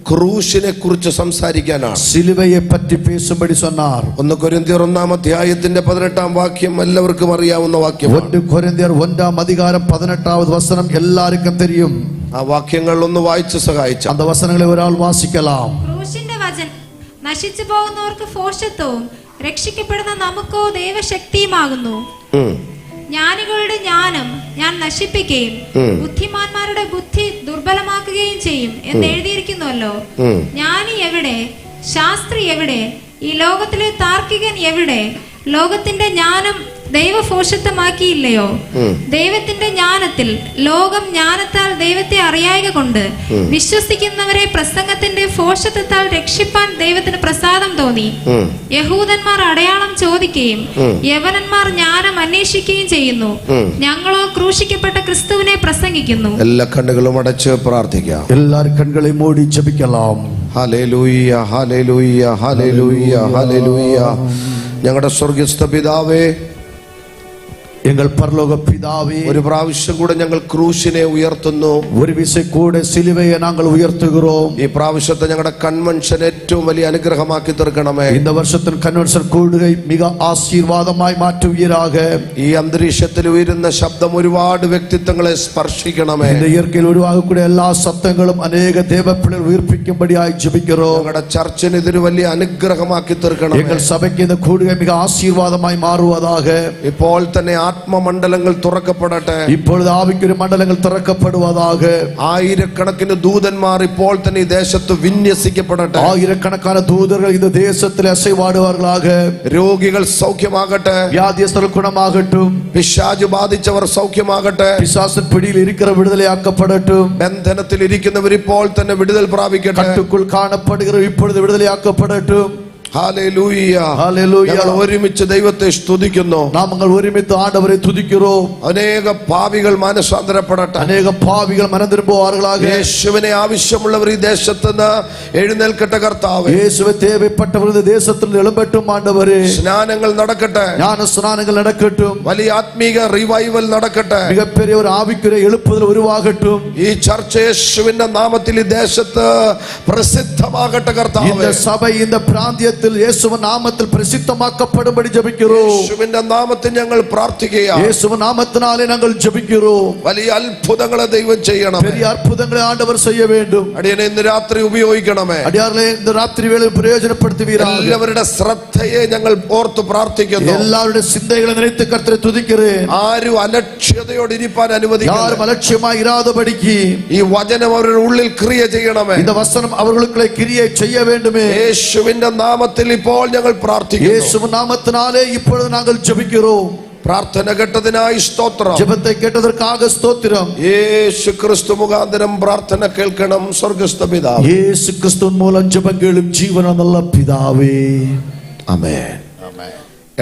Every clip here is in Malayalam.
ക്രൂശിനെ കുറിച്ച് സംസാരിക്കാനാണ്. സിലുവയെ പറ്റി പേസുമ്പടി சொன்னார். 1 കൊരിന്ത്യർ 1-ാം 18-ാം വാക്യം എല്ലാവർക്കും അറിയാവുന്ന വാക്യമാണ്. 1 കൊരിന്ത്യർ 1-ാം അധികാരം 18-ാவது വചനം എല്ലാവർക്കും தெரியும். ആ വാക്യങ്ങൾ ഒന്ന് വായിച്ച് സഹായിച്ചു. அந்த വചനങ്ങളെ ഒരാൾ വാസിക്കലാം. ക്രൂശിന്റെ വചനം നശിച്ചു പോകുന്നവർക്ക് ഭോഷത്വവും രക്ഷിക്കപ്പെടുന്ന നമുക്കോ ദൈവശക്തിയുമാകുന്നു. ജ്ഞാനികളുടെ ജ്ഞാനം ഞാൻ നശിപ്പിക്കുകയും ബുദ്ധിമാന്മാരുടെ ബുദ്ധി ദുർബലമാക്കുകയും ചെയ്യും എന്ന് എഴുതിയിരിക്കുന്നുവല്ലോ. ജ്ഞാനി എവിടെ? ശാസ്ത്രി എവിടെ? ഈ ലോകത്തിലെ താർക്കികൻ എവിടെ? ലോകത്തിന്റെ ജ്ഞാനം ദൈവഭോഷത്വമാക്കിയില്ലയോ? ദൈവത്തിന്റെ ജ്ഞാനത്തിൽ ലോകം ജ്ഞാനത്താൽ ദൈവത്തെ അറിയായക കൊണ്ട് വിശ്വസിക്കുന്നവരെ പ്രസംഗത്തിന്റെ ഭോഷത്വത്താൽ രക്ഷിപ്പാൻ ദൈവത്തിന് പ്രസാദം തോന്നി. യഹൂദന്മാർ അടയാളം ചോദിക്കുകയും യവനന്മാർ ജ്ഞാനം അന്വേഷിക്കുകയും ചെയ്യുന്നു. ഞങ്ങളോ ക്രൂശിക്കപ്പെട്ട ക്രിസ്തുവിനെ പ്രസംഗിക്കുന്നു. എല്ലാ കണ്ണുകളും അടച്ച് പ്രാർത്ഥിക്കാം. എല്ലാവരും കണ്ണുകളെ മൂടി ജപിക്കലാം. ഹല്ലേലൂയ, ഹല്ലേലൂയ, ഹല്ലേലൂയ, ഹല്ലേലൂയ. ഞങ്ങളുടെ സ്വർഗ്ഗസ്ഥ പിതാവേ, എങ്ങൾ പരലോക പിതാവേ, ഒരു പ്രാവശ്യം കൂടെ ഞങ്ങൾ ക്രൂശിനെ ഉയർത്തുന്നു. ഒരു വിശ കൂടെ സിലുവയെ ഞങ്ങൾ ഉയർത്തുகிறோம். ഈ പ്രാവശ്യത്തെ ഞങ്ങളുടെ കൺവെൻഷൻ ഏറ്റവും വലിയ അനുഗ്രഹമാക്കി തീർക്കണമേ. இந்த வருஷத்தின் கன்வென்ஷன் கூடுகை மிக ஆசீர்வாதமாய் மாற்றுவீராக. ഈ അന്തരീക്ഷത്തിൽ ഉയരുന്ന ശബ്ദം ഒരുപാട് വ്യക്തിത്വങ്ങളെ സ്പർശിക്കണമേ. இந்த இயற்கையில் உருவாகக்கூடிய எல்லா சத்தங்களும் अनेक தேவப்பிள்ளைகள் உயிர்ப்பிக்கும்படியாய் ஜெபிக்கிறோம். ഞങ്ങളുടെ ചർച്ചിന് ഇതൊരു വലിയ അനുഗ്രഹമാക്കി തീർക്കണമേ. எங்கள் சபைக்கு இந்த கூடுகை மிக ஆசீர்வாதமாய் மாறுவதாக. ഇപ്പോൾ തന്നെ ആത്മമണ്ഡലങ്ങൾ തുറക്കപ്പെടട്ടെ. இப்பொழுது ആവിക്കുரிய മണ്ഡലങ്ങൾ തുറക്കപ്പെടുവதாக. ആയിരക്കണക്കിന് ദൂതന്മാർ ഇപ്പോൾ തന്നെ ഈ ദേശത്ത് വിന്യസിക്കപ്പെടട്ടെ. ആയിരക്കണക്കാன தூதர்கள் இந்த தேசத்தில் அசைவாடுவார்களாக. രോഗികൾ സൗഖ്യമാകട്ടെ. വ്യാധിയസ്ഥർ ഗുണമാകட்டும். പിശാച് ബാധിച്ചവർ സൗഖ്യമാകട്ടെ. പിശാചിൻ പിടിയിൽ ഇരിക്കുന്ന വിടുതലയാക്കപ്പെടட்டும். ബന്ധനത്തിൽ ഇരിക്കുന്നവർ ഇപ്പോൾ തന്നെ വിടുതൽ പ്രാപിക്കട്ടെ. കട്ടുക്കുൾ കാണപ്പെടുകിற இப்பொழுது വിടുതലയാക്കപ്പെടட்டும். Hallelujah, hallelujah. ഞങ്ങൾ ഒരുമിച്ച് ദൈവത്തെ സ്തുതിക്കുന്നു. നാമങ്ങൾ ഒരുമിച്ച് ആണ്ടവരെ തുതിக்கிறோம். അനേക പാപികൾ മാനസാന്തരപ്പെടട്ടെ. അനേക പാപികൾ മനം തിരുമ്പുവാர்களாக. യേശുവിനെ ആവശ്യമുള്ളവർ ഈ ദേശത്ത് നിന്ന് എഴുന്നേൽക്കട്ടെ കർത്താവേ. യേശുവെ தேவைப்பட்டவர் இந்த தேசத்தில் எழும்பட்டும் ആണ്ടവരേ. സ്നാനങ്ങൾ നടക്കട്ടെ. ஞான സ്നാനങ്ങൾ നടക്കட்டும். വലിയ ആത്മീക റിവൈവൽ നടക്കട്ടെ. മികപ്പെരിയ ഒരു ആവിക്കുரிய എളുപ്പത്തിൽ ഉരുവാകട്டும். ഈ ചർച്ച യേശുവിന്റെ നാമത്തിൽ ഈ ദേശത്ത് പ്രസിദ്ധമാകട്ടെ കർത്താവേ. இந்த സഭ இந்த പ്രാന്തയത്തിൽ യേശുവിൻ നാമത്തിൽ പ്രസിദ്ധമാക്കപ്പെടുംപടി ജപിக்கிறோம். യേശുവിന്റെ നാമത്തിൽ ഞങ്ങൾ പ്രാർത്ഥിക്കുകയാണ്. യേശുവിൻ നാമത്തിനാലേ ഞങ്ങൾ ജപിக்கிறோம். വലിയ അത്ഭുതങ്ങളെ ദൈവം ചെയ്യണം. பெரிய അത്ഭുതങ്ങളെ ആണ്ടവർ ചെയ്യ வேண்டும். അടിയനെ ഇന്ന് രാത്രി ഉപയോഗിക്കണമേ. അടിയാർലെ ഇന്ന് രാത്രി വേളയിൽ പ്രയോജനപ്പെടുത്തുവീരാக. എല്ലാവരുടെ ശ്രദ്ധയെ ഞങ്ങൾ ഓർത്ത് പ്രാർത്ഥിക്കുന്നു. എല്ലാവരുടെ ചിന്തകളെ നിனைத்து കർത്തരെ തുതിக்கிறேன். ആരും അലക്ഷ്യതയോടെ ഇരിപ്പാൻ അനുവദിക്കരുത്. யாரும் அலட்சியமாய் இராதபடிக்கு ഈ വചനം അവരുടെ ഉള്ളിൽ ക്രിയ ചെയ്യണമേ. இந்த வசனம் அவர்களுக்குள்ளே கிரியை செய்ய வேண்டுமே. യേശുവിന്റെ നാമത്തിൽ ഇപ്പോൾ ഞങ്ങൾ പ്രാർത്ഥിക്കുന്നു. യേശുവിൻ നാമത്തിനാലേ இப்பொழுது நாங்கள் ஜெபிக்கிறோம். പ്രാർത്ഥന കേട്ടതിനായി സ്തോത്രം. ജപത്തെ കേട്ടதற்காக സ്തോത്രം. യേശു ക്രിസ്തു മുഖാന്തരം പ്രാർത്ഥന കേൾക്കണം സ്വർഗ്ഗസ്ഥ പിതാവേ. യേശു ക്രിസ്തുവിൻ മൂലം ജപം കേളും ജീവനുള്ള പിതാവേ. ആമേൻ.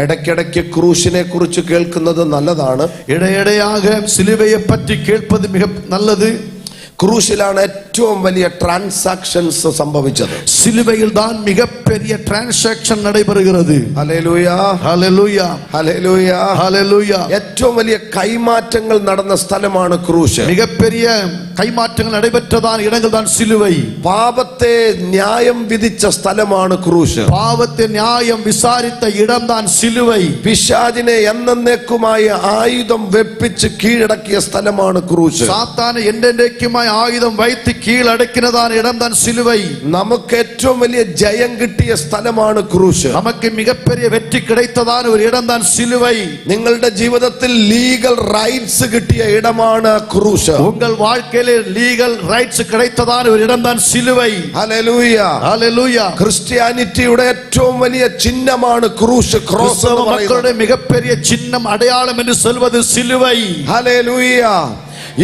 ഇടയ്ക്കിടയ്ക്ക് ക്രൂശിനെ കുറിച്ച് കേൾക്കുന്നത് നല്ലതാണ്. ഇടയിടയാക സിലുവയെ പറ്റി കേൾപ്പത് മിക നല്ലത്. ക്രൂശിലാണ് ഏറ്റവും വലിയ ട്രാൻസാക്ഷൻസ് സംഭവിച്ചത്. സിലുവയിൽ தான் மிகப்பெரிய டிரான்சாக்ஷன் நடைபெறுகிறது. ഹല്ലേലൂയ, ഹല്ലേലൂയ, ഹല്ലേലൂയ, ഹല്ലേലൂയ. ഏറ്റവും വലിയ കൈമാറ്റങ്ങൾ നടന്ന സ്ഥലമാണ് ക്രൂശ്. மிகப்பெரிய கைமாற்றங்கள் நடைபெற்றதான இடங்கள் தான் சிலுவை. പാപത്തെ ന്യായം വിധിച്ച സ്ഥലമാണ് ക്രൂശ്. പാപത്തെ ന്യായം വിസാരിച്ച ഇടം தான் സിലുവൈ. പിശാചിനെ എന്നേക്കുമായി ആയുധം വെപ്പിച്ച് കീഴടക്കിയ സ്ഥലമാണ് ക്രൂശ്. സാത്താനെ എന്നേക്കുമായി ആയുധം വൈത്ത് കീഴടക്കിനതാണ് ഇടം தான் സിലുവൈ. നമുക്ക് ഏറ്റവും വലിയ ജയം കിട്ടിയ സ്ഥലമാണ് ക്രൂശ്. നമുക്ക് മികപ്പെരിയ വെറ്റി കിടത്തതാണ് ഒരു ഇടം தான் സിലുവൈ. നിങ്ങളുടെ ജീവിതത്തിൽ ലീഗൽ റൈറ്റ്സ് കിട്ടിയ ഇടമാണ് ക്രൂശ്. ഉங்கள் வாழ்க்கையிலே ലീഗൽ റൈറ്റ്സ് കിടത്തതാണ് ഒരു ഇടം தான் സിലുവൈ. Hallelujah, hallelujah. ക്രിസ്ത്യാനിറ്റിയുടെ ഏറ്റവും വലിയ ചിഹ്നമാണ് ക്രൂശ്. ക്രോസ് മക്കളുടെ മികപ്പെരിയ ചിഹ്നം അടയാളം എന്ന് சொல்வது സിലുവൈ. ഹല്ലേലൂയ.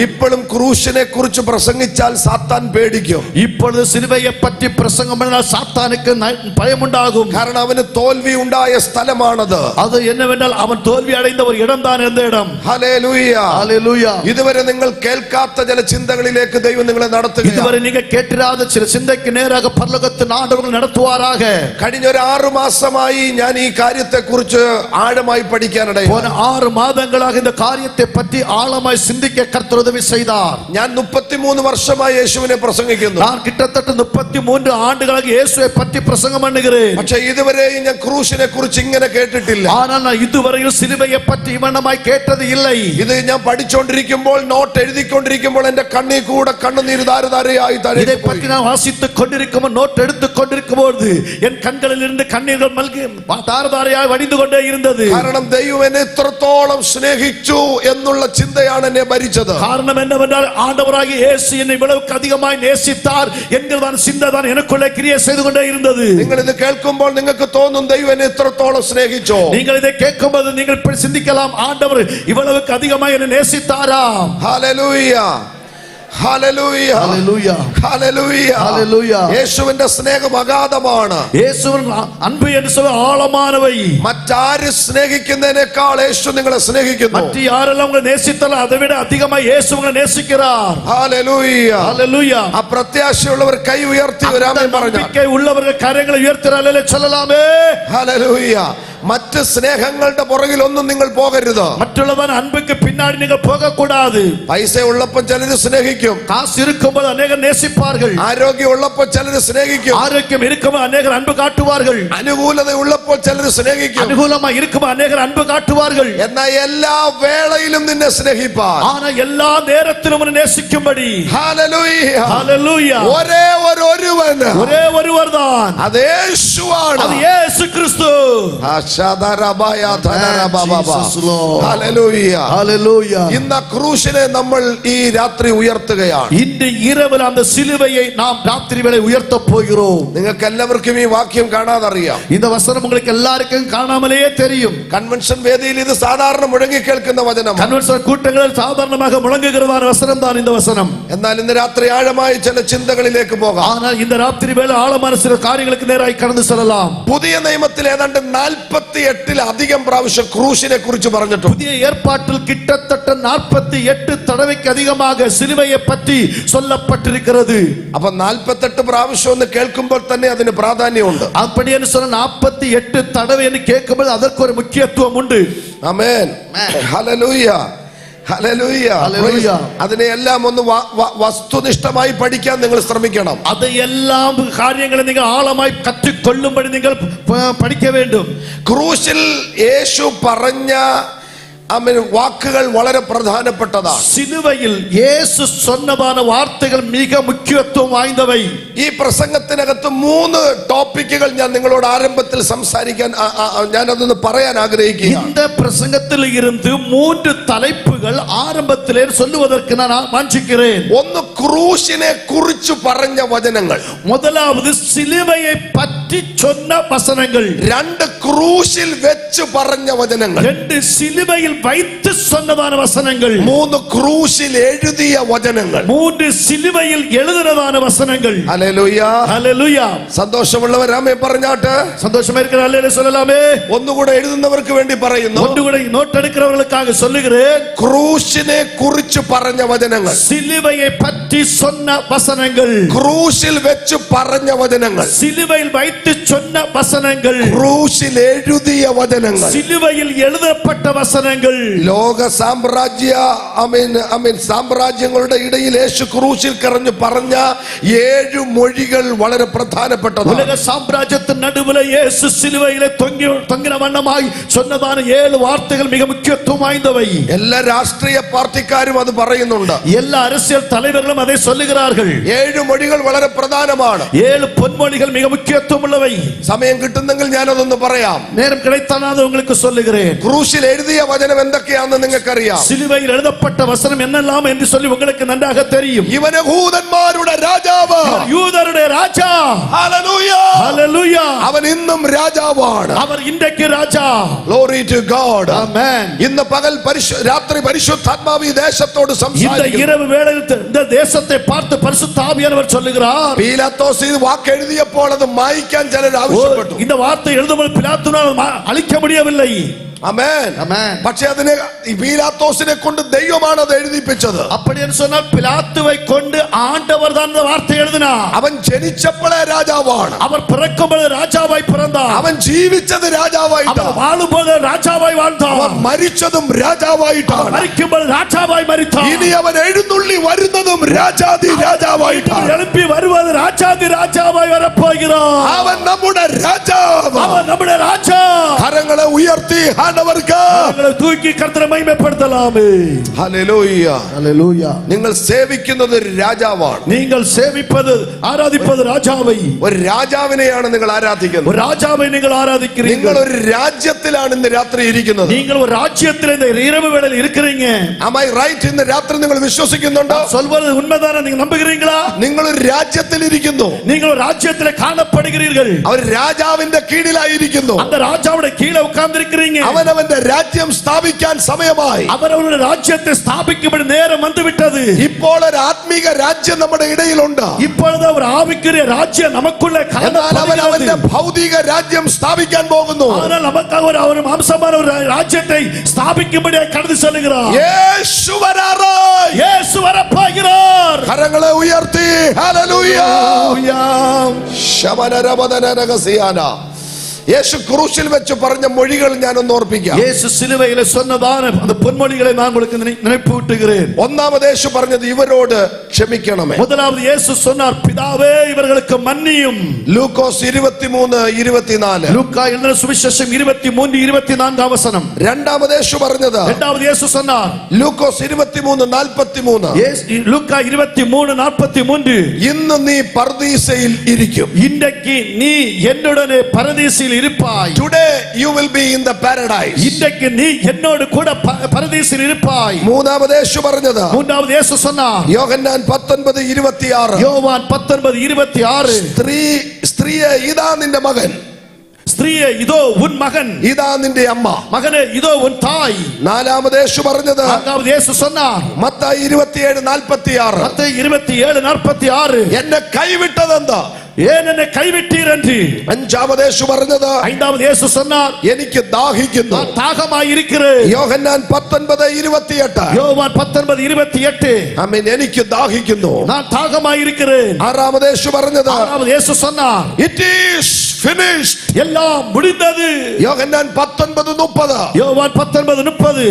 ഇപ്പോഴും ക്രൂശിനെ കുറിച്ച് പ്രസംഗിച്ചാൽ സാത്താൻ പേടിക്കും. ഇപ്പോഴത്തെ സിലുവയെ പറ്റി പ്രസംഗം പറഞ്ഞാൽ സാത്താനുക്ക് ഭയമുണ്ടാകും. കാരണം അവന് തോൽവി ഉണ്ടായ സ്ഥലമാണത്. അത് എന്നവെന്നാൽ അവൻ തോൽവി അടയുന്ന ഒരു ഇടം താൻ എന്ത് ഇടം. Hallelujah, hallelujah. ഇതുവരെ നിങ്ങൾ കേൾക്കാത്ത ചില ചിന്തകളിലേക്ക് ദൈവം നിങ്ങളെ നടത്തുക. ഇതുവരെ നിങ്ങൾ കേട്ടിരാത്ത ചില ചിന്തയ്ക്ക് നേരാക പരലോകത്തിൽ ആണ്ടവർ നടത്തുവാറാക. കഴിഞ്ഞ ഒരു 6 മാസമായി ഞാൻ ഈ കാര്യത്തെ കുറിച്ച് ആഴമായി പഠിക്കാനിടയായി. 6 മാസങ്ങളാக இந்த காரியத்தை பற்றி ஆழமாய் சிந்திக்க கர்த்தர் கர்த்தர் உதவி செய்தார். ഞാൻ 33 വർഷമായി യേശുവിനെ പ്രസംഗിക്കുന്നു. நான் கிட்டத்தட்ட 33 ஆண்டுகளாக இயேசுவை பற்றி பிரசங்கம் பண்ணுகிறேன். പക്ഷേ ഇതുവരെയും ഞാൻ ക്രൂശിനെ കുറിച്ച് ഇങ്ങനെ കേട്ടിട്ടില്ല. ஆனால் நான் இதுவரையில் சிலுவையை பற்றி இவனமாய் கேட்டது இல்லை. ഇത് ഞാൻ പഠിച്ചുകൊണ്ടിരിക്കുമ്പോൾ നോട്ട് എഴുതിക്കൊണ്ടിരിക്കുമ്പോൾ എന്റെ കണ്ണിൽ കൂടെ കണ്ണുനീർ ധാരധാരയായി இதை பற்றி நான் வாசித்துக் கொண்டிருக்கும் நோட் எடுத்துக் கொண்டிருக்கும் போது என் கண்களில் இருந்து கண்ணீர்கள் மல்கி தாரதாரையாய் வடிந்து கொண்டே இருந்தது. കാരണം ദൈവം എന്നെ എത്രത്തോളം സ്നേഹിച്ചു എന്നുള്ള ചിന്തയാണ് എന്നെ ഭരിച്ചത്. காரணம் என்னவென்றால் ஆண்டவராகிய இயேசு என்னை இவ்வளவுக்கு அதிகமாய் நேசித்தார் என்கிறதான சிந்தை தான் எனக்குள்ளே கிரியை செய்து கொண்டே இருந்தது. നിങ്ങൾ ഇത് കേൾക്കുമ്പോൾ നിങ്ങൾക്ക് തോന്നും ദൈവം എന്നെ എത്രത്തോളം സ്നേഹിച്ചോ. நீங்கள் இதை கேட்கும்போது நீங்கள் இப்படி சிந்திக்கலாம், ஆண்டவர் இவ்வளவுக்கு அதிகமாய் என்னை நேசித்தாராம். ഹല്ലേലൂയ ഹല്ലേലൂയ ഹല്ലേലൂയ ഹല്ലേലൂയ ഹല്ലേലൂയ. യേശുവിന്റെ സ്നേഹം അഗാധമാണ്. യേശുവിൻ അൻപ് എന്ന് சொல்ல ஆழமானவை. മറ്റാര് സ്നേഹിക്കുന്നതിനേക്കാൾ യേശു നിങ്ങളെ സ്നേഹിക്കുന്നു. மற்ற யாரெல்லாம் உங்களை நேசித்தாலும் அதை விட அதிகமாக இயேசு உங்களை நேசிக்கிறார். Hallelujah hallelujah. ആ പ്രത്യാശയുള്ളവർ കൈ ഉയർത്തി വരാമെന്ന് പറഞ്ഞു. നம்பிக்கை உள்ளவர்கள் കരങ്ങളെ ഉയർത്തിയാലേ சொல்லலாமே. ഹല്ലേലൂയ. മറ്റ് സ്നേഹങ്ങളുടെ പുറകിൽ ഒന്നും നിങ്ങൾ പോകരുത്. മറ്റുള്ളവൻ അൻപുക്ക് പിന്നാടി നിങ്ങൾ പോകக்கூடாது. പൈസ ഉള്ളപ്പോൾ ചിലര് സ്നേഹിക്കും. காசு இருக்கும்போது அநேகர் நேசிப்பார்கள். ആരോഗ്യം ഉള്ളപ്പോൾ ചിലര് സ്നേഹിക്കും. ஆரோக்கியம் இருக்கும்போது அநேகர் அன்பு காட்டுவார்கள். അനുകൂലത ഉള്ളപ്പോൾ ചിലര് സ്നേഹിക്കും. അനുകൂലമായി இருக்கும்போது അநேகர் അன்பு കാട്ടുவார்கள். എന്നാൽ എല്ലാ വേളയിലും നിന്നെ സ്നേഹിപ്പാൻ, ஆனா எல்லா நேரத்திலும் உன்னை நேசிக்கும்படி ഹല്ലേലൂയ ഹല്ലേലൂയ ഒരേ ഒരുവൻ, ஒரே ஒருவர் தான், അത് യേശുവാണ്. அது இயேசு கிறிஸ்து. Hallelujah hallelujah. ഇന്ന് ക്രൂശിനെ നമ്മൾ ഈ രാത്രി ഉയർത്തുകയാണ്. இன்று இரவில் அந்த சிலுவையை நாம் ராத்திரி வேளை உயர்த்த போகிறோம். നിങ്ങൾക്ക് എല്ലാവർക്കും ഈ വാക്യം കാണാതറിയാം. இந்த வசனம் உங்களுக்கு எல்லாருக்கும் காணாமலே தெரியும். കൺവെൻഷൻ വേദിയിൽ ഇത് സാധാരണ മുഴങ്ങി കേൾക്കുന്ന വചനം. கன்வென்ஷன் கூட்டங்களில் சாதாரணமாக முழங்குகிறதான வசனம் தான் இந்த வசனம். എന്നാൽ ഇന്ന് രാത്രി ആഴമായ ചില ചിന്തകളിലേക്ക് പോകാം. ஆனால் இந்த ராத்திரி வேளை ஆழமான சில காரியங்களுக்கு நேராய் கடந்து செல்லலாம். പുതിയ നിയമത്തിൽ ഏതാണ്ട് 48 പ്രാവശ്യം ക്രൂശിനെ കുറിച്ച് പറഞ്ഞിട്ടുണ്ട്. புதிய ஏற்பாட்டில் கிட்டத்தட்ட 48 தடவைக்கு அதிகமாக சிலுவையை பற்றி சொல்லப்பட்டிருக்கிறது. അപ്പൊ 48 പ്രാവശ്യം എന്ന് കേൾക്കുമ്പോൾ തന്നെ അതിന് പ്രാധാന്യമുണ്ട്. அப்படி என்று சொன்ன 48 தடவை என்று கேட்கும்போது அதற்கு ஒரு முக்கியத்துவம் உண்டு. ആമേൻ. ഹല്ലേലൂയ ഹല്ലേലൂയ ഹല്ലേലൂയ. അതിനെല്ലാം ഒന്ന് വസ്തുനിഷ്ഠമായി പഠിക്കാൻ നിങ്ങൾ ശ്രമിക്കണം. അതെല്ലാം കാര്യങ്ങളെ നിങ്ങൾ ആഴമായി കற்றுക്കൊള്ളുമ്പോൾ നിങ്ങൾ പഠിക്ക വേണ്ടും. ക്രൂശിൽ യേശു പറഞ്ഞ വാക്കുകൾ വളരെ പ്രധാനപ്പെട്ടതാണ്. സിലുവയിൽ യേശു சொன்னதான വാർത്തകൾ மிக முக்கியத்துவம் வாய்ந்தவை. ഈ പ്രസംഗത്തിനകത്ത് 3 ടോപ്പിക്കുകൾ ഞാൻ നിങ്ങളോട് ആരംഭത്തിൽ സംസാരിക്കാൻ ഞാൻ അതൊന്ന് പറയാൻ ആഗ്രഹിക്കുകയാണ്. இந்த பிரசங்கத்தில் இருந்து 3 தலைப்புகள் ആരംഭത്തിലേ சொல்லுவதற்கு நான் வாஞ்சிக்கிறேன். ഒന്ന് ക്രൂശിനെ കുറിച്ച് പറഞ്ഞ വചനങ്ങൾ. முதலாவது சிலுவையை பற்றி சொன்ன வசனங்கள். 2 ക്രൂശിൽ വെച്ച് പറഞ്ഞ വചനങ്ങൾ. 2 சிலுவையில் வைத்து சொன்னதான வசனங்கள். 3 ക്രൂശിൽ എഴുതിയ വചനങ്ങൾ. 3 சிலுவையில் எழுதினதான வசனங்கள். Hallelujah hallelujah. സന്തോഷമുള്ളവർ ആമേൻ പറഞ്ഞാട്ട്. சந்தோஷமா இருக்கிற அல்லேலூயா சொல்லலாமே. ഒന്നുകൂടെ എഴുതുന്നവർക്ക് വേണ്ടി പറയുന്നു. ஒன்றுകൂടെ நோட் எடுக்கிறவர்களுக்காக சொல்லுகிறேன். ക്രൂശിനെ കുറിച്ച് പറഞ്ഞ വചനങ്ങൾ. சிலுவையை பற்றி சொன்ன வசனங்கள். ക്രൂശിൽ വെച്ച് പറഞ്ഞ വചനങ്ങൾ. சிலுவையில் வைத்து சொன்ன வசனங்கள். ക്രൂശിൽ എഴുതിയ വചനങ്ങൾ. சிலுவையில் எழுதப்பட்ட வசனங்கள். ലോക സാമ്രാജ്യങ്ങളുടെ ഇടയിൽ യേശു ക്രൂശിൽ കരഞ്ഞു പറഞ്ഞ 7 മൊഴികൾ വളരെ പ്രധാനപ്പെട്ടതാണ്. உலக சாம்ராஜ்யத்தின் நடுவுல இயேசு சிலுவையிலே தொங்கின வண்ணமாய் சொன்னதான 7 வார்த்தைகள் மிக முக்கியத்துவம் வாய்ந்தவை. എല്ലാ രാഷ്ട്രീയ പാർട്ടിക്കാരും അത് പറയുന്നുണ്ട്. எல்லா அரசியல் தலைவர்களும் அதை சொல்லுகிறார்கள். 7 മൊഴികൾ വളരെ പ്രധാനമാണ്. 7 பொன்மொழிகள் மிக முக்கியத்துவம் உள்ளவை. സമയം കിട്ടുന്നെങ്കിൽ ഞാനതൊന്ന് പറയാം. நேரம் கிடைத்தால் நான் உங்களுக்கு சொல்லுகிறேன். ക്രൂശിൽ എഴുതിയ വചനം എന്തൊക്കെയാണെന്ന് നിങ്ങൾക്കറിയാം. சிலுவையில் எழுதப்பட்ட வசனம் என்னெல்லாம் என்று சொல்லி உங்களுக்கு நன்றாக தெரியும். ഇവൻ യഹൂദന്മാരുടെ രാജാവ്. யூதருடைய ராஜா. ഹല്ലേലൂയ ஹல்லேலூயா. അവൻ ഇന്നും രാജാവാണ്. அவர் இன்றைக்கு ராஜா. Glory to God. Amen. ഇന്ന് പകൽ രാത്രി പരിശുദ്ധാത്മാവ് ഈ ദേശത്തോട് இந்த സംസാരിക്കും. இரவு வேளையில் இந்த தேசத்தை பார்த்து பரிசுத்த ஆவியானவர் சொல்லுகிறார். പീലാത്തോസ് ഈ വാക്ക് എഴുതിയപ്പോൾ അത് മായ്ക്കാൻ ചിലർ ആവശ്യപ്പെട്ടു. இந்த வார்த்தை எழுதும்போது பிலாத்துவினால் அழிக்க முடியவில்லை. ആമേൻ. ആമേൻ. പക്ഷെ അതിനെ ഈ പീലാത്തോസിനെ കൊണ്ട് ദൈവമാണ് അത് എഴുതിപ്പിച്ചത്. அப்படி என்று சொன்னால் பிலாத்துவை கொண்டு ஆண்டவர் தான் இந்த வார்த்தை எழுதினார். അവൻ ജനിച്ചപ്പോഴേ രാജാവാണ്. அவர் பிறக்கும்போது ராஜாவாய் பிறந்தார். അവൻ ജീവിച്ചത് രാജാവായിട്ടാണ്. அவர் வாழும்போது ராஜாவாய் வாழ்ந்தார். അവൻ മരിച്ചതും രാജാവായിട്ടാണ്. மரிக்கும்போது ராஜாவாய் மரித்தார். ഇനി അവൻ എഴുന്നള്ളി വരുന്നതും രാജാതി രാജാവായിട്ടാണ്. எழுப்பி வருவது ராஜாதி ராஜாவாய் வரப்போகிறார். അവൻ നമ്മുടെ രാജാവ്. அவர் நம்முடைய ராஜா. കരങ്ങളെ ഉയർത്തി ആണ്ടവർക്ക് அவங்களை தூக்கி கர்த்தரை மகிமைப்படுத்தலாமே. ഹല്ലേലൂയ. ஹல்லேலூயா. നിങ്ങൾ സേവിക്കുന്നത് ഒരു രാജാവാണ്. நீங்கள் சேவிப்பது ஆராதிப்பது ராஜாவை. ഒരു രാജാവിനെയാണ് നിങ്ങൾ ആരാധിക്കുന്നത്. ஒரு ராஜாவை நீங்கள் ஆராதிக்கிறீர்கள். നിങ്ങൾ ഒരു രാജ്യത്തിലാണ് ഇന്ന് രാത്രി ഇരിക്കുന്നത്. நீங்கள் ஒரு ராஜ்யத்தில் இந்த இரவு வேளையில் இருக்கிறீங்க. Am I right? ഇന്ന് രാത്രി നിങ്ങൾ വിശ്വസിക്കുന്നുണ്ടോ? சொல்வது உண்மைதானே? நீங்க நம்புகிறீங்களா? നിങ്ങൾ ഒരു രാജ്യത്തിൽ ഇരിക്കുന്നു. நீங்கள் ஒரு ராஜ்யத்தில் காணப்படுகிறீர்கள். അവർ രാജാവിന്റെ കീഴിലായിരിക്കുന്നു. அந்த ராஜாவுடைய கீழே உட்கார்ந்திருக்கிறீங்க. അവനവന്റെ രാജ്യം സ്ഥാപിക്കാൻ സമയമായി. அவரவருடைய ராஜ்யத்தை ஸ்தாபிக்கும்படி நேரம் வந்துவிட்டது. ഇപ്പോൾ ഒരു ആത്മീക രാജ്യം നമ്മുടെ ഇടയിലുണ്ട്. இப்பொழுது ஒரு ആവിക്കുரிய രാജ്യം നമുക്കുള്ള എന്നാൽ അവൻ അവന്റെ ഭൗതിക രാജ്യം സ്ഥാപിക്കാൻ പോകുന്നു. ஆனால் நமக்காக ஒரு மாம்சமான ஒரு ராஜ்யத்தை ஸ்தாபிக்கும்படியாக கடந்து செல்கிறார். യേശു വരാറായി. இயேசு வரப்போகிறார். കരങ്ങളെ ഉയർത്തി ഹല്ലേലൂയ. ശമനരവദനരഹസ്യാന. യേശു ക്രൂശിൽ വെച്ച് പറഞ്ഞ മൊഴികൾ ഞാനൊന്ന് ഓർപ്പിക്കാം. இயேசு சிலுவையிலே சொன்னதான அந்த பொன்மொழிகளை நான் உங்களுக்கு நினைப்பூட்டுகிறேன். ഒന്നാമത് യേശു പറഞ്ഞത് ഇവരോട് ക്ഷമിക്കണമേ. முதலாவது இயேசு சொன்னார், பிதாவே இவர்களுக்கு மன்னியும். ലൂക്കോസ് 23:24. லூக்கா எழுதின சுவிசேஷம் 23:24 வசனம். രണ്ടാമത് യേശു പറഞ്ഞത്, இரண்டாவது இயேசு சொன்னார், ലൂക്കോസ് 23:43. லூக்கா 23:43. ഇന്ന് നീ പർദീസയിൽ ഇരിക്കും. இன்றைக்கு நீ என்னுடனே பரதீசில் இருப்பாய். Today you will be in the paradise. இன்றைக்கு நீ என்னோடு கூட பரதீசில் இருப்பாய். മൂന്നാമത് യേശു പറഞ്ഞത്, மூன்றாவது இயேசு சொன்னார், യോഹന്നാൻ 19:26. யோவான் 19:26. സ്ത്രീയെ ഇതാ നിന്റെ മകൻ, ஸ்திரீயே இதோ உன் மகன், ഇതാ നിന്റെ അമ്മ. மகனே இதோ உன் தாய். നാലാമത് യേശു പറഞ്ഞത്, நான்காவது இயேசு சொன்னார், മത്തായി 27:46. மத்தேயு 27:46. എന്നെ കൈവിട്ടതെന്താ? ஏன் என்னை கைவிட்டீர் என்று. അഞ്ചാമത് യേശു പറഞ്ഞത്, ஐந்தாவது இயேசு சொன்னார், എനിക്ക് ദാഹിക്കുന്നു. நான் தாகமாய் இருக்கிறேன். യോഹന്നാൻ 19:28. யோவான் 19:28. ആമേൻ. എനിക്ക് ദാഹിക്കുന്നു. நான் தாகமாய் இருக்கிறேன். ആറാമത് യേശു പറഞ്ഞത്, ஆறாவது இயேசு சொன்னார், it is finished. எல்லாம் முடிந்தது. യോഹന്നാൻ 19:30. யோவான் 19:30.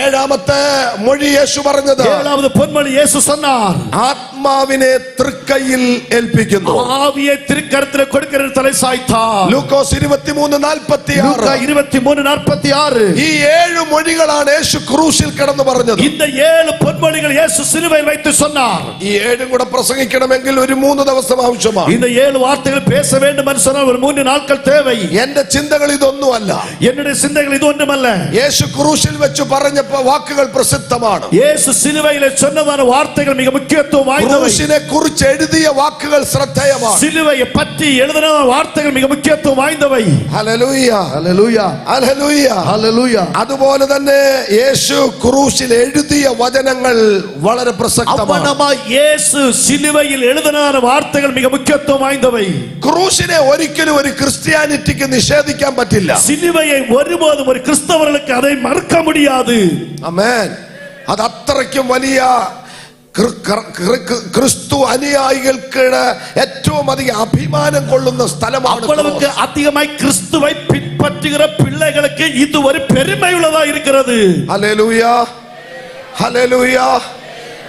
ഏഴാമത്തെ മൊഴി യേശു പറഞ്ഞത്, ஏழாவது பொன்மொழி இயேசு சொன்னார், ആത്മാവിനെ തൃക്കൈയിൽ ഏൽപ്പിക്കുന്നു. ஆவியை திருக்கரத்தில் கொடுக்கிற தலை சாய்த்தார். ലൂക്കോസ് 23:46. லூக்கா 23:46. ഈ ഏഴ് മൊഴികളാണ് യേശു ക്രൂശിൽ കിടന്ന് പറഞ്ഞത്. இந்த 7 പൊന്മൊഴികൾ இயேசு சிலுவையில் வைத்து சொன்னார். ഈ ഏഴും കൂടെ പ്രസംഗിക്കണമെങ്കിൽ ഒരു 3 ദിവസം ആവശ്യമാണ്. இந்த 7 வார்த்தைகள் பேச வேண்டும் என்று சொன்னால் ஒரு 3 நாட்கள் தேவை. എന്റെ ചിന്തകൾ ഇതൊന്നുമല്ല. என்னுடைய சிந்தைகள் இது ஒன்றுமல்ல. യേശു ക്രൂശിൽ വെച്ച് പറഞ്ഞ വാക്കുകൾ പ്രസിദ്ധമാണ്. இயேசு சிலுவையிலே சொன்னதான வார்த்தைகள் மிக முக்கியத்துவம் வாய்ந்தவை. ക്രൂശിനെ കുറിച്ച് എഴുതിയ വാക്കുകൾ ശ്രദ്ധേയമാണ്. சிலுவையை பற்றி எழுதின வார்த்தைகள் மிக முக்கியத்துவம் வாய்ந்தவை. ഹല്ലേലൂയ, ഹല്ലേലൂയ, ഹല്ലേലൂയ, ഹല്ലേലൂയ. അതുപോലെ തന്നെ യേശു ക്രൂശിൽ എഴുതിയ വചനങ്ങൾ വളരെ പ്രസക്തമാണ്. அவனமாய் இயேசு சிலுவையில் எழுதின வார்த்தைகள் மிக முக்கியத்துவம் வாய்ந்தவை. ക്രൂശിനെ ഒരിക്കലും ഒരു ക്രിസ്ത്യാനിറ്റിക്ക് നിഷേധിക്കാൻ പറ്റില്ല. சிலுவையை ஒருபோதும் ஒரு கிறிஸ்தவர்களுக்கு அதை மறுக்க முடியாது. ആമേൻ. അത് അത്രയ്ക്കും വലിയ ക്രിസ്തു അനുയായികൾക്ക് ഏറ്റവും അധികം അഭിമാനം കൊള്ളുന്ന സ്ഥലമാണ്. அவ்வளவுக்கு அதிகமாய் கிறிஸ்துவை பின்பற்றுகிற பிள்ளைகளுக்கு இது ஒரு பெருமையுள்ளதா இருக்கிறது. ഹല്ലേലൂയ, ഹല്ലേലൂയ.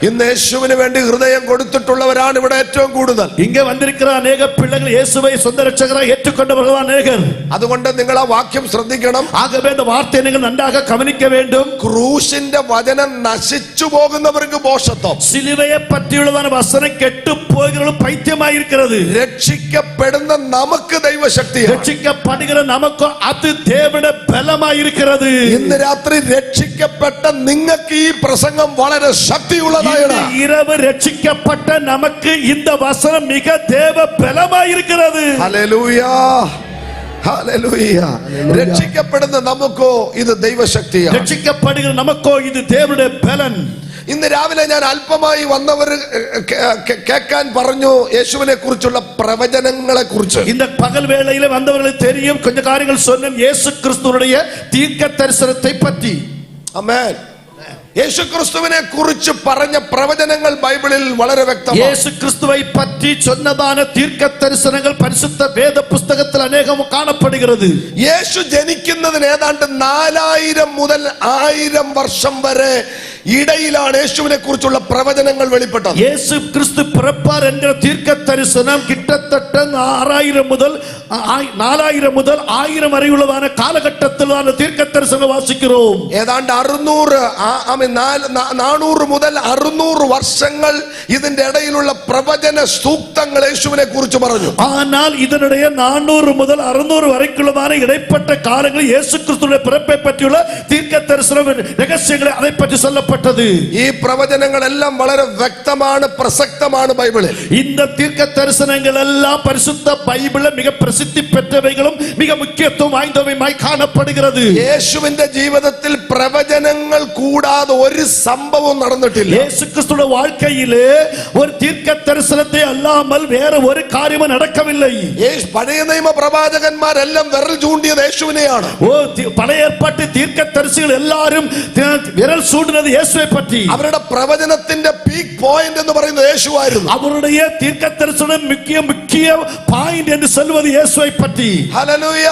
ഇന്ന് യേശുവിന് വേണ്ടി ഹൃദയം കൊടുത്തിട്ടുള്ളവരാണ് ഇവിടെ ഏറ്റവും കൂടുതൽ. இங்க வந்திருக்கிற अनेक பிள்ளைகள் இயேசுவை சொந்த இரட்சகராய் ஏற்றுக்கொண்டவர்கள் அநேகர். അതുകൊണ്ട് നിങ്ങൾ ആ വാക്യം ശ്രദ്ധിക്കണം. ஆகவே இந்த வார்த்தையை நீங்கள் நன்றாக கவனிக்க வேண்டும். ക്രൂശിന്റെ വചനം നശിച്ചു പോകുന്നവർക്ക് ബോഷത്വം, சிலுவையை பற்றியுள்ளதான வசனம் கெட்டு போகிறவர்கள் பைத்தியமாய் இருக்கிறது. രക്ഷിക്കപ്പെടുന്ന നമുക്ക് ദൈവശക്തിയാണ്. രക്ഷിക്കപ്പെടുகிற നമുക്ക് അത് தேவனுடைய பலமாய் இருக்கிறது. ഇന്ന് രാത്രി രക്ഷിക്കപ്പെട്ട നിങ്ങൾക്ക് ഈ പ്രസംഗം വളരെ ശക്തിയുള്ളതാണ്. இரவு ரட்சிக்கப்பட்ட நமக்கு இந்த வசனம் மிக தேவ பலமாய் இருக்கிறது. ഹല്ലേലൂയ, ഹല്ലേലൂയ. രക്ഷിക്കപ്പെടുന്ന നമുക്കോ ഇത് ദൈവശക്തിയാണ്. രക്ഷിക്കപ്പെടുகிற நமக்கோ இது தேவனுடைய பலன். ഇന്ന് രാവിലെ ഞാൻ അല്പമായി വന്നവർ കേൾക്കാൻ പറഞ്ഞു യേശുവിനെ കുറിച്ചുള്ള പ്രവചനങ്ങളെ കുറിച്ച്. இந்த பகல் வேளையில வந்தவர்களுக்கு தெரியும் கொஞ்ச காரியங்கள் சொன்னேன் இயேசு கிறிஸ்துவுடைய தீர்க்க தரிசனத்தை பற்றி. ആമേൻ. യേശു ക്രിസ്തുവിനെ കുറിച്ച് പറഞ്ഞ പ്രവചനങ്ങൾ ബൈബിളിൽ വളരെ വ്യക്തമാണ്. യേശു ക്രിസ്തുவை பற்றி சொன்னதான தீர்க்க தரிசனங்கள் பரிசுத்த வேத புத்தகத்தில் அநேகம் காணப்படுகிறது. യേശു ജനിക്കുന്നതിന് ഏതാണ്ട് 4000 മുതൽ 1000 വർഷം വരെ ഇടയിലാണ് യേശുവിനെ കുറിച്ചുള്ള പ്രവചനങ്ങൾ വെളിപ്പെട്ടത്. യേശു ക്രിസ്തു പിറപ്പാർ എன்ற தீர்க்க தரிசனம் கிட்டத்தட்ட 6000 முதல் 4000 முதல் 1000 வரையுள்ளதான காலகட்டத்திலான தீர்க்க தரிசனம் வாசிக்கிறோம். ഏതാണ്ട് 400 മുതൽ 600 വർഷങ്ങൾ ഇതിന്റെ ഇടയിലുള്ള പ്രവചന സൂക്തങ്ങൾ യേശുവിനെ കുറിച്ച് പറഞ്ഞു. ஆனால் இதனுடைய 400 முதல் 600 வரைக்குள்ளதான இடைப்பட்ட காலங்களில் இயேசு கிறிஸ்துவின் பிறப்பை பற்றியுள்ள தீர்க்க தரிசன ரகசியங்களை அதை பற்றி சொல்லப்பட்டது. ഈ പ്രവചനങ്ങളെല്ലാം വളരെ വ്യക്തമാണ്, പ്രസക്തമാണ് ബൈബിളിൽ. இந்த தீர்க்க தரிசனங்கள் எல்லாம் பரிசுத்த பைபிளில் மிக பிரசித்தி பெற்றவைகளும் மிக முக்கியத்துவம் வாய்ந்தவையாய் காணப்படுகிறது. യേശുവിന്റെ ജീവിതത്തിൽ പ്രവചനങ്ങൾ കൂടാതെ ഒരു സംഭവം നടന്നിട്ടില്ല. യേശു ക്രിസ്തുവിന്റെ வாழ்க்கையிலே ஒரு தீர்க்க தரிசனத்தை அல்லாமல் வேற ஒரு காரியமும் நடக்கவில்லை. പഴയ നിയമ പ്രവാചകന്മാരെല്ലാം വിരൽ ചൂണ്ടിയത് യേശുവിനെയാണ്. പഴയ ഏർപ്പാട്ട് തീർക്ക ദർശികൾ എല്ലാവരും വിരൽ ചൂണ്ടുന്നത് യേശുവെ പറ്റി. അവരുടെ പ്രവചനത്തിന്റെ പീക്ക് പോയിന്റ് എന്ന് പറയുന്നത് യേശുവായിരുന്നു. അവരുടെ തീർക്ക ദർശനം മുഖ്യ പോയിന്റ് എന്ന് சொல்வது യേശുവെ പറ്റി. ഹല്ലേലൂയ,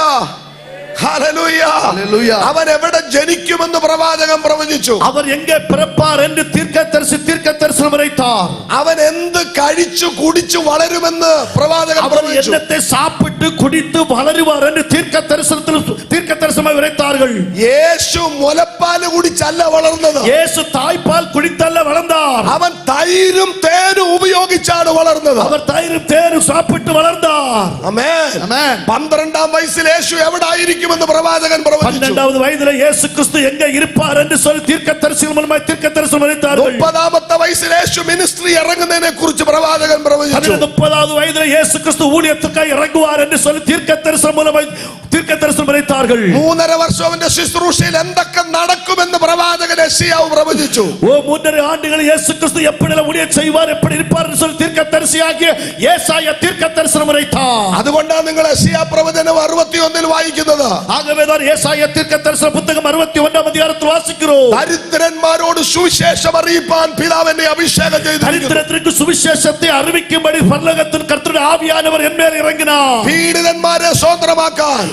ഹല്ലേലൂയ, ഹല്ലേലൂയ. അവൻ എവിടെ ജനിക്കുമെന്ന് പ്രവാചകൻ പ്രവചിച്ചു. അവർ എங்கே பிறப்பார் என்று தீர்க்க தரிசனம் உரைத்தார். അവൻ എന്ത് കഴിച്ചു കുടിച്ചു വളരുമെന്ന് പ്രവാചകൻ പ്രവചിച്ചു. എന്നത്തെ സാപ്പിട്ട് കുടിത്ത് വളരുവാർ എന്ന് തീർക്ക ദർശനം ഉரைத்தார்கள். യേശു മുലപ്പാൽ കുടിച്ചല്ല വളർന്നത്. യേശു തായ്പാൽ കുടിത്തല്ല വളർந்தார். അവൻ തൈരും തേനും ഉപയോഗിച്ചാണ് വളർന്നത്. അവർ തൈരും തേനും സാപ്പിട്ട് വളർந்தார். ആമേൻ, ആമേൻ. 12-ാം വയസ്സിൽ യേശു എവിടായിരിക്കുമെന്ന് പ്രവാചകൻ പ്രവചിച്ചു. 12வது വയസ്സിൽ യേശു ക്രിസ്തു എங்கே இருப்பார் என்று சொல்லி தீர்க்க தரிசனம் மூலமாய் தீர்க்க தரிசனம் உரைத்தார்கள். 30-ാമത്തെ വയസ്സിൽ യേശു മിനിസ്ട്രി ഇറങ്ങുന്നതിനെ കുറിച്ച് പ്രവാചകൻ പ്രവചിച്ചു. 30வது വയസ്സിൽ യേശു ക്രിസ്തു ஊழியத்துக்காய் இறங்குவார் என்று சொல்லி தீர்க்க தரிசனம் மூலமாய் தீர்க்க தரிசனம் உரைத்தார்கள். 3.5 വർഷം അവന്റെ ശുശ്രൂഷയിൽ എന്തൊക്കെ നടക്കുമെന്ന് പ്രവാചകൻ യെശയ്യാവ് പ്രവചിച്ചു. 3.5 ആണ്ടുകൾ യേശു ക്രിസ്തു എപ്പോഴെല്ലാം ஊழியம் செய்வார் எப்படி இருப்பார் என்று சொல்லி தீர்க்கதரிசியாகிய യേശയ്യാ தீர்க்க தரிசனம் உரைத்தார். അതുകൊണ്ടാണ് നിങ്ങൾ യെശയ്യാ പ്രവചനം 61-ൽ വായിക്കുന്നത്. ആകവേதான் യേശയ്യാ தீர்க்க தரிசன പുസ്തകം 61-ാം അധ്യായത്തിൽ വാസിக்கிறோம். ദരിദ്രന്മാരോട് സുവിശേഷം അറിയിപ്പാൻ പിതാവ് എന്നെ അഭിഷേകം ചെയ്തു. ദരിദ്രർക്ക് സുവിശേഷത്തെ അറിയിക്കുമ്പടി പരലോകത്തിൽ കർത്തരുടെ ആവിയാനവർ എന്മേൽ ഇറങ്ങിനാർ. പീഡിതന്മാരെ സ്വതന്ത്രമാക്കാൻ,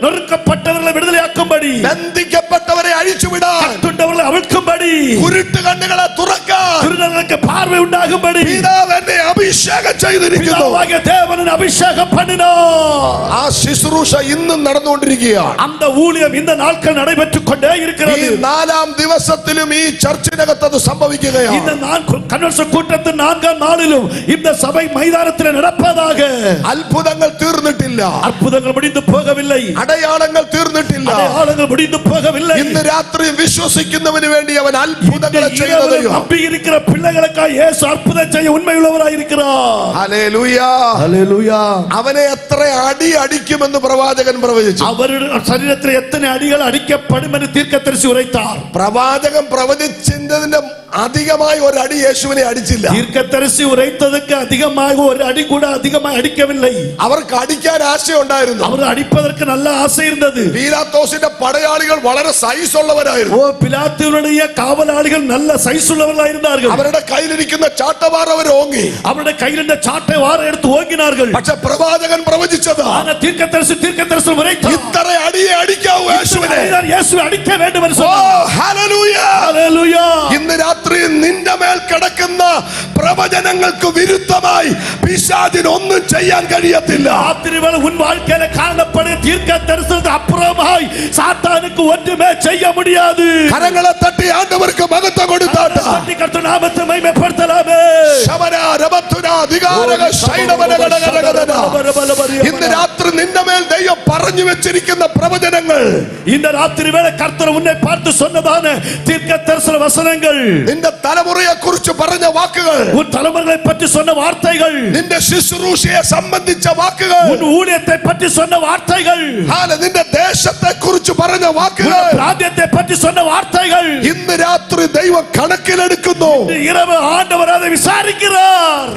നൊറുക്കപ്പെട്ടവരെ വിടുതലയാക്കുമ്പടി, ബന്ധിക്കപ്പെട്ടവരെ അഴിച്ചുവിടാൻ, കട്ടുണ്ടവരെ അവിഴ്ക്കുമ്പടി, കുരുട്ട് കണ്ണുകളെ തുറക്കാൻ, കുരുടർക്ക് പാർവ ഉണ്ടാകുമ്പടി പിതാവ് എന്നെ അഭിഷേകം ചെയ്തിരിക്കുന്നു. ദേവനെ അഭിഷേകം பண்ணினார். ആ ശുശ്രൂഷ ഇന്നും നടന്നുകൊണ്ടിരിക്കുകയാണ്. அந்த ஊழியம் இந்த நாட்கள் நடைபெற்றுக் கொண்டே இருக்கிறது. ഈ 4-ാം ദിവസത്തിലും ഈ ചർച്ചിനകത്ത് അത് സംഭവിക്കുകയാണ്. இந்த കൺവെൻഷൻ കൂട്ടത്തിൽ 4-ാം നാളിലും இந்த സഭை മൈതാനത്തിൽ നടப்பதாக. അത്ഭുതങ്ങൾ തീർന്നിട്ടില്ല. അത്ഭുതങ്ങൾ முடிந்து പോകவில்லை. അടയാളങ്ങൾ തീർന്നിട്ടില്ല. അടയാളങ്ങൾ முடிந்து പോകவில்லை. ഇന്ന് രാത്രി വിശ്വസിക്കുന്നവന് വേണ്ടി അവൻ അത്ഭുതങ്ങൾ ചെയ്യുന്നത്. നമ്പിയിരിക്കുന്ന പിള്ളകൾക്കായി യേശു അത്ഭുതം ചെയ്യ ഉണ്മയുള്ളവരായി ഇരിக்கிறார். Hallelujah, hallelujah. അവനെ എത്ര അടി അടിക്കുമെന്ന് പ്രവാചകൻ പ്രവചിച്ചു. അവരുടെ ശരീരത്തിൽ എത്ര അടികൾ അടിക്കപ്പെടുമെന്ന് തീർക്കദർശി ഉரைத்தார். പ്രവാചകൻ പ്രവചിച്ചതിന്റെ അധികമായി ഒരു അടി യേശുവിനെ അടിച്ചില്ല. തീർക്കദർശി ഉரைத்ததற்கு அதிகமாக ஒரு அடி கூட அதிகமாக அடிக்கவில்லை. അവർക്ക് അടിക്കാൻ ആശയുണ്ടായിരുന്നു. അവർ അടിപ്പதற்கு നല്ല ആശ இருந்தது. പീലാത്തോസിന്റെ പടയാളികൾ വളരെ സൈസ് ഉള്ളവരായിരുന്നു. പിലാത്തോസിന്റെ കാവലാളികൾ നല്ല സൈസ് ഉള്ളവരായിരുന്നാர்கள். അവരുടെ കയ്യിലിരിക്കുന്ന ചാട്ടവാർ അവർ ഓങ്ങി. അവരുടെ കയ്യിലിരുന്ന ചാട്ടവാർ എടുത്ത് ഓങ്ങിനാர்கள். പക്ഷേ പ്രവാചകൻ പ്രവചിച്ചത് തീർക്കദർശി ഉரைத்தார். ഇത്ര അടിയെ അടിക്കാവൂ യേശുവിനെ. യേശുവെ അടിക്ക വേണ്ടും എന്ന് சொன்னார். Hallelujah, hallelujah. ഇന്ന് രാത്രി നിന്റെ മേൽ കിടക്കുന്ന പ്രവചനങ്ങൾക്ക് വിരുദ്ധമായി പിശാചിന് ഒന്നും ചെയ്യാൻ കഴിയത്തില്ല. രാത്രിവേള ഉൻ வாழ்க்கையில കാണപ്പെടുന്ന തീർക്കദർശനത്തിന് അപ്പുറമായി സാത്താനുക്ക് ഒന്നുമേ ചെയ്യാൻ முடியாது. കരങ്ങളെ തട്ടി ആണ്ടവർക്ക് മഹത്വം കൊടുത്താട്ടെ. തട്ടി കർത്തരുടെ നാമത്തെ മഹിമപ്പെടുത്തലാമേ. ശമന രബത്തുന അധികാരക ശൈനവന ഗണഗണഗണ. ഇന്ന് രാത്രി നിന്റെ മേൽ ദൈവം പറഞ്ഞു പറഞ്ഞു വെച്ചിരിക്കുന്ന പ്രവചനങ്ങൾ, இந்த ராத்திரி வேளை கர்த்தர் உன்னை பார்த்து சொன்னதான தீர்க்கதரிசன வசனங்கள், നിന്റെ തലമുറയെ കുറിച്ച് പറഞ്ഞ വാക്കുകൾ, உன் தலைமுறைகளை பற்றி சொன்ன வார்த்தைகள், നിന്റെ ശുശ്രൂഷയെ സംബന്ധിച്ച വാക്കുകൾ, உன் ஊழியத்தை பற்றி சொன்ன வார்த்தைகள், നിന്റെ ദേശത്തെ കുറിച്ച് പറഞ്ഞ உன் വാക്കുകൾ, பிராந்தியத்தை பற்றி சொன்ன வார்த்தைகள் ഇന്ന് രാത്രി ദൈവം കണക്കിലെടുക്കുന്നു. இன்று இரவு ஆண்டவர் அதை விசாரிக்கிறார்.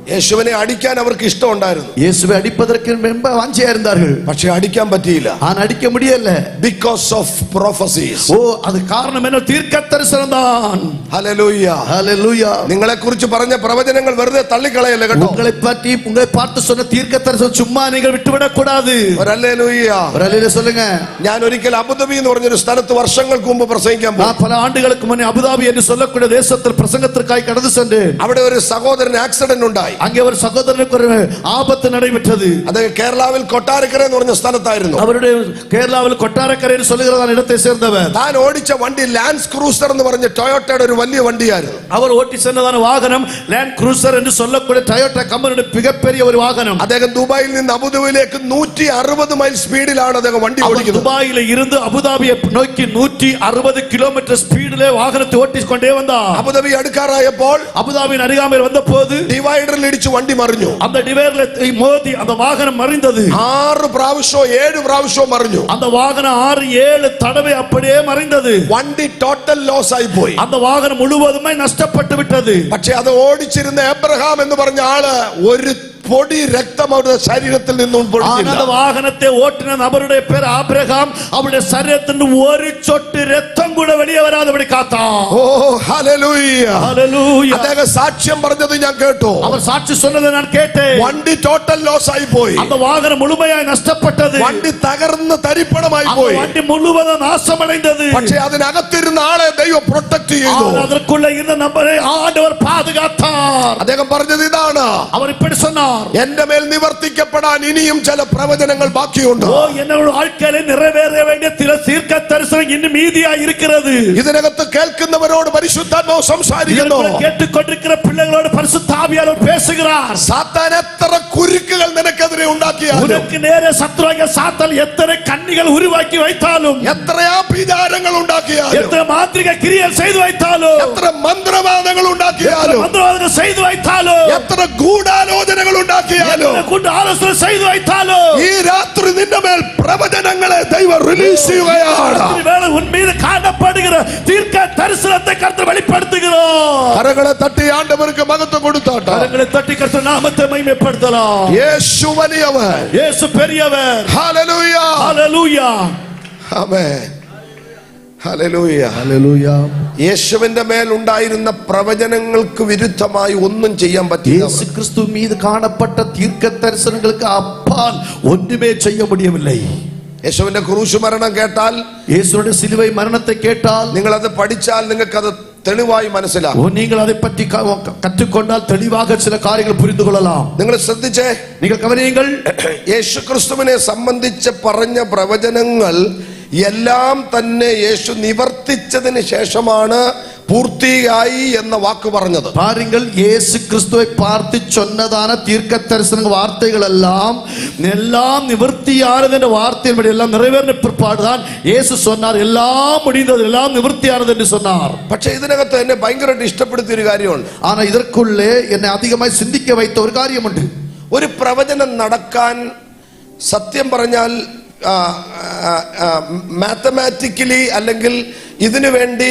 യേശുവിനെ അടിക്കാൻ അവർക്ക് ഇഷ്ടമുണ്ടായിരുന്നു, இயேசுவை அடிப்பதற்கு ரொம்ப வாஞ்சியா இருந்தார்கள். പക്ഷെ അടിക്കാൻ പറ്റിയില്ല. ஆனா அடிக்க முடியல. Because of prophecies. ஓ, அது காரணம் என்ன? தீர்க்கதரிசனம் தான். ഹല്ലേലൂയ. ஹல்லேலூயா. നിങ്ങളെ കുറിച്ച് പറഞ്ഞ പ്രവചനങ്ങൾ വെറുതെ തള്ളിക്കളയല്ലേ കേട്ടോ. உங்களை பார்த்து சொன்ன தீர்க்கதரிசனம் சும்மா நீங்கள் விட்டுவிடக் கூடாது. ഹല്ലേലൂയ. ஒரு அல்லேலூயா சொல்லுங்க. ഞാൻ ഒരിക്കൽ അബുദാബി എന്ന് പറഞ്ഞൊരു സ്ഥലത്ത് വർഷങ്ങൾക്ക് മുമ്പ് പ്രസംഗിക്കാൻ പോയി. நான் பல ஆண்டுகளுக்கு முன்னே அபுதாபி என்று சொல்லக்கூடிய தேசத்தில் பிரசங்கத்திற்காய் கடந்து சென்றேன். അവിടെ ഒരു സഹോദരൻ ആക്സിഡന്റ് ഉണ്ടായി. அங்கே ஒரு சகோதரனுக்கு ஒரு ஆபத்து நடைபெற்றது. അത് കേരളാവിൽ കൊട്ടാരക്കര എന്ന് പറഞ്ഞ സ്ഥലത്തായിരുന്നു. அவருடைய கேரளாவில் கொட்டாரக்கரை என்று சொல்லுகிறதான இடத்தை சேர்ந்தவர். താൻ ഓടിച്ച വണ്ടി ലാൻഡ് ക്രൂസർ എന്ന് പറഞ്ഞ ടൊയോട്ടയുടെ ഒരു വലിയ വണ്ടിയായിരുന്നു. அவர் ஓட்டி சென்றதான வாகனம் லேண்ட் க்ரூசர் என்று சொல்லக்கூடிய டொயோட்டா கம்பெனிയുടെ மிகப்பெரிய ஒரு வாகனம். അദ്ദേഹം ദുബായിൽ നിന്ന് അബുദാബിയിലേക്ക് 160 മൈൽ സ്പീഡിലാണ് അദ്ദേഹം വണ്ടി ഓടിക്കുന്നത്. துபாயில இருந்து அபுதாபியை நோக்கி 160 கிலோமீட்டர் ஸ்பீடிலே வாகனத்தை ஓட்டிக்கொண்டே வந்தார். അബുദാബി അടുക്കാറായപ്പോൾ அபுதாபியின் அருகாமையில் வந்தபோது ഡിവൈഡറിൽ ഇടിച്ച് വണ്ടി മറിഞ്ഞു. அந்த டிவைடர்ல மோதி அந்த வாகனம் மறைந்தது. 6 പ്രാവശ്യമോ 7 പ്രാവശ്യമോ മറിഞ്ഞു. அந்த வாகனம் 6-7 தடவை அப்படியே மறைந்தது. വണ്ടി ടോട്ടൽ ലോസ് ആയി പോയി. அந்த வாகனம் முழுவதுமே நஷ்டப்பட்டு விட்டது. പക്ഷെ അത് ഓടിച്ചിരുന്ന എബ്രഹാം എന്ന് പറഞ്ഞ ആള് ഒരു പൊടി രക്തം അവരുടെ ശരീരത്തിൽ നിന്നും அந்த வாகனத்தை ஓட்டின நபருடைய பேர் ஆபிரகாம். அவருடைய சரீரத்திலிருந்து ஒரு சொட்டு ரத்தம் கூட வெளியே வராதபடி காத்தான். ഓ ഹല്ലേലൂയ. ഹല്ലേലൂയ. അദ്ദേഹം സാക്ഷ്യം പറഞ്ഞത് ഞാൻ കേട്ടു. அவர் சாட்சி சொன்னதை நான் கேட்டேன். വണ്ടി ടോട്ടൽ ലോസ് ആയി പോയി. அந்த வாகனம் முழுமையாய் நஷ்டப்பட்டது. വണ്ടി തകർന്ന് തരിപ്പണമായി പോയി. வண்டி முழுவதும் நாசமடைந்தது. പക്ഷെ അതിനകത്തിരുന്ന ആളെ ദൈവം പ്രൊട്ടക്ട് ചെയ്തു. அதற்குள்ள இருந்த நபரை ஆண்டவர் பாதுகாத்தார். അദ്ദേഹം പറഞ്ഞത് ഇതാണ്, அவர் இப்படி சொன்னார், എന്റെ മേൽ നിവർത്തിക്കപ്പെടാൻ ഇനിയും ചില പ്രവചനങ്ങൾ ബാക്കിയുണ്ട്. ஓ, என்னோட வாழ்க்கையில நிறைவேற வேண்டிய சில தீர்க்கதரிசனம் இன்னும் மீதியா இருக்கிறது. ഇതിനകത്ത് കേൾക്കുന്നവരോട് പരിശുദ്ധാത്മാവ് സംസാരിക്കുന്നു. கேட்டுக்கொண்டிருக்கிற பிள்ளைகளோடு பரிசுத்த ஆவியானவர் பேசுகிறார். സാത്താൻ എത്ര കുരുക്കുകൾ നിനക്കെതിരെ ഉണ്ടാക്കിയാലും, உனக்கு நேரே சத்துருவாகிய சாத்தான் எத்தனை கண்ணிகள் உருவாக்கி வைத்தாலும், എത്ര ആഭിചാരങ്ങൾ ഉണ്ടാക്കിയാലും, எத்தனை மாந்திரிக கிரியைகள் செய்து வைத்தாலும், എത്ര മന്ത്രവാദങ്ങൾ ഉണ്ടാക്കിയാലും, மந்திரவாதங்கள் செய்து வைத்தாலும், എത്ര ഗൂഢാലോചനകൾ ഉണ്ടാക്കിയാലും, கொண்டு ஆலோசனை செய்து வைத்தாலும், ഈ രാത്രി നിന്റെ മേൽ പ്രവചനങ്ങളെ ദൈവം റിലീസ് ചെയ്യുകയാണ്. வேளை உன் மீது காணப்படுகிற தீர்க்க தரிசனத்தை கர்த்தர் வெளிப்படுத்துகிறார். കരങ്ങളെ തട്ടി ആണ്ടവർക്ക് മഹത്വം കൊടുത്താട്ടെ. கரங்களை தட்டி கர்த்தர் நாமத்தை மகிமைப்படுத்தலாம். യേശു വലിയവൻ. இயேசு பெரியவர். ഹല്ലേലൂയ. ஹல்லேலூயா. ആമേൻ. ഹല്ലേലൂയ. ஹல்லேலூயா. യേശുവിന്റെ മേൽ ഉണ്ടായിരുന്ന പ്രവചനങ്ങൾക്ക് വിരുദ്ധമായി ഒന്നും ചെയ്യാൻ പറ്റില്ല. இயேசு கிறிஸ்து மீது காணப்பட்ட தீர்க்க தரிசனங்களுக்கு அப்பால் ஒன்றுமே செய்ய முடியவில்லை. യേശുവിന്റെ ക്രൂശ് മരണം കേട്ടാൽ, இயேசுவுடைய சிலுவை மரணத்தை கேட்டால், നിങ്ങൾ അത് പഠിച്ചാൽ നിങ്ങൾക്ക് അത് തെളിവായി മനസ്സിലാകും. நீங்கள் அதை பற்றி கற்றுக்கொண்டால் தெளிவாக சில காரியங்கள் புரிந்து கொள்ளலாம். നിങ്ങൾ ശ്രദ്ധിച്ചേ, நீங்கள் கவனியுங்கள். യേശു ക്രിസ്തുവിനെ സംബന്ധിച്ച് പറഞ്ഞ പ്രവചനങ്ങൾ എല്ലാം തന്നെ യേശു നിവർത്തിച്ചതിന് ശേഷമാണ് പൂർത്തിയായി എന്ന വാക്ക് പറഞ്ഞത്. பாருங்கள், இயேசு கிறிஸ்துவை பார்த்து சொன்னதான தீர்க்க தரிசன வார்த்தைகள் எல்லாம் நிவர்த்தியானது என்ற வார்த்தையின்படி எல்லாம் நிறைவேறின பிற்பாடுதான் இயேசு சொன்னார், எல்லாம் முடிந்தது, எல்லாம் நிவர்த்தியானது என்று சொன்னார். പക്ഷേ ഇതിനകത്ത് എന്നെ ഭയങ്കരമായിട്ട് ഇഷ്ടപ്പെടുത്തിയ ഒരു കാര്യമുണ്ട്. ஆனா இதற்குள்ளே என்னை அதிகமாய் சிந்திக்க வைத்த ஒரு காரியമുണ്ട്. ഒരു പ്രവചനം നടക്കാൻ സത്യം പറഞ്ഞാൽ മാത്തമാറ്റിക്കലി അല്ലെങ്കിൽ ഇതിനു വേണ്ടി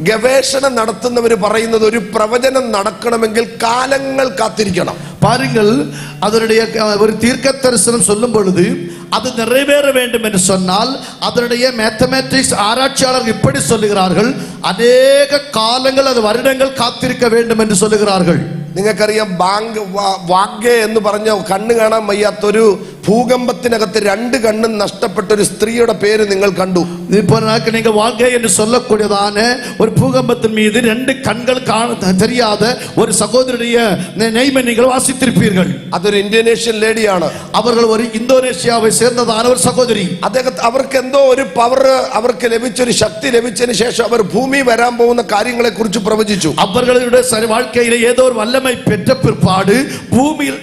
ഗവേഷണം നടത്തുന്നവർ പറയുന്നത് ഒരു പ്രവചനം നടക്കണമെങ്കിൽ കാലങ്ങൾ കാത്തിരിക്കണം. பாருங்கள், அதனுடைய ஒரு தீர்க்க தரிசனம் சொல்லும் பொழுது அது நிறைவேற வேண்டும் என்று சொன்னால் அதனுடைய மேத்தமேட்டிக்ஸ் ஆராய்ச்சியாளர்கள் இப்படி சொல்லுகிறார்கள், அநேக காலங்கள், அது வருடங்கள் காத்திருக்க வேண்டும் என்று சொல்லுகிறார்கள். നിങ്ങൾക്കറിയാം, വാഗ്യ എന്ന് പറഞ്ഞ കണ്ണ് കാണാൻ വയ്യാത്തൊരു ഭൂകമ്പത്തിനകത്ത് 2 കണ്ണും നഷ്ടപ്പെട്ട ഒരു സ്ത്രീയുടെ പേര് നിങ്ങൾ കണ്ടു. நீங்க வாகை என்று சொல்லக்கூடியதான ஒரு பூகம்பத்தின் மீது 2 கண்கள் தெரியாத ஒரு சகோதரியுடைய நெய்மை நீங்கள் வாசித்திருப்பீர்கள். അതൊരു ഇന്തോനേഷ്യൻ ലേഡിയാണ്. அவர்கள் ஒரு இந்தோனேஷியாவை சேர்ந்ததான ஒரு சகோதரி. അവർക്ക് എന്തോ ഒരു പവർ അവർക്ക് ലഭിച്ചൊരു ശക്തി ലഭിച്ചതിന് ശേഷം അവർ ഭൂമി വരാൻ പോകുന്ന കാര്യങ്ങളെ കുറിച്ച് പ്രവചിച്ചു. அவர்களுடைய வாழ்க்கையிலே ஏதோ ஒரு வல்லமை பெற்ற பிற்பாடு பூமியில்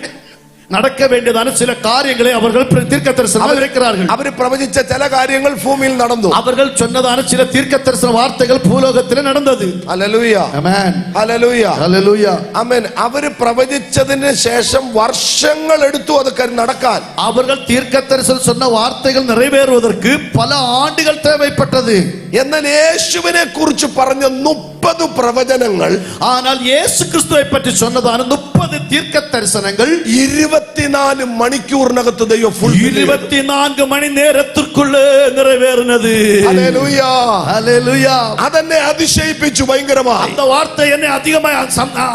நடக்க வேண்டியதான சில காரியங்களை அவர்கள் தீர்க்கதரிசனம் உரைக்கிறார்கள். അവര് പ്രവചിച്ച ചില കാര്യങ്ങൾ ഭൂമിയിൽ നടന്നു. அவர்கள் சொன்னதான சில தீர்க்கதரிசன வார்த்தைகள் பூலோகத்தில் நடந்தது. ഹല്ലേലൂയ, ആമേൻ, ഹല്ലേലൂയ, ഹല്ലേലൂയ, ആമേൻ. അവര് പ്രവചിച്ചതിന് ശേഷം വർഷങ്ങൾ എടുത്തു അത് നടക്കാൻ. அவர்கள் தீர்க்கதரிசனம் சொன்ன வார்த்தைகள் நிறைவேறுவதற்கு பல ஆண்டுகள் தேவைப்பட்டது. എന്നാൽ യേശുവിനെ കുറിച്ച് പറഞ്ഞ 30 പ്രവചനങ്ങൾ, ஆனால் இயேசு கிறிஸ்துவை பற்றி சொன்னதான 30 தீர்க்க தரிசனங்கள் 24 മണിക്കൂറിനകത്ത് ദൈവം ഫുൾഫിൽ 24 മണി നേരത്തിற்குள்ளே நிறைவேறினது. ഹല്ലേലൂയ, ഹല്ലേലൂയ. അതെന്നെ അതിശയിപ്പിച്ചു ഭയങ്കരമായി. அந்த வார்த்தை என்னை அதிகമായി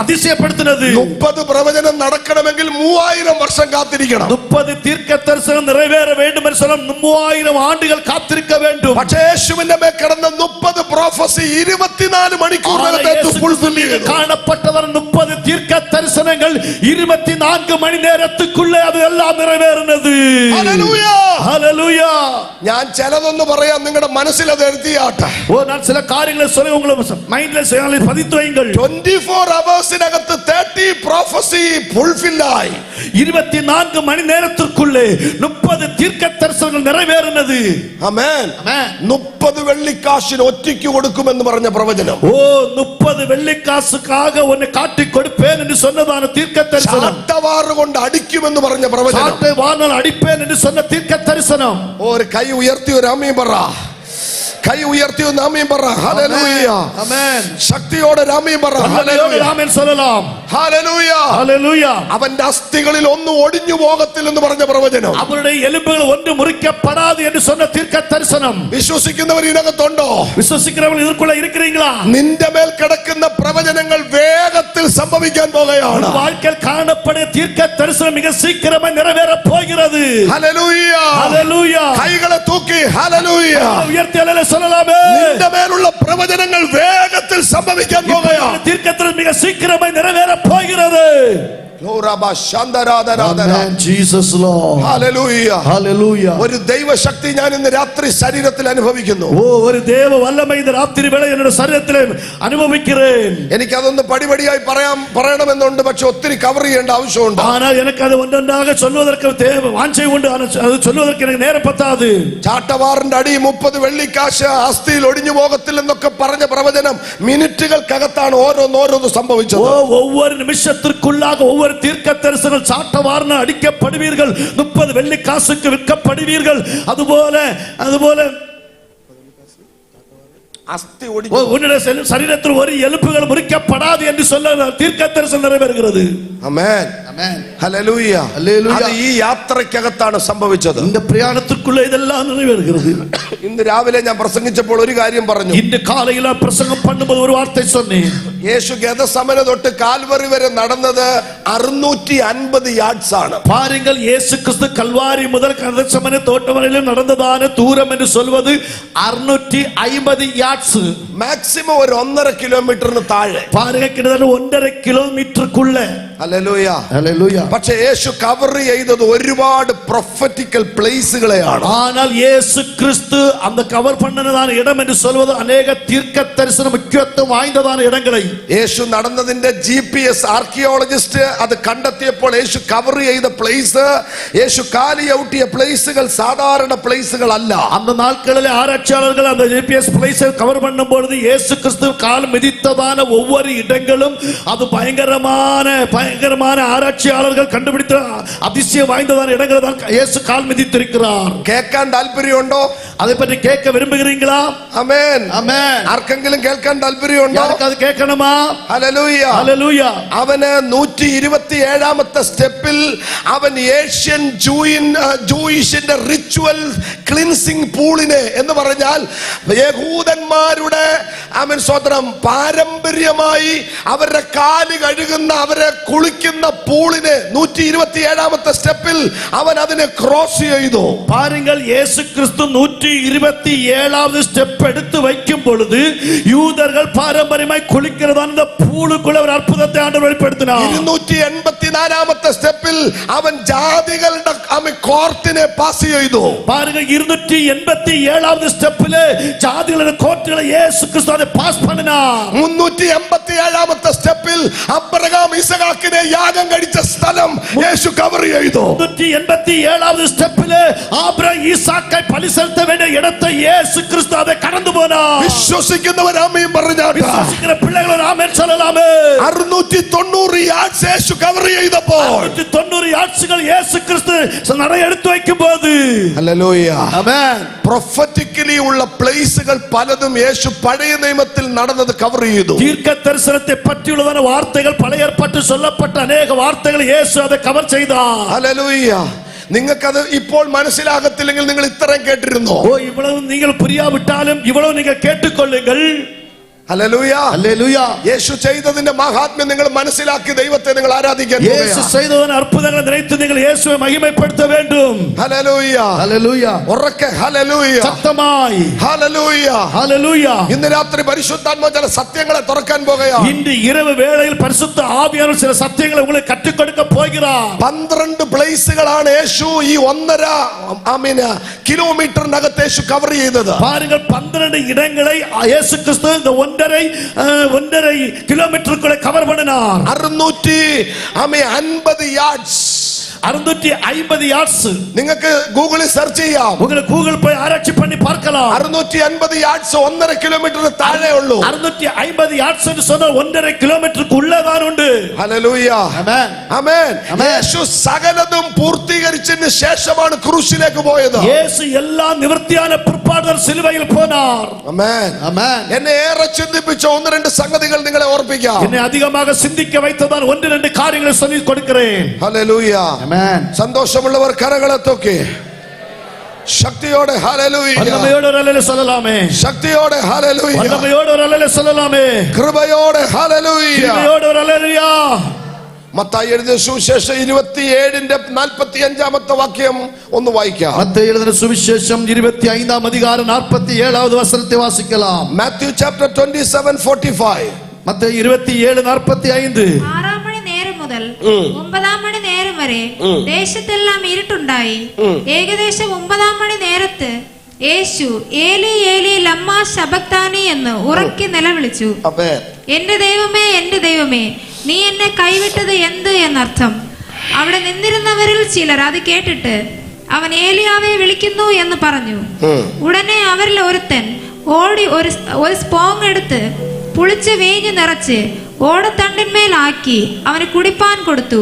அதிசயப்படுத்தினது. 30 പ്രവചനം നടക്കണമെങ്കിൽ 3000 വർഷം കാത്തിരിക്കണം. 30 தீர்க்க தரிசனம் நிறைவேற வேண்டும் என்று சொன்னால் 3000 ஆண்டுகள் காத்திருக்க வேண்டும். പക്ഷേ യേശുവിന്റെ മേൽ കിടന്ന 30 പ്രോഫസി 24 മണിക്കൂറിനകത്ത് ഫുൾഫിൽ ചെയ്തു. കാണപ്പെട്ടവർ 30 தீர்க்க தரிசனங்கள் 24 மணி நேரத்துக்குள்ளே அது எல்லாம் நிறைவேறினது. ഹല്ലേലൂയ, ഹല്ലേലൂയ. ഞാൻ ചിലതൊന്ന് പറയാം, നിങ്ങളുടെ മനസ്സിൽ അത് എഴുതിയാട്ടെ. நான் சில காரியங்களை சொல்லி உங்களுக்கு மைண்ட்ல பதித்து வையுங்கள். 24 ഹവേഴ്സിനകത്ത് 30 പ്രോഫസി ഫുൾഫിൽ ആയി. 24 மணி நேரத்திற்குள்ளே 30 தீர்க்க தரிசனங்கள் நிறைவேறினது. ആമേൻ. 30 വെള്ളിക്കാശിന് ഒറ്റയ്ക്ക് കൊടുക്കുമെന്ന് പറഞ്ഞ പ്രവചനം. 30 വെള്ളിക്കാശുക്കാக ഉന്നെ കാട്ടി കൊടുப்பேன் என்று சொன்னதான தீர்க்க தரிசனம். ചാട്ടവാറ് കൊണ്ട് അടിക്കുമെന്ന് പറഞ്ഞ പ്രവചനം. ചാട്ടവാറിനാൽ അടിப்பேன் என்று சொன்ன தீர்க்க தரிசனம். ഒരു കൈ ഉയർത്തി ഒരു ആമേൻ പറ. കൈ ഉയർത്തി ഒന്ന് ആമേൻ പറ. ഹല്ലേലൂയ, ആമേൻ. ശക്തിയോടെ ആമേൻ പറ. ഹല്ലേലൂയ, ആമേൻ சொல்லலாம். Hallelujah, hallelujah. അവന്റെ അസ്ഥികളിൽ ഒന്നും ഒടിഞ്ഞു പോകത്തില്ലെന്ന് പറഞ്ഞ പ്രവചനം. അവരുടെ എലുമ്പുകൾ ഒന്നും മുറിക്കപ്പെടാതെ എന്ന് சொன்ன தீர்க்க தரிசனம். വിശ്വസിക്കുന്നവർ ഇതിനകത്തുണ്ടോ? വിശ്വസിക്കുന്നവർ ഇതിൽക്കുള്ള ഇരിக்கிறீங்களா? നിന്റെ മേൽ കിടക്കുന്ന പ്രവചനങ്ങൾ വേഗത്തിൽ സംഭവിക്കാൻ പോകുകയാണ്. வாழ்க்கையில் കാണപ്പെടുന്ന தீர்க்க தரிசனம் மிக சீக்கிரമായി நிறைவேற போகிறது. Hallelujah, hallelujah. കൈകളെ തൂക്കി ഹല്ലേലൂയ ഉയർത്തി ഹല്ലേലൂയ சொல்லலாமே. നിന്റെ മേലുള്ള പ്രവചനങ്ങൾ വേഗത്തിൽ സംഭവിക്കാൻ പോകുകയാണ്. தீர்க்க தரிசனம் மிக சீக்கிரമായി நிறைவேற போகிறது. Jesus Lord. Hallelujah, hallelujah. ഒരു ദൈവശക്തി ഞാൻ ഇന്ന് രാത്രി ശരീരത്തിൽ അനുഭവിക്കുന്നു. ഒരു ദേവ വല്ലമ ഇന്ന് രാത്രി വേള എന്റെ ശരീരത്തിൽ അനുഭവിக்கிறேன். എനിക്കതൊന്ന് പടിപടിയായി പറയണമെന്നുണ്ട്, പക്ഷെ ഒത്തിരി കവർ ചെയ്യേണ്ട ആവശ്യമുണ്ട്. ஆனால் எனக்கு அது ஒன்றொன்றாக சொல்வதற்கு வாஞ்சை உண்டு, அது சொல்வதற்கு எனக்கு நேரம் பத்தாது. ചാട്ടവാറിന്റെ അടി 30 വെള്ളിക്കാശ് അസ്ഥിയിൽ ഒടിഞ്ഞു പോകത്തില്ലെന്നൊക്കെ പറഞ്ഞ പ്രവചനം മിനിറ്റുകൾക്കകത്താണ് ഓരോന്നോരോന്ന് സംഭവിച്ചത്. ஒவ்வொரு நிமிஷத்திற்குள்ளாக ஒவ்வொரு தீர்க்க தரிசனம் சாட்டவார்ன அடிக்கப்படுவீர்கள். 30 வெள்ளிக்காசுக்கு விற்கப்படுவீர்கள். அதுபோல உன்னுடைய சரீரத்தில் ஒரு எலும்புகள் முறிக்கப்படாது என்று சொல்ல தீர்க்க தரிசனம் நிறைவேறுகிறது. ആമേൻ, ആമേൻ, ഹല്ലേലൂയ, ഹല്ലേലൂയ. അത് ഈ യാത്രയ്ക്കകത്താണ് സംഭവിച്ചത്. இந்த பிரயாணத்துக்குள்ள இதெல்லாம் நிறைவேறுகிறது. ഇന്ന് രാവിലെ ഞാൻ പ്രസംഗിച്ചപ്പോൾ ഒരു കാര്യം പറഞ്ഞു. ഇന്ന് കാലയിൽ പ്രസംഗം பண்ணும்போது ഒരു വാർത്ത சொன்னேன். യേശു ഗെത്സമനെ തൊട്ട് കാൽവറി വരെ നടന്നത് 650 യാർഡ്സ് ആണ്. பாருங்கள், இயேசு கிறிஸ்து கல்வாரி முதல் கெத்செமனே தோட்டம் வரையிலும் நடந்ததான தூரம் என்று சொல்வது 650 യാർഡ്സ്. മാക്സിമം ഒരു 1.5 കിലോമീറ്ററിന് താഴെ. பாருங்க, கிட்டத்தட்ட 1.5 കിലോമീറ്റർക്കുള്ള. Hallelujah, hallelujah. പക്ഷേ യേശു കവർ ചെയ്തത് ഒരുപാട് പ്രൊഫറ്റിക്കൽ പ്ലേസുകളെയാണ്. ஆனால் இயேசு கிறிஸ்து அந்த கவர் பண்ணதான இடம் என்று சொல்வது अनेक தீர்க்க தரிசன முக்கியத்துவம் வாய்ந்ததான இடங்களை. യേശു നടന്നതിന്റെ GPS ആർക്കിയോളജിസ്റ്റ് അത് കണ്ടെത്തിയപ്പോൾ യേശു കവർ ചെയ്ത പ്ലേസ്, യേശു കാലി ഔട്ടിയ പ്ലേസുകൾ സാധാരണ പ്ലേസുകൾ അല്ല. அந்த நாட்களில் ஆராய்ச்சியாளர்கள் அந்த GPS பிளேஸை கவர் பண்ணும் பொழுது இயேசு கிறிஸ்து கால் மிதித்ததான ஒவ்வொரு இடங்களும் அது பயங்கரமான ஆராய்ச்சியாளர்கள் கண்டுபிடித்த அதிசயம் வாய்ந்ததான இடங்களை தான் இயேசு கால் மிதித்திருக்கிறார். കേൾക്കാൻ താല്പര്യമുണ്ടോ? அதை பற்றி கேட்க விரும்புகிறீங்களா? ആമേൻ, ആമേൻ. ആർക്കെങ്കിലും കേൾക്കാൻ താല്പര്യമുണ്ടോ? അത് കേൾക്കണമാ? Hallelujah, hallelujah. അവന് 127ാമത്തെ സ്റ്റെപ്പിൽ അവൻ ഏഷ്യൻ ജൂയിഷിന്റെ റിച്വൽ ക്ലിൻസിംഗ് പൂളിനെ എന്ന് പറഞ്ഞാൽ യഹൂദന്മാരുടെ ആമേൻ സ്വതന്ത്രം പാരമ്പര്യമായി അവരുടെ കാല് കഴുകുന്ന, അവരെ കുളിക്കുന്ന പൂളിനെ 127ാമത്തെ സ്റ്റെപ്പിൽ അവൻ അതിനെ ക്രോസ് ചെയ്തു. பாருங்கள், இயேசு கிறிஸ்து 127வது ஸ்டெப் எடுத்து வைக்கும் பொழுது யூதர்கள் பாரம்பரியமாய் குளிக்கிறதான இந்த பூளுக்குள்ள ஒரு அற்புதத்தை ஆண்டவர் வெளிப்படுத்தினார். 284ാമത്തെ സ്റ്റെപ്പിൽ അവൻ ജാതികളുടെ കോർട്ടിനെ പാസ് ചെയ്തു. பாருங்க, 287வது ஸ்டெப்பிலே ஜாதிகளுடைய கோர்ட்டுகளை இயேசு கிறிஸ்து அதை பாஸ் பண்ணினார். 387ാമത്തെ സ്റ്റെപ്പിൽ അബ്രഹാം ഇസഹാക്കിനെ യാഗം കഴിച്ച സ്ഥലം യേശു കവർ ചെയ്തു. 387ാമത് സ്റ്റെപ്പില് ആബ്രഹാം ഈസാക്കை பலி செலுத்த வேண்டிய இடத்தை இயேசு கிறிஸ்து அதை கடந்து போனார். വിശ്വസിക്കുന്നവർ ആമേൻ പറഞ്ഞാട്ടെ. വിശ്വസിക്കുന്ന പിള്ളകൾ ആമേൻ ചൊല്ലലാമേ. 690 യാർഡ്സ് യേശു കവർ ചെയ്തപ്പോൾ 690 യാർഡ്സുകൾ യേശു ക്രിസ്തു നട എടുത്തു വയ്ക്കുമ്പോൾ ഹല്ലേലൂയ ആമേൻ പ്രൊഫറ്റിക്കലി ഉള്ള പ്ലേസുകൾ പലതും യേശു പഴയ നിയമത്തിൽ നടന്നത് കവർ ചെയ്തു. ദീർഘ ദർശനത്തെ പറ്റിയുള്ളതാണ് വാർത്തകൾ പഴയ ഏർപ്പാട്ടിൽ ചൊല്ലപ്പെട്ട അനേക വാർത്തകൾ യേശു അത് കവർ ചെയ്താർ. ഹല്ലേലൂയ നിങ്ങൾക്കത് ഇപ്പോൾ മനസ്സിലാകത്തില്ലെങ്കിൽ നിങ്ങൾ ഇത്രയും കേട്ടിരുന്നോ? ഓ ഇവളവും നിങ്ങൾ പുരിയാവിട്ടാലും ഇവളവും നിങ്ങൾ കേട്ടുകൊള്ളുകൾ. ഹല്ലേലൂയ ഹല്ലേലൂയ യേശു ചെയ്തതിന്റെ മഹാത്മ്യം നിങ്ങൾ മനസ്സിലാക്കി ദൈവത്തെ നിങ്ങൾ ആരാധിക്കാൻ യേശു ചെയ്തതിന്റെ അത്ഭുതങ്ങൾ നിറയ്ത്ത് നിങ്ങൾ യേശുവെ മഹിമപ്പെടുത്ത വേണ്ടും. ഹല്ലേലൂയ ഹല്ലേലൂയ ഉറക്കെ ഹല്ലേലൂയ ശക്തമായി ഹല്ലേലൂയ ഹല്ലേലൂയ. ഇന്ന് രാത്രി പരിശുദ്ധാത്മാവ് ചില സത്യങ്ങളെ തുറക്കാൻ പോകുകയാണ്. ഇന്ന് ഇരവ് വേളയിൽ പരിശുദ്ധ ആവിയാനവർ ചില സത്യങ്ങളെ ഉങ്ങളെ കற்றுക്കൊടുക്ക പോകുகிறார். 12 പ്ലേസുകളാണ് യേശു ഈ 1.5 കിലോമീറ്ററിനകത്ത് യേശു കവർ ചെയ്തത്. பாருங்கள் 12 இடங்களை இயேசு கிறிஸ்து இந்த 1.5 കിലോമീറ്ററുകളെ കവർ பண்ணினார். 650 യാർഡ്സ് 650 യാർഡ്സ് നിങ്ങൾക്ക് ഗൂഗിളിൽ സെർച്ച് ചെയ്യാം. உங்களுக்கு கூகுள் போய் ஆராய்ச்சி பண்ணி பார்க்கலாம். 650 യാർഡ്സ് 1.5 കിലോമീറ്റർ താഴെ ഉള്ളൂ. 650 യാർഡ്സ് എന്ന് சொன்னால் 1.5 കിലോമീറ്റർക്ക് ഉള്ളതാണ് ഉണ്ട്. ഹല്ലേലൂയ ആമേൻ ആമേൻ. യേശു സകലതും പൂർത്തീകരിച്ചതിന് ശേഷമാണ് ക്രൂശിലേക്ക് പോയത്. യേശു എല്ലാം നിവൃത്തിயான പിற்பாடு സിലുവയിൽ പോனார். ആമേൻ ആമേൻ. എന്നെ ഏറെ ചിന്തിപ്പിച്ച 1-2 സംഗതികൾ നിങ്ങളെ ഓർപ്പിക്കാം. എന്നെ അധികமாக சிந்திக்க வைத்ததான் 1-2 കാര്യങ്ങൾ சொல்லி கொடுக்கிறேன். ഹല്ലേലൂയ ആമേൻ. സന്തോഷമുള്ളവർ കരങ്ങളെ തൂക്കി ശക്തിയോടെ ഹല്ലേലൂയ വല്ലമയോടെ ഒരു ഹല്ലേലൂയ சொல்லலாமே. ശക്തിയോടെ ഹല്ലേലൂയ വല്ലമയോടെ ഒരു ഹല്ലേലൂയ சொல்லலாமே. കൃപയോടെ ഹല്ലേലൂയ കൃപയോടെ ഒരു ഹല്ലേലൂയ. മത്തായി എഴുതിയ സുവിശേഷം 27ന്റെ 45ാമത്തെ വാക്യം ഒന്ന് വായിക്കാം. മത്തായി എഴുതിയ സുവിശേഷം 25ാം അധികാരം 47ാമത് വചനത്തെ വാസിக்கலாம். Matthew chapter 27:45. മത്തായി 27:45. 6 മണി നേരം മുതൽ 9 മണി നേരം വരെ ദേശത്തെല്ലാം ഇരുട്ടുണ്ടായി. ഏകദേശം 9 മണി നേരത്ത് യേശു ഏലി ഏലി ലമ്മ ശബക്താനി എന്ന് ഉറക്കെ നിലവിളിച്ചു. എന്റെ ദൈവമേ നീ എന്നെ കൈവിട്ടത് എന്ത് എന്നർത്ഥം. അവിടെ നിന്നിരുന്നവരിൽ ചിലർ അത് കേട്ടിട്ട് അവൻ ഏലിയാവെ വിളിക്കുന്നു എന്ന് പറഞ്ഞു. ഉടനെ അവരിൽ ഒരുത്തൻ ഓടി ഒരു സ്പോങ് എടുത്ത് പുളിച്ച് വീഞ്ഞ് നിറച്ച് ഓടത്തണ്ടിന്മേലാക്കി അവന് കുടിപ്പാൻ കൊടുത്തു.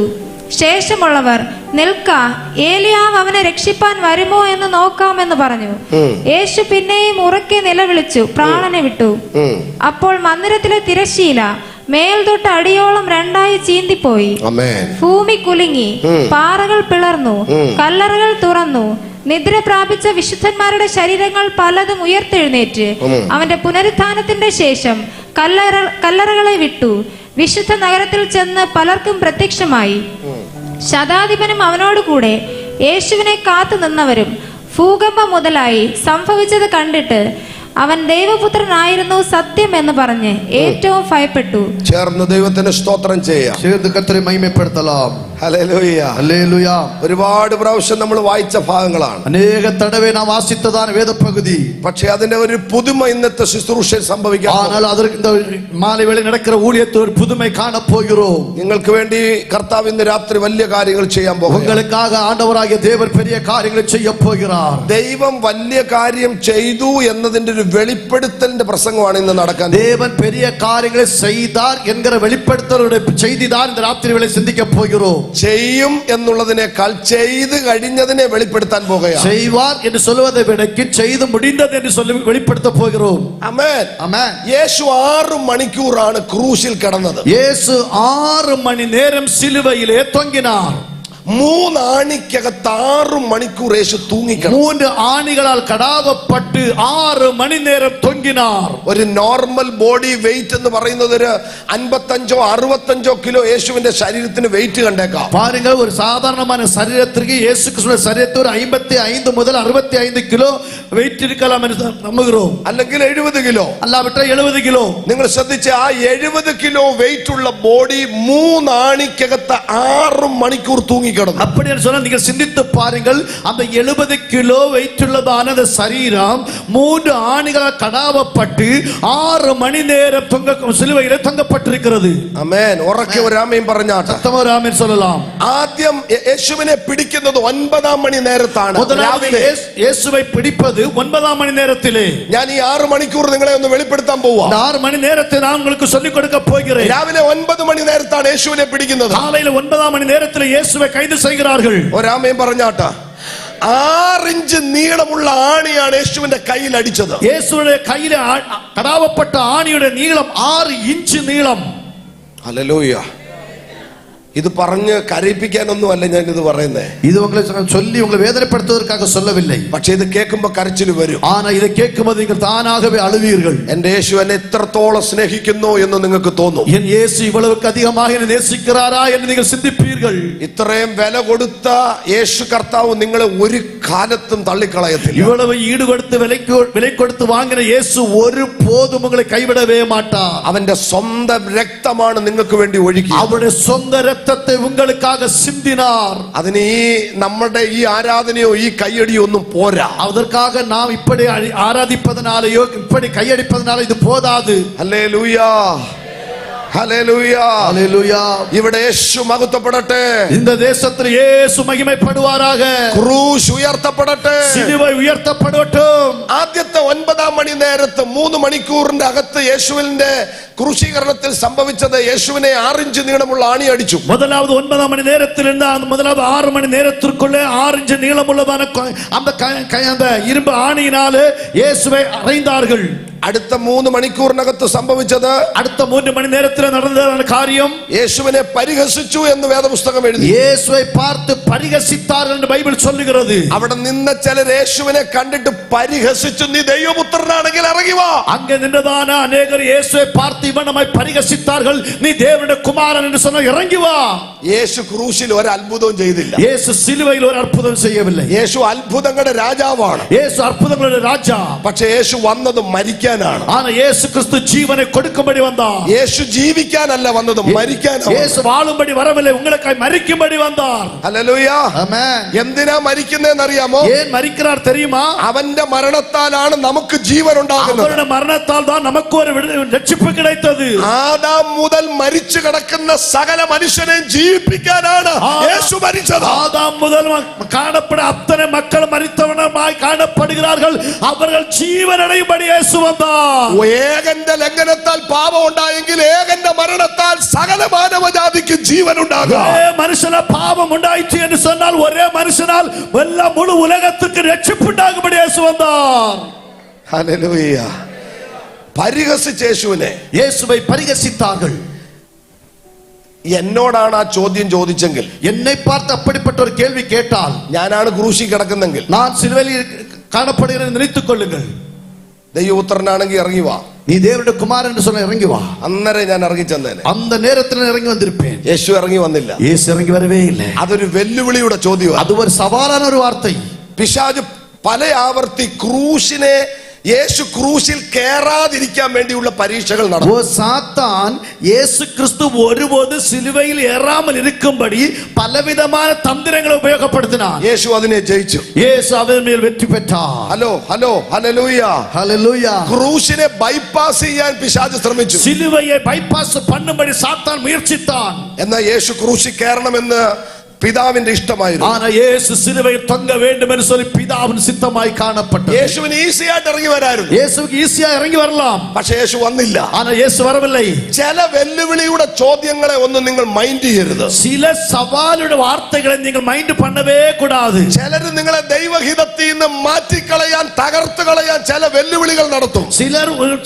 ശേഷമുള്ളവർ നിൽക്ക, ഏലിയാവ് അവനെ രക്ഷിപ്പാൻ വരുമോ എന്ന് നോക്കാമെന്ന് പറഞ്ഞു. യേശു പിന്നെയും ഉറക്കെ നിലവിളിച്ചു പ്രാണനെ വിട്ടു. അപ്പോൾ മന്ദിരത്തിലെ തിരശ്ശീല മേൽ തൊട്ട് അടിയോളം 2ആയി ചീന്തിപ്പോയി. ഭൂമി കുലുങ്ങി, പാറകൾ പിളർന്നു, കല്ലറകൾ തുറന്നു. നിദ്ര പ്രാപിച്ച വിശുദ്ധന്മാരുടെ ശരീരങ്ങൾ പലതും ഉയർത്തെഴുന്നേറ്റ് അവന്റെ പുനരുത്ഥാനത്തിന്റെ ശേഷം കല്ലറകളെ വിട്ടു വിശുദ്ധ നഗരത്തിൽ ചെന്ന് പലർക്കും പ്രത്യക്ഷമായി. ശതാധിപനും അവനോടുകൂടെ യേശുവിനെ കാത്തു നിന്നവരും ഭൂകമ്പം മുതലായി സംഭവിച്ചത് കണ്ടിട്ട് അവൻ ദൈവപുത്രനായിരുന്നു സത്യം എന്ന് പറഞ്ഞ് ഏറ്റവും ഭയപ്പെട്ടു. ചേർന്ന് ദൈവത്തിന് സ്തോത്രം ചെയ്യാം. ചേർന്ന് കർത്തരെ മഹിമപ്പെടുത്തലാം. Hallelujah hallelujah. ഒരുപാട് പ്രാവശ്യം നമ്മൾ വായിച്ച ഭാഗങ്ങളാണ്. അനേക തടവേ നാം വാസിത്തതാണ് വേദപകുതി. പക്ഷേ അതിന്റെ ഒരു പുതുമ ഇന്നത്തെ ശുശ്രൂഷയിൽ സംഭവിക്കാം. ஆனால் அதற்கு இந்த மாலை வேளை நடக்கிற ஊழியத்தில் ஒரு புதுமை காண போகிறோம். നിങ്ങൾക്ക് വേണ്ടി കർത്താവ് ഇന്ന് രാത്രി വലിയ കാര്യങ്ങൾ ചെയ്യാൻ പോകുന്നു. உங்களுக்காக ஆண்டவராகிய தேவன் பெரிய காரியங்களை செய்ய போகிறார். ദൈവം വലിയ കാര്യം ചെയ്തു എന്നതിന്റെ ഒരു വെളിപ്പെടുത്തലിന്റെ പ്രസംഗമാണ് ഇന്ന് നടക്കാൻ. தேவன் பெரிய காரியங்களை செய்தார் என்கிற வெளிப்படுத்தலுடைய செய்தி தான் இந்த ராத்திரி வேளை சிந்திக்க போகிறோம். ചെയ്യും എന്നുള്ളതിനേക്കാൾ ചെയ്ത് കഴിഞ്ഞതിനെ വെളിപ്പെടുത്താൻ പോകുകയാണ്. செய்வார் என்று சொல்வதை விட செய்து முடிந்தது என்று சொல்லி வெளிப்படுத்த போகிறோம். ആമേൻ ആമേൻ. യേശു 6 മണിക്കൂറാണ് ക്രൂശിൽ കിടന്നത്. യേശു 6 മണി നേരം സിലുവയിലെ തൊങ്ങിനാർ. 3 ആണിക്കകത്ത് 6 മണിക്കൂർ യേശു തൂങ്ങിക്കണം. 3 ആണികളാൽ കടാവപ്പെട്ട് 6 മണി നേരം തൊങ്ങിനാർ. ഒരു നോർമൽ ബോഡി വെയിറ്റ് എന്ന് പറയുന്നത് ഒരു 55-65 കിലോ യേശുവിന്റെ ശരീരത്തിന് വെയിറ്റ് കണ്ടേക്കാം. பாருங்க, ஒரு சாதாரணமான சரீரத்திற்கு இயேசு கிறிஸ்துவின் சரீரத்தில் ஒரு 55 முதல் 65 കിലോ വെയിറ്റ് இருக்கலாம் என்று நம்புகிறோம். അല്ലെങ്കിൽ 70 കിലോ, അല്ലാവിട്ടാൽ 70 കിലോ. നിങ്ങൾ ശ്രദ്ധിച്ച ആ 70 കിലോ വെയിറ്റ് ഉള്ള ബോഡി 3 ആണിക്കകത്ത് 6 മണിക്കൂർ തൂങ്ങി തൂങ്ങിക്കിടന്നു. அப்படி என்று சொன்னால் நீங்கள் சிந்தித்து பாருங்கள், அந்த 70 கிலோ வெயிட்டுள்ளதான அந்த சரீரம் 3 ஆணிகளால் கடாவப்பட்டு 6 மணி நேரம் சிலுவையிலே தொங்கப்பட்டிருக்கிறது. ആമേൻ. ഉറക്കെ ഒരു ആമേൻ പറഞ്ഞാട്ടെ. சத்தமாக ஆமென் சொல்லலாம். ആദ്യം യേശുവിനെ പിടിക്കുന്നത് 9-ാം മണി നേരത്താണ്. முதலாவது இயேசுவை பிடிப்பது 9-ஆம் மணி நேரத்திலே. ഞാൻ ഈ 6 മണിക്കൂർ നിങ്ങളെ ഒന്ന് വെളിപ്പെടുത്താൻ പോവാ. 6 மணி நேரத்தை நான் உங்களுக்கு சொல்லிக் கொடுக்க போகிறேன். രാവിലെ 9 മണി നേരത്താണ് യേശുവിനെ പിടിക്കുന്നത്. காலையில 9-ஆம் மணி நேரத்தில் இயேசுவை கைது செய்கிறார்கள். ഒരു ആമേൻ പറഞ്ഞാട്ടെ. 6 ഇഞ്ച് നീളമുള്ള ആണിയാണ് യേശുവിന്റെ കയ്യിൽ അടിച്ചത്. இயேசுவுடைய கையில கடாவப்பட்ட ஆணியுடைய நீளம் 6 இன்ச் நீளம். ഹല്ലേലൂയ. ഇത് പറഞ്ഞ് കരയിപ്പിക്കാനൊന്നും അല്ല ഞാൻ ഇത് പറയുന്നേ. இது உங்களை சொல்லி உங்களை வேதனைப்படுத்துவதற்காக சொல்லவில்லை. പക്ഷെ ഇത് കേൾക്കുമ്പോ കരച്ചിൽ വരും. ஆனா இதை கேட்கும்போது நீங்கள் தானாகவே அழுவீர்கள். എന്റെ യേശു എന്നെ എത്രത്തോളം സ്നേഹിക്കുന്നു എന്ന് നിങ്ങൾക്ക് തോന്നും. என் இயேசு இவ்வளவுக்கு அதிகமாக என்னை நேசிக்கிறாரா என்று நீங்கள் சிந்திப்பீர்கள். ഇത്രയും വില കൊടുത്ത യേശു കർത്താവ് നിങ്ങളെ ഒരു കാലത്തും തള്ളിക്കളയത്തില്ല. இவ்வளவு ஈடு கொடுத்து விலை கொடுத்து வாங்கின இயேசு ஒரு போதும் உங்களை கைவிடவே மாட்டார். അവന്റെ സ്വന്തം രക്തമാണ് നിങ്ങൾക്ക് വേണ്ടി ഒഴുകി. அவருடைய சொந்த ரத்தத்தை உங்களுக்காக சிந்தினார். അതിന് ഈ നമ്മുടെ ഈ ആരാധനയോ ഈ കയ്യടിയോ ഒന്നും പോരാ. அதற்காக நாம் இப்படி ஆராதிப்பதனாலயோ இப்படி கையடிப்பதனால இது போதாது. ഹല്ലേലൂയ, ഹല്ലേലൂയ, ஹல்லேலூயா. ഇവിടെ യേശു മഹത്വപ്പെടട്ടെ. இந்த தேசத்தில் இயேசு மகிமைப்படுவாராக. ക്രൂശ് ഉയർത്തപ്പെടട്ടെ. சிலுவை உயர்த்தப்படட்டும். ആദ്യത്തെ 9-ാം മണി നേരത്ത് 3 മണിക്കൂറിന്റെ അകത്ത് യേശുവിന്റെ ക്രൂശീകരണത്തിൽ സംഭവിച്ചത് യേശുവിനെ 6 ഇഞ്ച് നീളമുള്ള ആണി അടിച്ചു. முதலாவது 9-ஆம் மணி நேரத்தில் இருந்து அந்த முதலாவது 6 மணி நேரத்திற்குள்ளே 6 இன்ச் நீளமுள்ளதான அந்த இரும்பு ஆணியினாலே இயேசுவை அறைந்தார்கள். അടുത്ത 3 മണിക്കൂറിനകത്ത് സംഭവിച്ചത്, அடுத்த 3 மணி நேரத்தில் நடந்த காரியம், യേശുവിനെ പരിഹസിച്ചു എന്ന് വേദപുസ്തകം എഴുതി. இயேசுவை பார்த்து பரிகசித்தார்கள் என்று பைபிள் சொல்லுகிறது. അവിടെ നിന്ന ചിലർ യേശുവിനെ കണ്ടിട്ട് പരിഹസിച്ചു, നീ ദൈവപുത്രനാണെങ്കിൽ ഇറങ്ങി വാ. அங்கே நின்றதான அநேகர் இயேசுவை பார்த்து இவன் நம்மை பரிகசித்தார்கள், நீ தேவனுடைய குமாரன் என்று சொன்ன இறங்கி வா. യേശു ക്രൂശിൽ ഒരു അത്ഭുതവും ചെയ്തില്ല. இயேசு சிலுவையில் ஒரு அற்புதம் செய்யவில்லை. യേശു അത്ഭുതങ്ങളുടെ രാജാവാണ്. இயேசு அற்புதங்களுடைய ராஜா. പക്ഷേ യേശു വന്നത് മരിക്കാനാണ്. ஆனா இயேசு கிறிஸ்து ஜீவனை கொடுக்கும்படி வந்தார். യേശു ജീവിക്കാനല്ല വന്നത്, മരിക്കാനാണ്. இயேசு வாழும்படி வரவில்லை, உங்களுக்காய் மரிக்கும்படி வந்தார். ഹല്ലേലൂയ. ஆமென். എന്തിനാ മരിക്കുന്നതെന്ന് അറിയാമോ? ஏன் மரிக்கிறார் தெரியுமா? അവന്റെ മരണത്താലാണ് നമുക്ക് ജീവൻ ഉണ്ടാകുന്നത്. அவருடைய மரணத்தால் தான் நமக்கு ஒரு ரட்சிப்பு கிடைத்தது. ആദാം മുതൽ മരിച്ചു കിടക്കുന്ന സകല മനുഷ്യനെയും ജീവിപ്പിക്കാനാണ് യേശു മരിച്ചത്. ஆதாம் முதல் காணப்பட அத்தனை மக்கள் மரித்தவனமாய் காணப்படுகிறார்கள், அவர்கள் ஜீவனடையும்படி இயேசு வந்தார். ഏകന്റെ ലംഘനത്താൽ പാപം ഉണ്ടായെങ്കിൽ ഏകന്റെ മരണത്താൽ സകല മാനവജാതിക്ക് ജീവൻ ഉണ്ടാകും. ஒரே மனுஷன பாவம் உண்டாயிற்று என்று சொன்னால் ஒரே மனுஷனால் எல்லா முழு உலகத்துக்கு ரட்சிப்பு உண்டாகும்படி இயேசு வந்தார். ഹല്ലേലൂയ. പരിഹസിച്ച യേശുവിനെ இயேசுவை பரிகசித்தார்கள். എന്നോടാണ് ആ ചോദ്യം ചോദിച്ചെങ്കിൽ, என்னை பார்த்து அப்படிப்பட்ட ஒரு கேள்வி கேட்டால், ഞാനാണ് ക്രൂശിൽ കിടക്കുന്നെങ്കിൽ, நான் சிலுவையில் காணப்படுகிறேன் நினைத்துக் கொள்ளுங்கள், ദൈവപുത്രനാണെങ്കിൽ ഇറങ്ങി വാ, நீ தேவனுடைய குமாரன் என்று சொன்ன இறங்கி வா. അന്നേരം ഞാൻ ഇറങ്ങി ചെന്നേനെ. அந்த நேரத்தில் இறங்கி வந்திருப்பேன். യേശു ഇറങ്ങി വന്നില്ല. இயேசு இறங்கி வரவே இல்லை. അതൊരു വെല്ലുവിളിയുടെ ചോദ്യമാണ്. அது ஒரு சவாலான ஒரு வார்த்தை. പിശാച് പല ആവർത്തി ക്രൂശിനെ യേശു ക്രൂശിൽ കേറാതിരിക്കാൻ വേണ്ടിയുള്ള പരീക്ഷകൾ നടന്നു. ஓ சாத்தான் இயேசு கிறிஸ்து ஒருபோது சிலுவையில் ஏறாமல் இருக்கும்படி பலவிதமான தந்திரங்களை உபயோகப்படுத்தினார். യേശു അതിനെ ജയിച്ചു. இயேசு அவன் மேல் வெற்றி பெற்றார். ഹലോ ഹലോ ഹല്ലേലൂയ. ஹல்லேலூயா. ക്രൂശിനെ ബൈപ്പാസ് ചെയ്യാൻ പിശാച് ശ്രമിച്ചു. சிலுவையை பைபாஸ் பண்ணும்படி சாத்தான் முயற்சித்தான். എന്നാൽ യേശു ക്രൂശിൽ കയറണമെന്ന് പിതാവിന്റെ ഇഷ്ടമായിരുന്നു. ஆனா இயேசு சிலுவையில் தொங்க வேண்டும் என்று சொல்லி பிதாவின் சித்தமாய் காணப்பட்டது. യേശുവിന് ഈസി ആയിട്ട് ഇറങ്ങി വരായിരുന്നു. இயேசுவுக்கு ஈஸியா இறங்கி வரலாம். പക്ഷേ യേശു വന്നില്ല. ஆனா இயேசு வரவில்லை. ചില വെല്ലുവിളിയുടെ ചോദ്യങ്ങളെ ഒന്നും നിങ്ങൾ മൈൻഡ് ചെയ്യരുത്. சில சவாலுடைய வார்த்தைகளை நீங்கள் மைண்ட் பண்ணவே கூடாது. ചിലര് നിങ്ങളെ ദൈവഹിതത്തിൽ നിന്ന് മാറ്റിക്കളയാൻ, തകർത്ത് കളയാൻ ചില വെല്ലുവിളികൾ നടത്തും.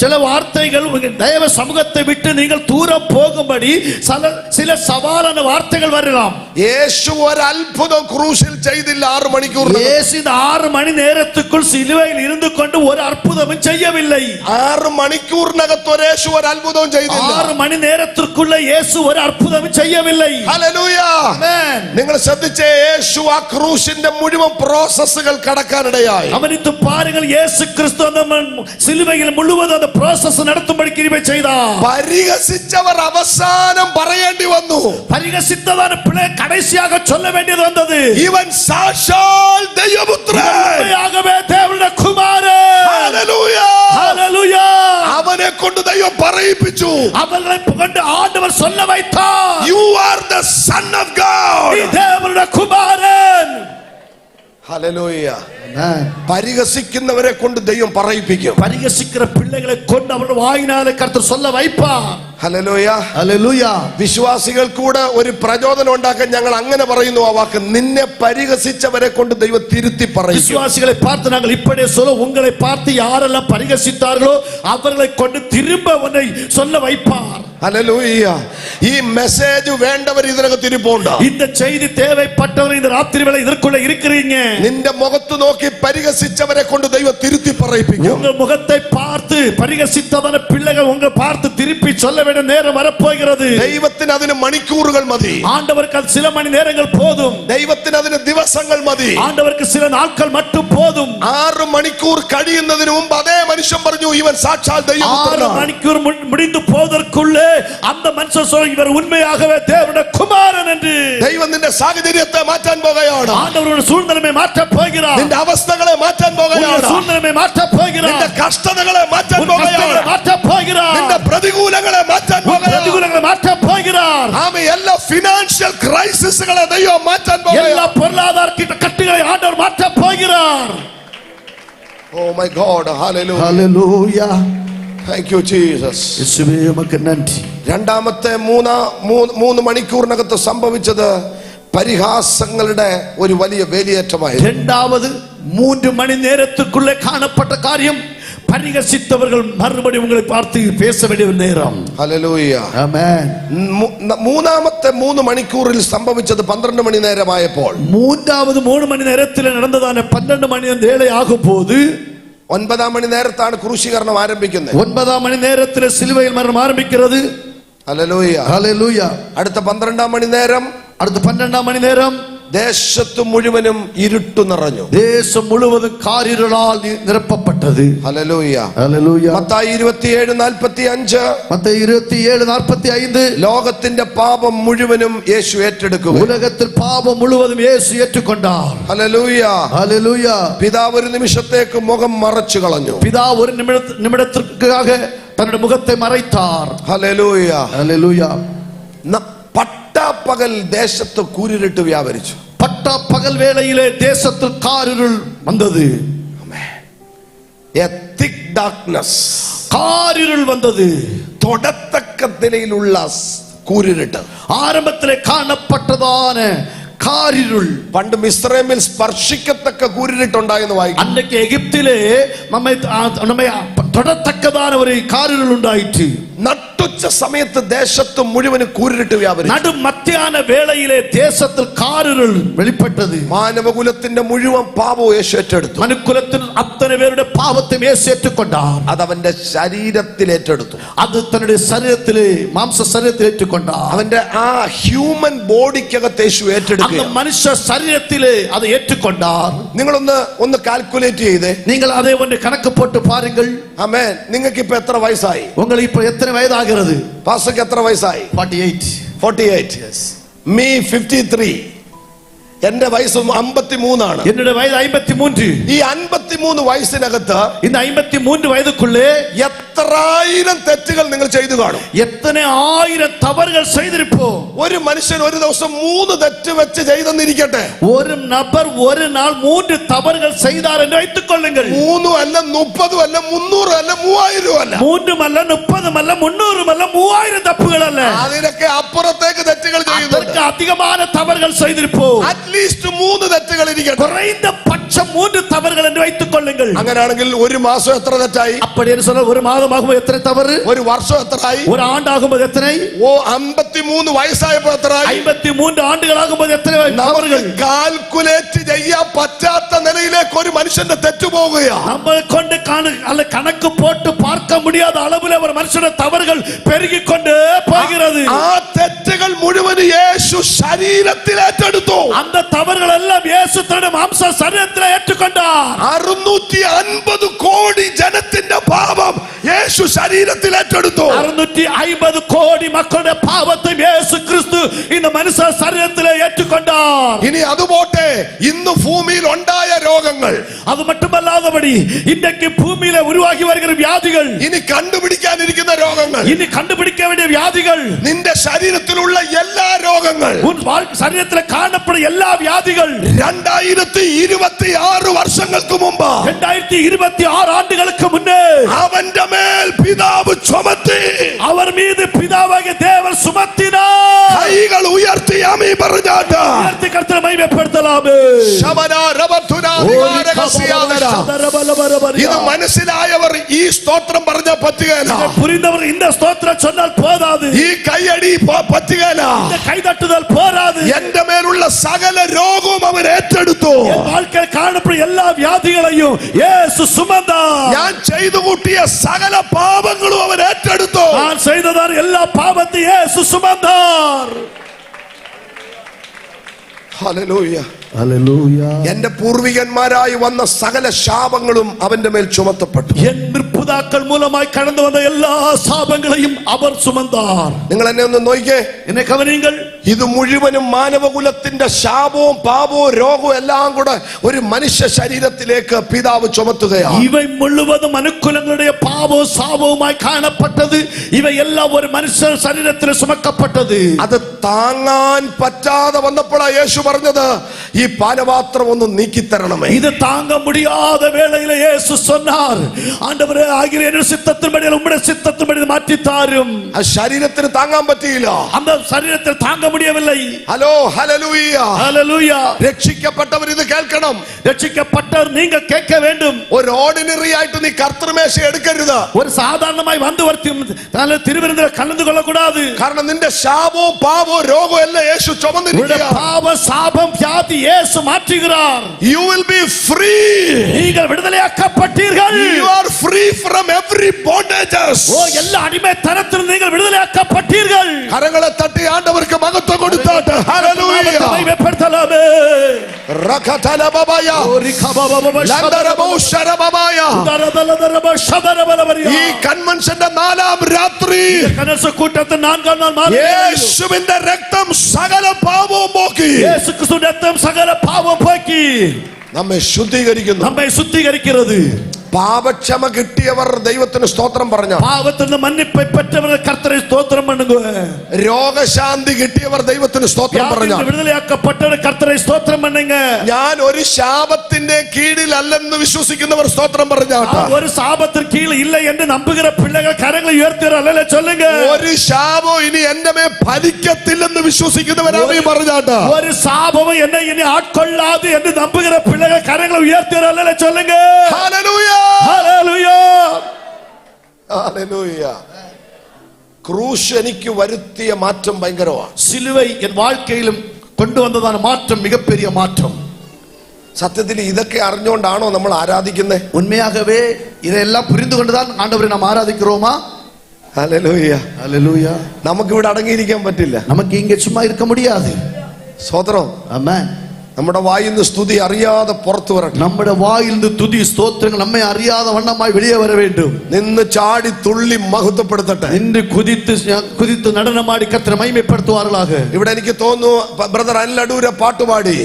சில வார்த்தைகள் தேவ சமூகத்தை விட்டு நீங்கள் தூரம் போகும்படி சில சவாலான வார்த்தைகள் வரலாம். യേശു ഒരു അത്ഭുതം ക്രൂശിൽ ചെയ്തില്ല. 6 മണിക്കൂർ. இயேசு இந்த 6 மணி நேரத்துக்குள் சிலுவையில் இருந்து கொண்டு ஒரு அற்புதமும் செய்யவில்லை. 6 മണിക്കൂറിനകത്ത് യേശു ഒരു അത്ഭുതവും ചെയ്തില്ല. 6 மணி நேரத்திற்குள்ள இயேசு ഒരു അற்பുതവും ചെയ്യவில்லை. ഹല്ലേലൂയ. ആമേൻ. നിങ്ങൾ ശ്രദ്ധിച്ചേ, യേശു ആ ക്രൂശിന്റെ മുഴുവൻ പ്രോസസ്സുകൾ കടക്കാനിടയായി. கவனித்து பாருங்கள், இயேசு கிறிஸ்து அந்த சிலுவையில் முழுவதும் அந்த ப்ராசஸ் நடத்தும்படி கிருபை செய்தார். പരിഹസിച്ചവർ അവസാനം പറയേണ്ടി വന്നു, பரிகசித்ததான பிள்ளை கடைசியாக உறுதியாக சொல்ல வேண்டியது வந்தது. இவன் சாட்சால் தெய்வபுத்திரன். உண்மையாகவே தேவனுடைய குமாரன். ஹalleluya. ஹalleluya. அவனை கொண்டு தெய்வம் பறையிப்பிச்சு. அவர்களை கொண்டு ஆண்டவர் சொல்ல வைத்தார். You are the son of God. நீ தேவனுடைய குமாரன். ഹല്ലേലൂയ. പരിഹസിക്കുന്നവരെ കൊണ്ട് ദൈവം പറയിപ്പിക്കും. പരിഹസിക്കുന്ന പിള്ളകളെ കൊണ്ട് അവരുടെ വായിനാലെ കർത്തർ சொல்ல வைப்பார். ഹല്ലേലൂയ. ഹല്ലേലൂയ. വിശ്വാസികൾ കൂടെ ഒരു പ്രചോദനം ഉണ്ടാക്കാൻ ഞങ്ങൾ അങ്ങനെ പറയുന്നു ആ വാക്ക്. നിന്നെ പരിഹസിച്ചവരെ കൊണ്ട് ദൈവം തിരുത്തി പറയും. വിശ്വാസികളെ பார்த்து நாங்கள் இப்படியே சொல்ல, உங்களை பார்த்து யாரெல்லாம் பரிகசித்தார்களோ அவர்களை கொண்டு திரும்ப உன்னை சொல்ல வைப்பார். ഹല്ലേലൂയ. ഈ മെസ്സേജ് വേണ്ടവർ ഇതിനകത്ത് ഇരിപ്പുണ്ട്. இந்த செய்தி தேவைப்பட்டவர் இந்த ராத்திரி வேளை இதற்குள்ள இருக்கிறீங்க. നിന്റെ മുഖത്ത് നോക്കി പരിഹസിച്ചവരെ കൊണ്ട് ദൈവം തിരുത്തി പറയിപ്പിക്കും. உங்கள் முகத்தை பார்த்து பரிகசித்தவன பிள்ளைகள் உங்களை பார்த்து திருப்பி சொல்ல வேண்டிய நேரம் வரப்போகிறது. ദൈവത്തിന് അതിന് മണിക്കൂറുകൾ മതി. ஆண்டவருக்கு சில மணி நேரங்கள் போதும். ദൈവത്തിന് അതിന് ദിവസങ്ങൾ മതി. ஆண்டவருக்கு சில நாட்கள் மட்டும் போதும். 6 മണിക്കൂർ കഴിയുന്നതിന് മുമ്പ് അതേ മനുഷ്യൻ പറഞ്ഞു ഇവൻ സാക്ഷാൽ ദൈവപുത്രനാണ്. 6 മണിക്കൂർ முடிந்து போவதற்குள்ளே அந்த மனுஷன் சொல்ல இவர் உண்மையாகவே தேவனுடைய குமாரன் என்று. ദൈവം നിന്റെ സാഹചര്യത്തെ മാറ്റാൻ പോകുകയാണ്. ஆண்டவருடைய சூழ்நிலையை மாற்ற போகிறார். നിന്റെ അവസ്ഥകളെ മാറ്റാൻ പോകുകയാണ്. சூழ்நிலையை மாற்ற போகிறார். നിന്റെ കഷ്ടതകളെ മാറ്റാൻ പോകുകയാണ്. மாற்ற போகிறார். നിന്റെ പ്രതികൂലങ്ങളെ മാറ്റാൻ പോകുകയാണ്. പ്രതികൂലങ്ങളെ മാറ്റ പോகிறார். ആമേൻ. എല്ലാ ഫിനാൻഷ്യൽ ക്രൈസിസുകളെ ദൈവം മാറ്റാൻ പോകുകയാണ്. എല്ലാ പൊരുளாதார കട്ടുകളെ ആണ്ടവർ മാറ്റ പോகிறார். Oh my God. ഹല്ലേലൂയ. ഹല്ലേലൂയ. Thank you Jesus. യേശുവേ നമുക്ക് നന്ദി. രണ്ടാമത്തെ 3 മണിക്കൂറിനകത്ത് സംഭവിച്ചത് പരിഹാസങ്ങളുടെ ഒരു വലിയ വേലിയേറ്റമായിരുന്നു. രണ്ടാമത് 3 മണി നേരத்துக்குள்ளே കാണപ്പെട്ട കാര്യം പരിഹസിച്ചവர்கள் മറുപടി ഉങ്ങളെ பார்த்து பேச வேண்டிய நேரம். ഹല്ലേലൂയ. ആമേൻ. മൂന്നാമത്തെ 3 മണിക്കൂറിൽ സംഭവിച്ചത് 12 മണി നേരമായപ്പോൾ, മൂന്നാമത് 3 മണി നേരത്തിൽ നടന്നതാണ് 12 മണി നേരമാകുമ്പോൾ 9 മണി നേരത്താണ് ക്രൂശീകരണം ആരംഭിക്കുന്നത്. 9 മണി നേരത്തിൽ സിലുവയിൽ മരണം ആരംഭിക്കുന്നത്. ഹല്ലേലൂയ. ഹല്ലേലൂയ. അടുത്ത 12 മണി നേരം, അടുത്ത 12 മണി നേരം ദേശത്ത് മുഴുവനും ഇരുട്ടു നിറഞ്ഞു. ദേശം മുഴുവനും കാരിരുളാൽ നിറപ്പപ്പെട്ടത്. ഹല്ലേലൂയ. ഹല്ലേലൂയ. മത്തായി 27:45, മത്തായി 27:45 ലോകത്തിന്റെ പാപം മുഴുവനും യേശു ഏറ്റെടുക്കുക. ഉലകത്തിൽ പാപം മുഴുവനും യേശു ഏറ്റുകൊണ്ടാർ. ഹല്ലേലൂയ. ഹല്ലേലൂയ. പിതാവ് ഒരു നിമിഷത്തേക്ക് മുഖം മറച്ചു കളഞ്ഞു. പിതാവ് ഒരു നിമിടത്തിற்காக തന്റെ മുഖത്തെ മറയ്ത്താർ. ഹല്ലേലൂയ. ഹല്ലേലൂയ. പട്ടാപ്പകൽ ദേശത്ത് കൂരിരുട്ട് വ്യാപരിച്ചു. പട്ടാപ്പകൽ വേളയിലെ ദേശത്തിൽ കാരിരുൾ വന്നത്. A thick darkness. കാരിരുൾ വന്നത്. തൊടത്തക്ക നിലയിലുള്ള കൂരിരുട്ട്. ആരംഭത്തിലെ കാണപ്പെട്ടതാണ് കാരിരുൾ. പണ്ട് മിസ്രൈമിൽ സ്പർശിക്കത്തക്ക കൂരിരുട്ടുണ്ടായെന്ന് വായിക്കും. അന്നൊക്കെ എഗിപ്തിലെ നമ്മെ തൊടത്തക്കതാണ് ഒരു കാരിരുൾ ഉണ്ടായിട്ട്. നട്ടുച്ച സമയത്ത് ദേശത്ത് മുഴുവൻ കൂരിരുട്ട് വ്യാപരിച്ചു. നടു മധ്യാഹ്ന വേളയിലെ ദേശത്തിൽ കാരിരുൾ വെളിപ്പെട്ടത്. മാനവകുലത്തിന്റെ മുഴുവൻ പാപവും യേശു ഏറ്റെടുത്തു. മനുക്കുലത്തിൽ അത്തരം പേരുടെ പാപത്തെ യേശു ഏറ്റുകൊണ്ടാർ. അത് അവന്റെ ശരീരത്തിൽ ഏറ്റെടുത്തു. അത് തന്റെ ശരീരത്തിലെ മാംസ ശരീരത്തിൽ ഏറ്റുകൊണ്ടാർ. അവന്റെ ആ ഹ്യൂമൻ ബോഡിക്കകത്ത് യേശു ഏറ്റെടുത്തു. മനുഷ്യ ശരീരത്തിലെ അത് ഏറ്റുകൊണ്ടാർ. നിങ്ങളൊന്ന് കാൽക്കുലേറ്റ് ചെയ്തേ. നിങ്ങൾ അതേ കൊണ്ട് കണക്ക് പോട്ട് പാരുങ്ങൾ. ആമേൻ. നിങ്ങൾക്ക് ഇപ്പൊ എത്ര വയസ്സായി? നിങ്ങൾ ഇപ്പൊ എത്ര വയസ്സാகிறது? പാസ്റ്റർക്ക് എത്ര വയസ്സായി? 48. Me 53. എന്റെ വയസ്സ് 53 ആണ്. എന്റെ വയസ്സ് 53. ഈ 53 വയസ്സിനകത്ത് ഇന്ന് 53 വയതുക്കുള്ളേ എത്രായിരം തെറ്റുകൾ നിങ്ങൾ ചെയ്തു കാണും. എത്ര ആയിരം തവറുകൾ ചെയ്തിരിപ്പോ. ഒരു മനുഷ്യൻ ഒരു ദിവസം 3 തെറ്റ് വെച്ച് ചെയ്തെന്നിരിക്കട്ടെ. ഒരു നബർ ഒരു നാൾ 3 തവറുകൾ ചെയ്താർ എന്ന് വയ്ത്തുകൊള്ളുങ്ങൾ. 3 അല്ല 30 അല്ല 300 അല്ല 3000 അല്ല. 3 അല്ല 30 അല്ല 300 അല്ല 3000 തപ്പുകളല്ല. അതിനൊക്കെ അപ്പുറത്തേക്ക് തെറ്റുകൾ ചെയ്യുന്നുണ്ട്. അധികமான തവറുകൾ ചെയ്തിരിപ്പോ. അറ്റ്ലീസ്റ്റ് 3 തെറ്റുകൾ ഇരിക്കട്ടെ. കുറഞ്ഞ പക്ഷം 3 തവറുകൾ എന്ന് വയ്ത്തുകൊള്ളുങ്ങൾ. അങ്ങനെയാണെങ്കിൽ ഒരു മാസം എത്ര തെറ്റായി? അപ്പടി ഒരു മാസമാകുമ്പോൾ എത്ര തവറ്? ഒരു വർഷം എത്രയായി? ഒരു ആണ്ടാകുമ്പോൾ എത്രയായി? 53 വയസ്സായപ്പോൾ എത്രയായി? 53 ആണ്ടുകളാകുമ്പോൾ എത്ര തവറുകൾ? കാൽക്കുലേറ്റ് ചെയ്യാൻ പറ്റാത്ത നിലയിലേക്ക് ഒരു മനുഷ്യന്റെ തെറ്റുപോകുകയാണ്. നമ്മളെ കൊണ്ട് കണക്ക് പോട്ട് പാർക്ക മുടിയാத அளவில் ഒരു മനുഷ്യന്റെ തവറുകൾ പെരുകിക്കൊണ്ട് പോകുന്നത്. ആ തെറ്റുകൾ മുഴുവൻ യേശു ശരീരത്തിൽ ഏറ്റെടുത്തു. அந்த தவறுகளெல்லாம் இயேசு தன்னுடைய மாம்ச சரீரத்தில் ஏற்றுக்கொண்டார். 650 കോടി ജനത്തിന്റെ പാപം യേശു ശരീരത്തിൽ ഏറ്റെടുത്തു. 650 കോടി മക്കളുടെ പാപത്തെ യേശു ക്രിസ്തു இந்த மனுஷ சரீரத்தில் ஏற்றுக்கொண்டார். ഇനി അതുപോട്ടെ, ഇന്ന് ഭൂമിയിൽ ഉണ്ടായ രോഗങ്ങൾ, அது மட்டுமல்லாதபடி இன்றைக்கு பூமியில உருவாகி வருகிற வியாதிகள், ഇനി കണ്ടുപിടിക്കാനിരിക്കുന്ന രോഗങ്ങൾ, இனி கண்டுபிடிக்க வேண்டிய வியாதிகள், നിന്റെ ശരീരത്തിലുള്ള എല്ലാ രോഗങ്ങൾ, உன் சரீரத்தில் காணப்படும் எல்லா வியாதிகள் 2026 വർഷങ്ങൾക്ക് മുമ്പ് 2026 ആണ്ടുകൾക്ക് മുന്നേ അവന്റെ മേൽ പിതാവ് ചുമത്തി, அவர் மீது பிதாவாகிய தேவன் சுமத்தினார். കൈകൾ ഉയർത്തി ആമേൻ പറഞ്ഞാട്ട് உயர்த்தி கர்த்தரை மகிமைப்படுத்தலாமே. ഇത് മനസ്സിലായവർ ഈ സ്തോത്രം പറഞ്ഞ പറ്റുകയില്ല, புரிந்தவர் இந்த ஸ்தோத்திரம் சொன்னால் போதாது, ഈ കൈയടി പറ്റുകയില്ല. இந்த கைதட்டுதல் போராது. എന്റെ മേലുള്ള സകല രോഗവും അവൻ ഏറ്റെടുത്തു. என் வாழ்க்கையில் காணப்படும் எல்லா வியாதிகளையும் இயேசு சுமந்தார். ഞാൻ ചെയ്തു കൂട്ടിയ സകല പാപങ്ങളും അവൻ ഏറ്റെടുത്തു. நான் செய்ததான எல்லா பாவத்தையும் இயேசு சுமந்தார். ഹല്ലേലൂയ. ഹല്ലേലൂയ. എന്റെ പൂർവികന്മാരായി വന്ന സകല ശാപങ്ങളും അവന്റെ മേൽ ചുമത്തപ്പെട്ടു. என் முற்பிதாக்கள் மூலமாய் கடந்து வந்த எல்லா சாபங்களையும் அவர் சுமந்தார். നിങ്ങൾ എന്നെ ഒന്ന് നോക്കിക്കേ, എന്നെ കവനിങ്ങൾ. ഇത് മുഴുവനും മാനവകുലത്തിന്റെ ശാപവും പാപവും രോഗവും എല്ലാം കൂടെ ഒരു മനുഷ്യ ശരീരത്തിലേക്ക് പിതാവ് ചുമത്തുകയാണ്. இவை முழுவதும் மனுக்குலங்களுடைய பாவம் சாபവുമായി കാണപ്പെട്ടது. இவை எல்லாம் ஒரு மனுஷ சரீரத்தில் சுமக்கப்பட்டது. അത് താങ്ങാൻ പറ്റാതെ വന്നപ്പോഴാണ് യേശു പറഞ്ഞത്, ഈ പാനപാത്രം ഒന്ന് നീക്കിത്തരണമേ. இது தாங்க முடியாத வேளையில இயேசு சொன்னார், ஆண்டவரே ஆகிற என் சித்தத்தின்படி உம்முடைய சித்தத்தின்படி மாற்றி தாரும். ആ ശരീരത്തിന് താങ്ങാൻ പറ്റിയില്ല, அந்த சரீரத்தில் தாங்க முடியவில்லை. ഹലോ ഹല്ലേലൂയ. ஹல்லேலூயா. രക്ഷിക്കപ്പെട്ടവർ ഇത് കേൾക്കണം. രക്ഷിക്കപ്പെട്ടവർ நீங்க கேட்க வேண்டும். ഒരു ഓർഡിനറി ആയിട്ട് നീ കർത്തൃമേശ എടുക്കരുത്. ஒரு சாதாரணமாய் வந்து திருவிருந்தில் கலந்து கொள்ள கூடாது. കാരണം നിന്റെ ശാപവും പാപവും രോഗവും എല്ലാം യേശു ചുമന്നിരിക്കുകയാണ്. பாவ சாபம் வியாதி இயேசு மாற்றுகிறார். You will be free. நீங்கள் விடுதலையாக்கப்பட்டீர்கள். You are free from every bondages. ஓ எல்லா அடிமைத்தனத்திலிருந்து நீங்கள் விடுதலையாக்கப்பட்டீர்கள். കരങ്ങളെ തട്ടി ആണ്ടവർക്ക് മഹത്വം കൊടുത്താട്ടെ. ഹല്ലേലൂയ. മഹിമപ്പെടുത്തലാമേ. റഖതല ബബായ ലന്ദരബോ ശരബബായ. ഈ കൺവെൻഷന്റെ 4ാം രാത്രി കൂട്ടത്തിൽ 4ാം നാൾ യേശുവിന്റെ രക്തം സകല പാപവും പോക്കി, യേശു ക്രിസ്തുവിന്റെ രക്തം സകല പാപം പോക്കി നമ്മെ ശുദ്ധീകരിക്കുന്നു, നമ്മെ ശുദ്ധീകരിக்கிறது. പാപക്ഷമ കിട്ടിയവർ ദൈവത്തിന് സ്തോത്രം പറഞ്ഞ, പാപത്തിന് മன்னிப்பை பெற்றவர்கள் கர்த்தரை ஸ்தோத்திரம் பண்ணுங்க. രോഗശാന്തി കിട്ടിയവർ ദൈവത്തിന് സ്തോത്രം പറഞ്ഞ, വിടുതലയാക്കപ്പെട്ടവർ കർത്തരെ സ്തോത്രം பண்ணுங்க. ഞാൻ ഒരു ശാപത്തിന്റെ കീഴിലല്ലെന്ന് വിശ്വസിക്കുന്നവർ സ്തോത്രം പറഞ്ഞാട്ടെ. ഒരു സാപത്തിന് കീഴിൽ ഇല്ല എന്ന് നമ്പുകിற പിള്ളകൾ കരങ്ങൾ ഉയർത്തിയല്ലേ ചൊല്ലുங்க. ഒരു ശാപം ഇനി എന്റെ മേൽ ഫലിക്കത്തില്ലെന്ന് വിശ്വസിക്കുന്നവരാമേ പറഞ്ഞാട്ടെ. ഒരു സാപവും എന്നെ ഇനി ആட்கொள்ளாது എന്ന് നമ്പുകിற പിള്ളകൾ കരങ്ങൾ ഉയർത്തിയല്ലേ ചൊല്ലുங்க. ഹല്ലേലൂയ. ഹല്ലേലൂയ. ഹല്ലേലൂയ. ക്രൂശ് എനിക്ക് വരുത്തിയ മാറ്റം ഭയങ്കരമാണ്. സിലുവൈ എൻ வாழ்க்கையிலும் കൊണ്ടുവന്നതാണ് മാറ്റം, മികപ്പെരിയ മാറ്റം. സത്യത്തിൽ ഇതൊക്കെ അറിഞ്ഞുകൊണ്ടാണോ നമ്മൾ ആരാധിക്കുന്നത്? ഉണ്മയാകവേ ഇതെല്ലാം പുരിഞ്ഞുകൊണ്ടുதான் ആണ്ടവരെ നാം ആരാധിக்கிறோமா? ഹല്ലേലൂയ. ഹല്ലേലൂയ. നമുക്ക് ഇവിടെ അടങ്ങിയിരിക്കാൻ പറ്റില്ല. നമുക്ക് ഇങ്ങ ചുമ്മാ இருக்க முடியாது. സ്തോത്രം. ആമേൻ. നമ്മുടെ വായിൽ നിന്ന് സ്തുതി അറിയാതെ പുറത്തു വരട്ടെ. നമ്മുടെ വായിൽ നിന്ന് തുതി സ്തോത്രങ്ങൾ നമ്മെ അറിയാതെ വണ്ണമായി വെളിയെ വര வேண்டும். നിന്ന് ചാടി തുള്ളി മഹത്വപ്പെടുത്തട്ടെ. നിന്ന് കുതിത്ത് നടനമാടി കർത്തരെ മഹിമപ്പെടുത്തുവാറുള്ളാക. ഇവിടെ എനിക്ക് തോന്നുന്നു ബ്രദർ അനിൽ അടൂര പാട്ടുപാടി,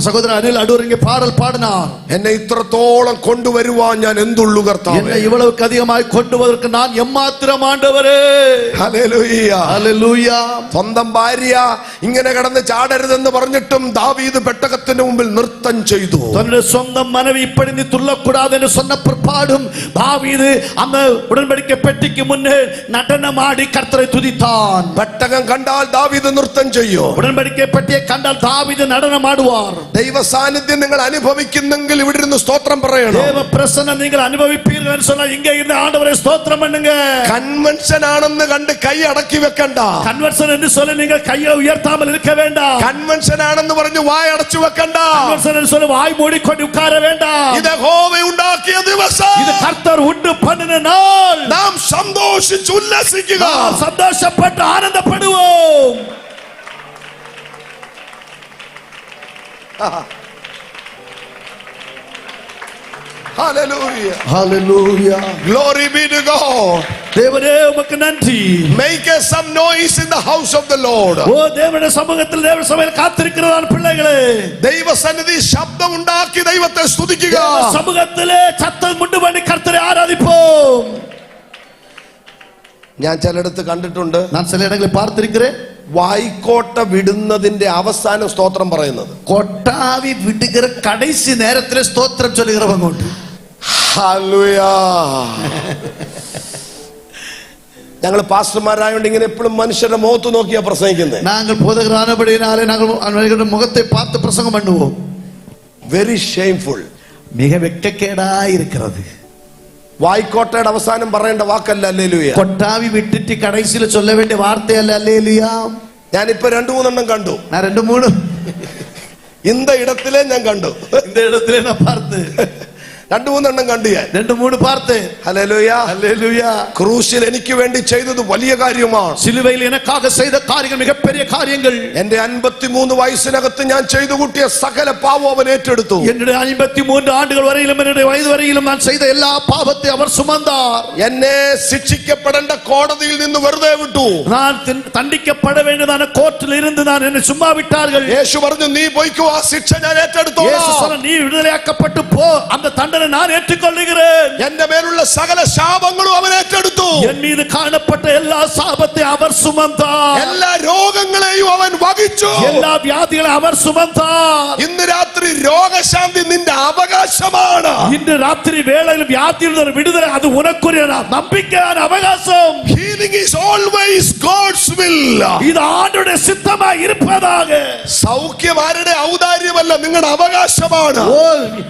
സഹോദരൻ അനിൽ അടൂരിന്റെ പാടൽ പാടിനാർ. എന്നെ ഇത്രത്തോളം കൊണ്ടുവരുവാൻ ഞാൻ എന്തുള്ളു കർത്താവേ. എന്നെ ഇവളവുക്ക് അധികമായി കൊണ്ടുവരുവാൻ ഞാൻ എമ്മാത്രം ആണ്ടവരേ. ഹല്ലേലൂയ. ഹല്ലേലൂയ. സ്വന്തം ഭാര്യ ഇങ്ങനെ കിടന്ന് ചാടരുതെന്ന് പറഞ്ഞിട്ടും ദാവീദ് പെട്ടകത്തിന് മുമ്പിൽ നൃത്തം ചെയ്തു. തന്റെ സ്വന്തം മനവി ഇപ്പടി നീ തുള്ളക്കൂടാതെ എന്ന് சொன்ன பிற்பாடும் தாவீது அந்த உடன்படிக்கை பெட்டிக்கு முன்னே நடனமாடி கர்த்தரை துதித்தான். പെട്ടകം കണ്ടാൽ ദാവീദ് നൃത്തം ചെയ്യും. ഉടன்பടിക്കை പെട്ടിയെ കണ്ടാൽ ദാവീദ് നടനമാടുവാർ. ദൈവ സാന്നിധ്യം നിങ്ങൾ അനുഭവിക്കുന്നെങ്കിൽ ഇവിടെ ഇരുന്ന് സ്തോത്രം പറയണം. ദൈവ പ്രസന്നം നിങ്ങൾ അനുഭവിപ്പീர்கள் എന്ന് சொன்னால் இங்கே இருந்து ஆண்டவரை ஸ்தோத்திரம் பண்ணுங்க. കൺവെൻഷൻ ആണെന്ന് കണ്ട് കൈ അടക്കി വെക്കണ്ട. കൺവെൻഷൻ എന്ന് சொல்லி நீங்கள் கையை உயர்த்தாமல் இருக்க வேண்டாம். കൺവെൻഷൻ ആണെന്ന് പറഞ്ഞ് വായ അടച്ചു വെക്കണ്ട. കൺവെൻഷൻ എന്ന് சொல்லி வாய் மூடிக்கொண்டு உட்கார வேண்டாம். ഇത് യഹോവ ഉണ്ടാക്കിയ ദിവസം, ഇത് കർത്തർ ഉண்டு பண்ணின നാൾ. നാം സന്തോഷിച്ച് ഉല്ലസിക്കുക, സന്തോഷപ്പെട്ട് ആനന്ദപ്പെടുவோம். Hallelujah. Hallelujah. Glory be to God. தேவனே உமக்கு நன்றி. Make some noise in the house of the Lord. ஓ தேவனுடைய சமூகத்தில் தேவ சபையில் காத்திருக்கிறதான பிள்ளைகளே, ദൈവ സന്നിധി ശബ്ദം ഉണ്ടാക്കി ദൈവത്തെ സ്തുതിക്കുക. சமூகத்திலே சத்தம் உண்டு பண்ணி கர்த்தரை ஆராதிப்போம். ഞാൻ ചിലയിടത്ത് കണ്ടിട്ടുണ്ട്, நான் சில இடங்களில் பார்த்திருக்கிறேன், വായിക്കോട്ട വിടുന്നതിന്റെ അവസാനം സ്തോത്രം പറയുന്നത്. கொட்டாவி விடுகிற கடைசி நேரத்திலே ஸ்தோத்திரம் சொல்லுகிறவங்க உண்டு. ഹല്ലേലൂയ. ഞങ്ങൾ പാസ്റ്റർമാരായോണ്ട് ഇങ്ങനെ എപ്പോഴും മനുഷ്യരുടെ മുഖത്ത് നോക്കിയാ പ്രസംഗിക്കുന്നത്. நாங்கள் போதகரானபடியினாலே நாங்கள் அவர்களுடைய முகத்தை பார்த்து பிரசங்கம் பண்ணுவோம். Very shameful. மிக வெட்கக்கேடாய் இருக்கிறது. വായിക്കോട്ടയുടെ അവസാനം പറയേണ്ട വാക്കല്ല ഹല്ലേലൂയ. கொட்டாவி விட்டுட்டு கடைசியில சொல்ல வேண்டிய வார்த்தை அல்ல அல்லேலூயா. ഞാനിപ്പോ 2-3 കണ്ടു. நான் 2-3 இந்த இடத்திலே ഞാൻ കണ്ടു. இந்த இடத்திலே நான் பார்த்து 2-3 കണ്ടു ഞാൻ. 2-3 பார்த்தேன். ഹല്ലേലൂയ. அல்லேலூயா. ക്രൂശിൽ എനിക്ക് വേണ്ടി ചെയ്തത് വലിയ കാര്യമാണ്. சிலுவையில் எனக்காக செய்த காரியங்கள் மிகப்பெரிய காரியங்கள். എന്റെ 53 വയസ്സിനകത്ത് ഞാൻ ചെയ്തു കൂട്ടിയ സകല പാവം അവൻ ഏറ്റെടുത്തു. என்னுடைய 53 ஆண்டுகள் வரையிலும் என்னுடைய வயது வரையிலும் நான் செய்த எல்லா பாவத்தை அவர் சுமந்தார். എന്നെ ശിക്ഷിക്കപ്പെടേണ്ട കോടതിയിൽ നിന്ന് വെറുതെ വിട്ടു. நான் தண்டிக்கப்பட வேண்டியதான கோர்ட்டில் இருந்து நான் என்னை சும்மா விட்டார்கள். യേശു പറഞ്ഞു, നീ പോയിക്കോ, ആ ശിക്ഷ ഞാൻ ഏറ്റെടുത്തോളാം. இயேசு சொன்னார், நீ விடுதலையாக்கப்பட்டு போ, அந்த தண்டனை நான் ஏற்றுக்கொள்கிறேன். എന്റെ മേലുള്ള സകല ശാപങ്ങളും അവൻ ഏറ്റെടുത്തു. என் மீது காணப்பட்ட எல்லா சாபத்தை அவர் சுமந்தார். എല്ലാ രോഗങ്ങളെയും അവൻ വഹിച്ചു. எல்லா வியாதிகளை அவர் சுமந்தார். ഇന്ന് രാത്രി രോഗശാന്തി നിന്റെ അവകാശമാണ്. இன்று ராத்திரி வேளையில் வியாதியில் ஒரு விடுதலை, அது உனக்குரிய நம்பிக்கையான அவகாசம். Healing is always God's will. இது ஆண்டவருடைய சித்தமாய் இருப்பதாக. സൗഖ്യം ആരുടെ ഔദാര്യമല്ല, നിങ്ങളുടെ അവകാശമാണ്. ஓ,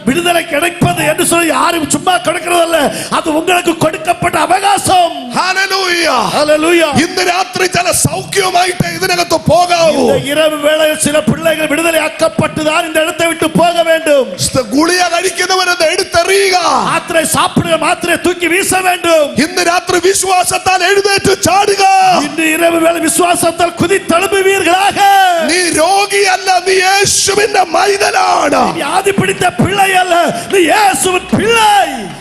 விடுதலை கிடைப்பது என்று சொல்லி யாரும் சும்மா கிடைக்கிறதல்ல, அது உங்களுக்கு கொடுக்கப்பட்ட அவகாசம். ഹല്ലേലൂയ. ஹல்லேலூயா. ഇന്ന് രാത്രി ചില സൗഖ്യവുമായിട്ട് ഇതിനകത്ത് പോകാവൂ. இந்த இரவு வேளையில் சில பிள்ளைகள் விடுதலையாக்கப்பட்டு தான் இந்த இடத்தை விட்டு போக வேண்டும். ഗുളിക കഴിക്കുന്നവരത് എടുത്തെറിയുക. மாத்திரை சாப்பிடுற மாத்திரை தூக்கி வீச வேண்டும். ഇന്ന് രാത്രി വിശ്വാസത്താൽ എഴുന്നേറ്റ് ചാടുക. இன்று இரவு வேளை விசுவாசத்தால் குதித்தெழும்புவீர்களாக. നീ രോഗിയല്ല, നീ യേശുവിന്റെ മൈതനാണ്. வியாதி பிடித்த பிள்ளை அல்ல, நீ இயேசுவின் பிள்ளை.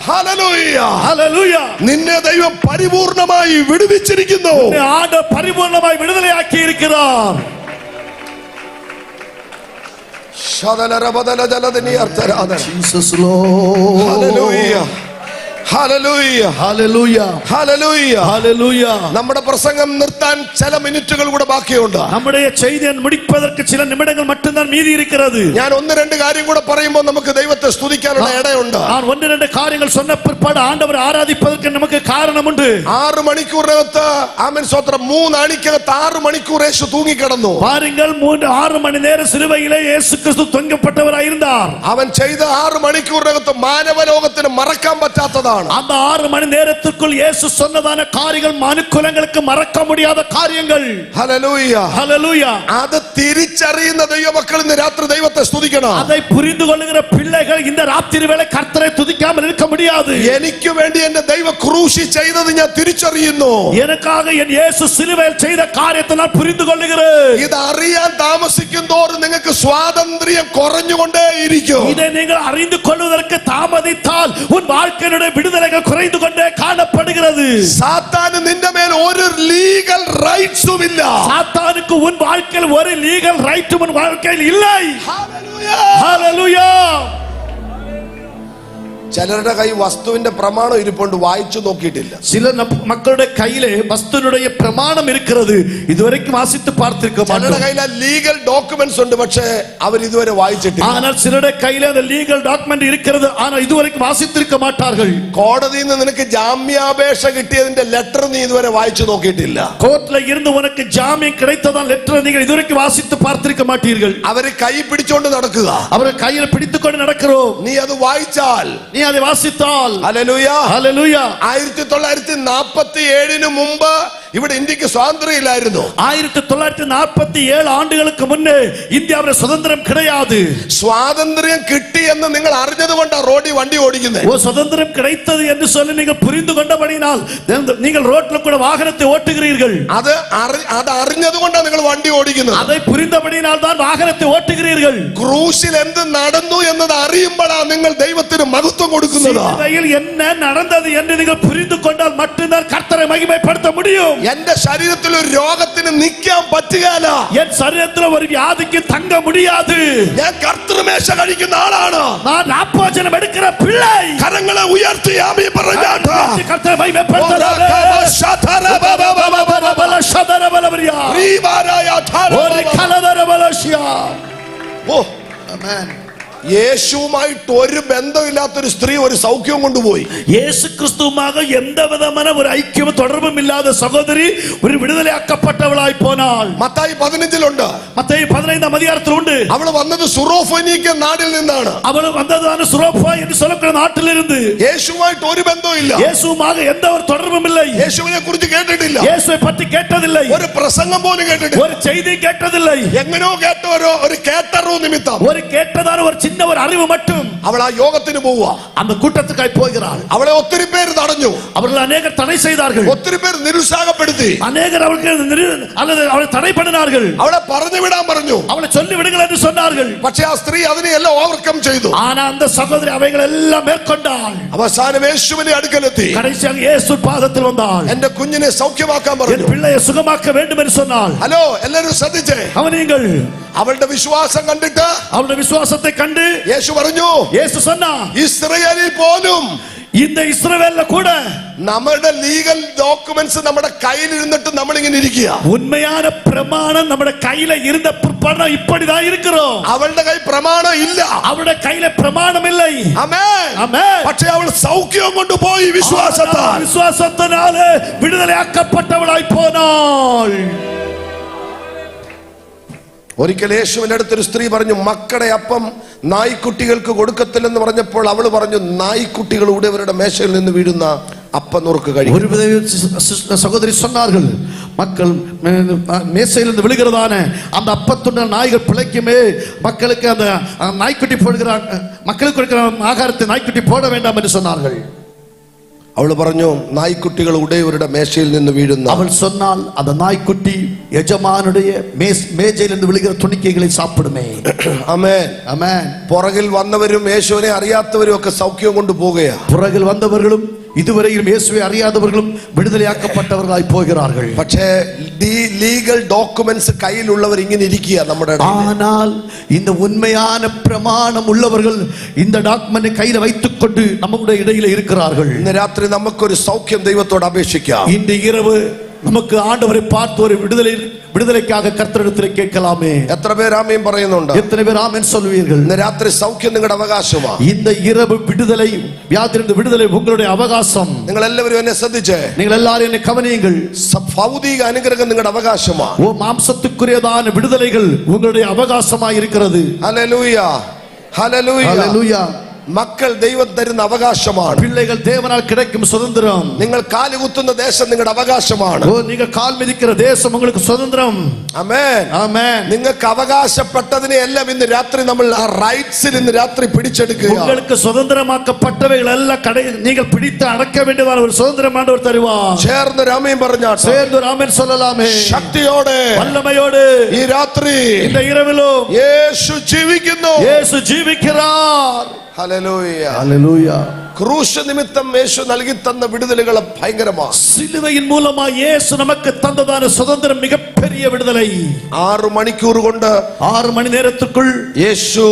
ഹല്ലേലൂയ. ஹல்லேலூயா. നിന്നെ ദൈവം പരിപൂർണമായി വിടുവിച്ചിരിക്കുന്നു. ஆண்டவர் பரிபூர்ணமாய் விடுதலையாக்கி இருக்கிறார். ശതലരബദല ജലദിനി അർത്തരാധന. Jesus Lord. ഹല്ലേലൂയ. ഹല്ലേലൂയ. ഹല്ലേലൂയ. ഹല്ലേലൂയ. ഹല്ലേലൂയ. നമ്മുടെ പ്രസംഗം നിർത്താൻ ചില മിനിറ്റുകൾ കൂടെ ബാക്കിയുണ്ട്. நம்முடைய செய்தியை முடிப்பதற்கு சில நிமிடங்கள் மட்டும்தான் மீதி இருக்கிறது. ഞാൻ 1-2 കാര്യം കൂടെ പറയുമ്പോൾ നമുക്ക് ദൈവത്തെ സ്തുതിക്കാനുള്ള ഇടയുണ്ട്. நான் 1-2 காரியங்கள் சொன்ன பிற்பாடு ஆண்டவரை ஆராதிப்பதற்கு நமக்கு காரணம் உண்டு. 6 മണിക്കൂറിനകത്ത് ആമേൻ സ്തോത്രം 3 അണിക്കകത്ത് 6 മണിക്കൂർ യേശു തൂങ്ങിക്കിടന്നു. பாருங்கள், 6 மணி நேரம் சிலுவையிலே இயேசு கிறிஸ்து தொங்கப்பட்டவராய் இருந்தார். അവൻ ചെയ്ത 6 മണിക്കൂറിനകത്ത് മാനവലോകത്തിന് മറക്കാൻ പറ്റാത്തതാണ്. அந்த 6 மணி நேரத்துக்குள் இயேசு சொன்னதான காரியங்கள் மனுக்குலங்களுக்கு மறக்க முடியாத காரியங்கள். ഹല്ലേലൂയ. ஹல்லேலூயா. അത് തിരിച്ചറിയുന്ന ദൈവമക്കൾ ഇന്ന് രാത്രി ദൈവത്തെ സ്തുതിക്കണം. அதை புரிந்து கொள்ளுகிற பிள்ளைகள் இந்த ராத்திரி வேளை கர்த்தரை துதிக்காமல் இருக்க முடியாது. എനിക്ക് വേണ്ടി എന്റെ ദൈവ ക്രൂശി ചെയ്തത് ഞാൻ തിരിച്ചറിയുന്നു. எனக்காக என் இயேசு சிலுவையில் செய்த காரியத்தை நான் புரிந்து கொள்ளுகிறேன். ഇത് അറിയാൻ താമസിക്കും തോറും നിങ്ങൾക്ക് സ്വാതന്ത്ര്യം കുറഞ്ഞുകൊണ്ടേയിരിക്കും. இதை நீங்கள் அறிந்து கொள்வதற்கு தாமதித்தால் உன் வாழ்க்கையினுடைய விடுதலைகள் குறைந்து கொண்டே காணப்படுகிறது. സാത്താന് നിന്റെ മേൽ ഒരു ലീഗൽ റൈറ്റ്സും ഇല്ല. சாத்தானுக்கு உன் வாழ்க்கையில் ஒரு லீகல் ரைட் உன் வாழ்க்கையில் இல்லை. ഹല്ലേലൂയ. ஹல்லேலூயா. ചിലരുടെ കൈ വസ്തുവിന്റെ പ്രമാണം ഇരിപ്പുണ്ട്, വായിച്ചു നോക്കിയിട്ടില്ല. சில மக்களுடைய கையிலே வஸ்துனுடைய பிரமாணம் இருக்கிறது, இதுவரைக்கும் வாசித்து பார்த்திருக்க ചിലരുടെ மாட்டோம். കയ്യിൽ ലീഗൽ ഡോക്യുമെന്റ്സ് ഉണ്ട്, പക്ഷേ അവർ ഇതുവരെ വായിച്ചിട്ടില്ല. ஆனால் சிலருடைய கையிலே அந்த லீகல் டாக்குமெண்ட் இருக்கிறது, ஆனால் இதுவரைக்கும் வாசித்திருக்க மாட்டார்கள். കോടതിയിൽ നിന്ന് നിനക്ക് ജാമ്യാപേക്ഷ കിട്ടിയതിന്റെ ലെറ്റർ നീ ഇതുവരെ വായിച്ചു നോക്കിയിട്ടില്ല. கோர்ட்ல இருந்து உனக்கு ஜாமீன் கிடைத்ததால் லெட்டர் நீங்கள் இதுவரைக்கும் வாசித்து பார்த்திருக்க மாட்டீர்கள். അവര് കൈ പിടിച്ചോണ്ട് നടക്കുക. அவரை கையில பிடித்துக்கொண்டு நடக்கிறோம். നീ അത് വായിച്ചാൽ, நீ அதை வாசித்தால், ഹല്ലേലൂയ, ஹல்லேலூயா, 1947 മുമ്പ് ഇവിടെ ഇന്ത്യക്ക് സ്വാതന്ത്ര്യം ഇല്ലായിരുന്നു. 1947 ആണ്ടുകൾക്ക് മുന്നേ ഇന്ത്യയുടെ സ്വതന്ത്രം கிடையாது. സ്വാതന്ത്ര്യം കിട്ടി എന്ന് നിങ്ങൾ അറിഞ്ഞത് കൊണ്ടാണ് റോഡിൽ വണ്ടി ഓടിക്കുന്നത്. ஓ சுதந்திரம் கிடைத்தது என்று சொல்லி நீங்கள் புரிந்து கொண்டபடியால் நீங்கள் ரோட்ல கூட வாகனத்தை ஓட்டுகிறீர்கள். അത് അറിഞ്ഞത് കൊണ്ടാണ് നിങ്ങൾ വണ്ടി ഓടിക്കുന്നത്. அதை புரிந்தபடியால் தான் வாகனத்தை ஓட்டுகிறீர்கள். ക്രൂശിൽ എന്ത് നടന്നു എന്നത് അറിയുമ്പോഴാണ് നിങ്ങൾ ദൈവത്തിന് മഹത്വം കൊടുക്കുന്നത്. சிலுவையில் என்ன நடந்தது என்று நீங்கள் புரிந்து கொண்டால் மட்டும்தான் கர்த்தரை மகிமைப்படுத்த முடியும். എന്റെ ശരീരത്തിൽ ഒരു രോഗത്തിന് നിൽക്കാൻ പറ്റുകയില്ല. என் சரீரத்தில் ஒரு வியாதிக்கு தங்க முடியாது. ഞാൻ കർത്തൃമേശ കഴിക്കുന്ന ആളാണ്. நான் രാപ്പോജനം എടുക്കുന്ന പിള്ളை. കരങ്ങളെ ഉയർത്തി ആമേൻ പറഞ്ഞാട്ടെ. കർത്തരെ മഹിമപ്പെടുത്തട്ടെ. യേശുവുമായിട്ട് ഒരു ബന്ധമില്ലാത്തൊരു സ്ത്രീ ഒരു സൗഖ്യവും കൊണ്ടുപോയി. യേശു ക്രിസ്തുവുமாக எந்த விதமான ஒரு ஐக்கியமும் தொடர்பும் இல்லாத சகோதரி ஒரு விடுதலையாக்கப்பட்டவளாய் போனாள். മത്തായി 15 மத்தேயு 15 அதிகாரத்தில் உண்டு. അവൾ വന്നത് സുറോഫോനിക്ക നാട്ടിൽ നിന്നാണ്. அவள் வந்ததான சுரோபா என்று சொல்லக்கூடிய നാട്ടിലിருந்து. യേശുവുമായിട്ട് ഒരു ബന്ധവുമില്ല. യേശുവുமாக எந்த ஒரு தொடர்பும் இல்லை. യേശുവിനെ കുറിച്ച് കേട്ടിട്ടില്ല. യേശുவை പറ്റി കേട്ടതിல்லை. ഒരു പ്രസംഗം പോലും കേട്ടിട്ടില്ല. ഒരു ചെയ്തി കേട്ടതിல்லை. എങ്ങനോ കേട്ടവരോ ഒരു കേട്ടറോ നിമിത്തം ഒരു കേട്ടതാன ഒരു சின்ன ஒரு அறிவு மட்டும் അവൾ ആ യോഗത്തിന് പോവുക. அந்த கூட்டத்துக்காய் போகிறாள். അവളെ ഒത്തിരി പേര് തടഞ്ഞു. அவர்கள் அநேகர் தடை செய்தார்கள். ഒത്തിരി പേര് നിരുത്സാഹപ്പെടുത്തി. அநேகர் அவளுக்கு அல்லது அவளை தடை பண்ணினார்கள். അവളെ പറഞ്ഞു വിടാൻ പറഞ്ഞു. அவளை சொல்லி விடுங்கள் என்று சொன்னார்கள். പക്ഷേ ആ സ്ത്രീ അതിനെ എല്ലാം ഓവർകം ചെയ്തു. ஆனா அந்த சகோதரி அவைகளை எல்லாம் மேற்கொண்டாள். അവസാനം യേശുവിന്റെ അടുക്കലെത്തി. கடைசியாக இயேசு பாதத்தில் வந்தாள். എന്റെ കുഞ്ഞിനെ സൗഖ്യമാക്കാൻ പറഞ്ഞു. என் பிள்ளையை சுகமாக்க வேண்டும் என்று சொன்னாள். ഹലോ എല്ലാവരും ശ്രദ്ധിച്ചേ. கவனியுங்கள். അവളുടെ വിശ്വാസം കണ്ടിട്ട് அவளுடைய விசுவாசத்தை கண்டு യേശു പറഞ്ഞു, இயேசு சொன்னார், ഇസ്രായേലിൽ പോലും இந்த இஸ்ரவேல்ல கூட നമ്മുടെ ലീഗൽ ഡോക്യുമെന്റ്സ് നമ്മുടെ കയ്യിൽ ഇരുന്നിട്ട് നമ്മൾ ഇങ്ങനെ ഇരിക്കുക. உண்மையான பிரமாணம் നമ്മുടെ கையில இருந்த பிற்பாடு இப்படிதான் இருக்கிறோம். അവളുടെ കൈ പ്രമാണം ഇല്ല. அவளுடைய கையில பிரமாணம் இல்லை. ആമേൻ. ஆமென். പക്ഷേ അവൾ സൗഖ്യം കൊണ്ടുപോയി വിശ്വാസത്താൽ. விசுவாசத்தினாலே விடுதலையாக்கப்பட்டவளாய் പോനാൾ. ഒരിക്കൽ യേശുവിന്റെ അടുത്തൊരു സ്ത്രീ പറഞ്ഞു, മക്കളുടെ അപ്പം നായ്ക്കുട്ടികൾക്ക് കൊടുക്കത്തില്ലെന്ന് പറഞ്ഞപ്പോൾ അവൾ പറഞ്ഞു, നായ്ക്കുട്ടികൾ ഉടയവരുടെ മേശയിൽ നിന്ന് വീഴുന്ന അപ്പം നുറുക്ക് കഴിയും. ஒரு சகோதரி சொன்னார்கள், மக்கள் மேசையிலிருந்து விழுகிறதான அந்த அப்பத்துடன் நாய்கள் பிழைக்குமே, மக்களுக்கு அந்த நாய்க்குட்டி போடுகிறான், மக்களுக்கு கொடுக்கிற ஆகாரத்தை நாய்க்குட்டி போட வேண்டாம் என்று சொன்னார்கள். അവൾ പറഞ്ഞു, നായ്ക്കുട്ടികൾ ഉടയവരുടെ മേശയിൽ നിന്ന് വീഴുന്ന. അവൾ சொன்னால் அந்த நாய்க்குட்டி യജമാനുடைய മേജയിൽ നിന്ന് വിളിക്കുന്ന തുണിക്കൈകളെ സാപ്പിടുമേ. ആമേൻ. ആമേൻ. പുറകിൽ വന്നവരും യേശുവിനെ അറിയാത്തവരും ഒക്കെ സൗഖ്യം കൊണ്ടുപോകുകയാണ്. പുറകിൽ വന്നവர்களும் இதுவரையும் இயேசுவை அறியாதவர்களும் விடுதலையாக்கப்பட்டவர்களாய் போகிறார்கள். പക്ഷേ ലീഗൽ ഡോക്യുമെന്റ്സ് കയ്യിലുള്ളവർ ഇങ്ങനെ ഇരിക്കുക നമ്മുടെ ഇടയിൽ. ஆனால் இந்த உண்மையான பிரமாணம் உள்ளவர்கள் இந்த டாக்குமெண்ட் கையில வைத்துக்கொண்டு நம்முடைய இடையில இருக்கிறார்கள். ഇന്ന് രാത്രി നമുക്കൊരു സൗഖ്യം ദൈവത്തോട് അപേക്ഷിക്കാം. இந்த இரவு நமக்கு ஆண்டவரை பார்த்து ஒரு விடுதலைக்காக கர்த்தரிடத்தில் கேட்கலாமே. എത്ര പേർ ആമേൻ പറയുന്നുണ്ട്? எத்தனை பேர் ஆமென் சொல்வீர்கள்? ഇന്ന് രാത്രി സൗഖ്യം നിങ്ങളുടെ അവകാശമാണ്. இந்த இரவு விடுதலை, வியாதியிலிருந்து விடுதலை உங்களுடைய அவகாசம். നിങ്ങൾ എല്ലാവരും എന്നെ ശ്രദ്ധിച്ചേ. நீங்கள் எல்லாரும் என்னை கவனியுங்கள். ഭൗതിക അനുഗ്രഹം നിങ്ങളുടെ അവകാശമാണ്. ஓ மாம்சத்துக்குரியதான விடுதலைகள் உங்களுடைய அவகாசமாய் இருக்கிறது. ഹല്ലേലൂയ, ഹല്ലേലൂയ. ஹல்லேலூயா. മക്കൾ ദൈവം തരുന്ന അവകാശമാണ്. பிள்ளைகள் தேவனால் கிடைக்கும் சுதந்திரம். നിങ്ങൾ കാലുകുത്തുന്ന ദേശം നിങ്ങളുടെ അവകാശമാണ്. ஓ நீங்க கால் மிதிக்கிற தேசம் உங்களுக்கு சுதந்திரம். ആമേൻ. ஆமென். നിങ്ങൾക്ക് അവകാശപ്പെട്ടതിനെ എല്ലാം ഇന്ന് രാത്രി നമ്മൾ ആ റൈറ്റ്സിൽ ഇന്ന് രാത്രി പിടിച്ചെടുക്കുക. உங்களுக்கு சுதந்திரமாக்கப்பட்டவைகள் எல்லாம் நீங்கள் பிடித்து அடக்க வேண்டியதான ஒரு சுதந்திரம் ஆண்டவர் தருவார். ചേർന്ന് ആമേൻ പറഞ്ഞാട്ടെ. சேர்ந்து ஒரு ஆமென் சொல்லலாமே. ശക്തിയോടെ வல்லமையோடு ഈ രാത്രി இந்த இரவிலும் യേശു ജീവിക്കുന്നു. இயேசு ஜீவிக்கிறார். ഹല്ലേലൂയ, ஹல்லேலூயா. ക്രൂശ് നിമിത്തം യേശു നൽകി തന്ന വിടുതലുകൾ ഭയങ്കരമാണ്. சிலுவையின் மூலமா இயேசு நமக்கு தந்ததான சுதந்திரம் மிகப்பெரிய விடுதலை. 6 മണിക്കൂർ കൊണ്ട് 6 மணி நேரத்துக்குள் യേശു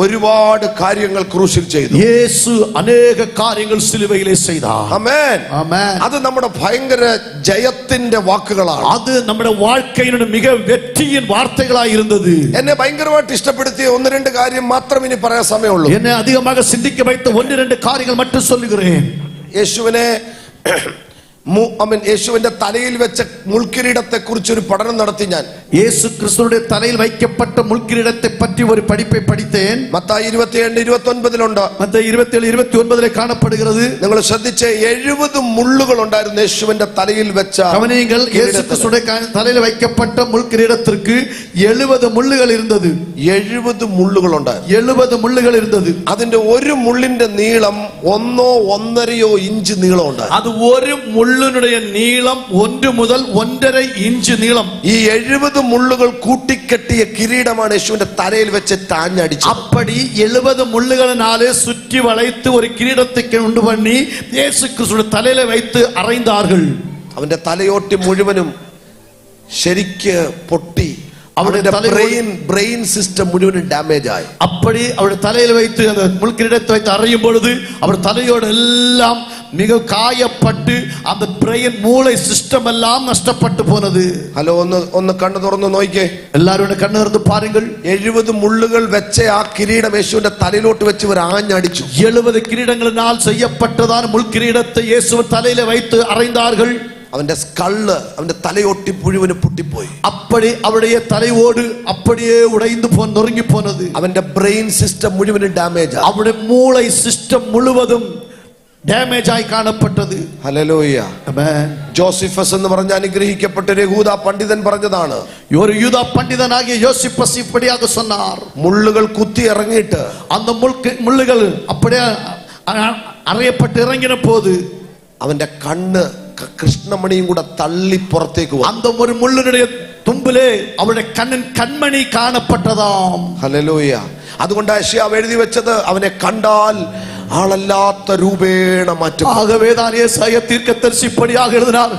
ഒരുപാട് കാര്യങ്ങൾ ക്രൂശിൽ ചെയ്തു. இயேசு अनेक காரியங்கள் சிலுவையிலே செய்தார். ആമേൻ. ஆமென். അത് നമ്മുടെ ഭയങ്കര ജയത്തിന്റെ വാക്കുകളാണ്. அது நம்முடைய வாழ்க்கையினுடைய மிக வெற்றியின் வார்த்தைகளாய் இருந்தது. എന്നെ ഭയങ്കരമായിട്ട് ഇഷ്ടപ്പെടുത്തിയ 1-2 കാര്യം മാത്രം ഇനി പറയാൻ സമയമുള്ളൂ. என்னை அதிகமாக சிந்திக்க வைத்த 1-2 காரியங்கள் மட்டும் சொல்லுகிறேன். യേശുവിനെ യേശുവിന്റെ തലയിൽ വെച്ച മുൾക്കിരീടത്തെ കുറിച്ച് ഒരു പഠനം നടത്തി ഞാൻ. இயேசு கிறிஸ்துவுடைய தலையில் வைக்கப்பட்ட முள்கிரீடத்தை பற்றி ஒரு படிப்பை படித்தேன். മത്തായി 27:29 மத்தேயு 27:29 കാണപ്പെടുகிறது. നിങ്ങൾ ശ്രദ്ധിച്ചേ, 70 മുള്ളുകൾ ഉണ്ടായിരുന്നു യേശുവിന്റെ തലയിൽ വെച്ച. கவனியுங்கள், இயேசு கிறிஸ்துவுடைய தலையில் வைக்கப்பட்ட முள்கிரீடத்திற்கு 70 முள்ளுகள் இருந்தது. 70 മുള്ളുകൾ ഉണ്ടായിരുന്നു. 70 മുള്ളുകൾ இருந்தது. അതിന്റെ ഒരു മുള്ളിന്റെ നീളം 1-1.5 ഇഞ്ച് നീളം ഉണ്ടായിരുന്നു. அது ஒரு മുള്ളിനുடைய നീളം 1 മുതൽ 1.5 ഇഞ്ച് നീളം. ഈ 70 മുള്ളുകൾ കൂട്ടിക്കെട്ടിയ കിരീടമാണ് യേശുവിന്റെ തലയിൽ വെച്ച് താഞ്ഞടിച്ചത്. அப்படி 70 முள்ளுகளினாலே சுற்றி வளைத்து ஒரு கிரீடத்தை உண்டு பண்ணி இயேசு கிறிஸ்துவின் தலையில வைத்து அறைந்தார்கள். അവന്റെ തലയോട്ടി മുഴുവനും ശരിക്ക് പൊട്ടി. അവരുടെ ബ്രെയിൻ സിസ്റ്റം മുഴുവനും ഡാമേജ് ആയി. அப்படி அவருடைய தலையில வைத்து அந்த முள்கிரீடத்தை வைத்து அறையும் பொழுது அவர் தலையோடு எல்லாம் மிக காயப்பட்டு அந்த பிரெயின் மூளை சிஸ்டம் எல்லாம் நஷ்டப்பட்டு போனது. ഹലോ, ഒന്ന് കണ്ണു തുറന്ന് നോക്കിക്കേ. எல்லாரும் கண்ணு திறந்து பாருங்கள். 70 മുള്ളുകൾ വെച്ച ആ കിരീടം യേശുവിന്റെ തലയിലോട്ട് വെച്ച് ഒരു ആഞ്ഞടിച്ചു. 70 കിരീടങ്ങളിനാൽ செய்யப்பட்டதான മുൾകിരീടத்தை இயேசுவின் தலையில வைத்து அறைந்தார்கள். അവന്റെ സ്കള്ള്, അവന്റെ തലയോട്ടി മുഴുവനും പൊട്ടിപ്പോയി. அப்படி அவருடைய தலையோடு அப்படியே உடைந்து நொறுங்கி போனது. അവന്റെ ബ്രെയിൻ സിസ്റ്റം മുഴുവനും ഡാമേജ് ആയി. அவருடைய மூளை சிஸ்டம் முழுவதும் ഡാമേജ് ആയി കാണപ്പെട്ടത്. ഹല്ലേലൂയ. ആമേൻ. ജോസിഫസ് എന്ന് പറഞ്ഞ അനുഗ്രഹിക്കപ്പെട്ട ഒരു യഹൂദ പണ്ഡിതൻ പറഞ്ഞതാണ്. ഒരു യൂദ പണ്ഡിതനാകിയ യോസിഫസ് இப்படியாக சொன்னார். മുള്ളുകൾ കുത്തി ഇറങ്ങിയിട്ട് அந்த മുള്ളുകൾ அப்படியே അറയപ്പെട്ട് ഇറങ്ങിന പോது അവന്റെ കണ്ണ് കൃഷ്ണമണിയും കൂടെ തള്ളി പുറത്തേക്ക് വന്നു. அந்த ஒரு முள்ளினுடைய തുമ്പിലെ അവരുടെ കൺമണി കാണപ്പെട്ടതാം. ഹല്ലേലൂയ. അതുകൊണ്ട് യെശയ്യാവ് എഴുതി വെച്ചത്, അവനെ കണ്ടാൽ ആളല്ലാത്ത രൂപേണ മാറ്റും. ஆகவேதான் ஏசாயா தீர்க்கதரிசி இப்படியாக எழுதினார்,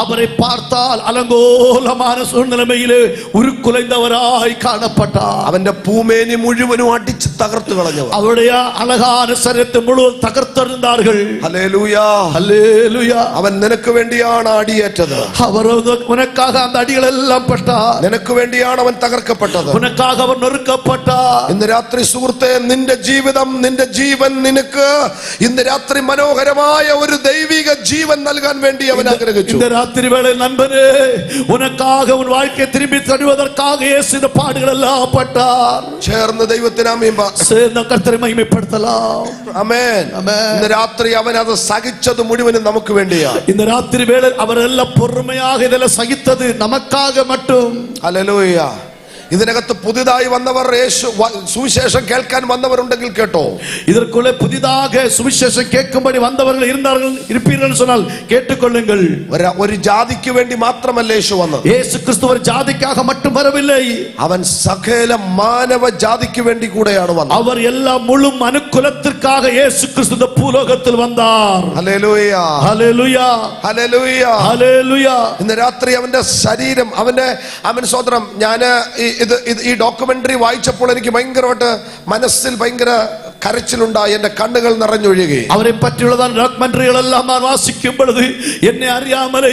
அவரை பார்த்தால் அலங்கோலமான சூழ்நிலையிலே உருக்குலைந்தவராய் காணப்பட்டார். അവന്റെ പൂമേനി മുഴുവനും അടിച്ച് തകർത്തു കളഞ്ഞവർ. அவருடைய അழகான ശരീരത്തെ മുഴുവൻ തകർത്തെറിഞ്ഞാர்கள். Hallelujah, hallelujah. അവൻ നിനക്ക് വേണ്ടിയാണ് അടിയേറ്റത്. അവർ ഉനക്കാக அந்த അടികളെല്ലാം പെട്ടാർ. നിനക്ക് വേണ്ടിയാണ് അവൻ തകർക്കപ്പെട്ടത്. ഉനക്കാக அவர் நொறுக்கப்பட்டார். ഇന്ന് രാത്രി സുഹൃത്തേ, നിന്റെ ജീവിതം, നിന്റെ ജീവൻ നിനക്ക് ഇന്ന് രാത്രി മനോഹരമായ ഒരു ദൈവിക ജീവൻ നൽകാൻ വേണ്ടി അവൻ ആഗ്രഹിച്ചു. இந்த ராத்திரி வேளை நண்பனே, உனக்காக உன் வாழ்க்கையை திரும்பி தருவதற்காக இயேசு இந்த பாடுகள் எல்லாம் பட்டார். ചേർന്ന് ദൈവത്തിന് ആമേൻ പറ. சேர்ந்து கர்த்தரை மகிமைப்படுத்தலாம். ആമേൻ. ഇന്ന് രാത്രി അവൻ അത് സഹിച്ചത് മുഴുവനും നമുക്ക് വേണ്ടിയാ. இந்த ராத்திரி வேளை அவர் எல்லாம் பொறுமையாக இதெல்லாம் சகித்தது நமக்காக மட்டும். ഹല്ലേലൂയ. ഇതിനകത്ത് പുതിയതായി വന്നവർ, സുവിശേഷം കേൾക്കാൻ വന്നവരുണ്ടെങ്കിൽ കേട്ടോ. இதற்குள்ளே புதிதாக சுவிசேஷம் கேட்கும்படி வந்தவர்கள் இருப்பீர்கள் சொன்னால் கேட்டுக்கொள்ளுங்கள். ഒരു ജാതിക്ക് വേണ്ടി മാത്രമല്ല യേശു വന്നത്. இயேசு கிறிஸ்து ஒரு ஜாதிக்காக மட்டும் வரவில்லை, അവൻ സകല മാനവ ജാതിക്ക് വേണ്ടി കൂടെയാണ് വന്നത്. அவர் எல்லா முழு மனுக்குலத்திற்காக இயேசு கிறிஸ்து இந்த பூலோகத்தில் வந்தார். ഹല്ലേലൂയ, ഹല്ലേലൂയ, ഹല്ലേലൂയ, ഹല്ലേലൂയ. ഇന്ന് രാത്രി അവന്റെ ശരീരം, അവൻ സ്വതന്ത്രം. ഞാൻ ഈ ഡോക്യുമെന്ററി വായിച്ചപ്പോൾ എനിക്ക് ഭയങ്കരമായിട്ട് മനസ്സിൽ ഭയങ്കര കരച്ചിലുണ്ടായി. എന്റെ കണ്ണുകൾ നിറഞ്ഞൊഴുകി. അവരെ പറ്റിയുള്ളതാണ് ഡോക്യുമെന്ററികളെല്ലാം ഞാൻ വാസിക്കും പൊழுது എന്നെ അറിയാമലേ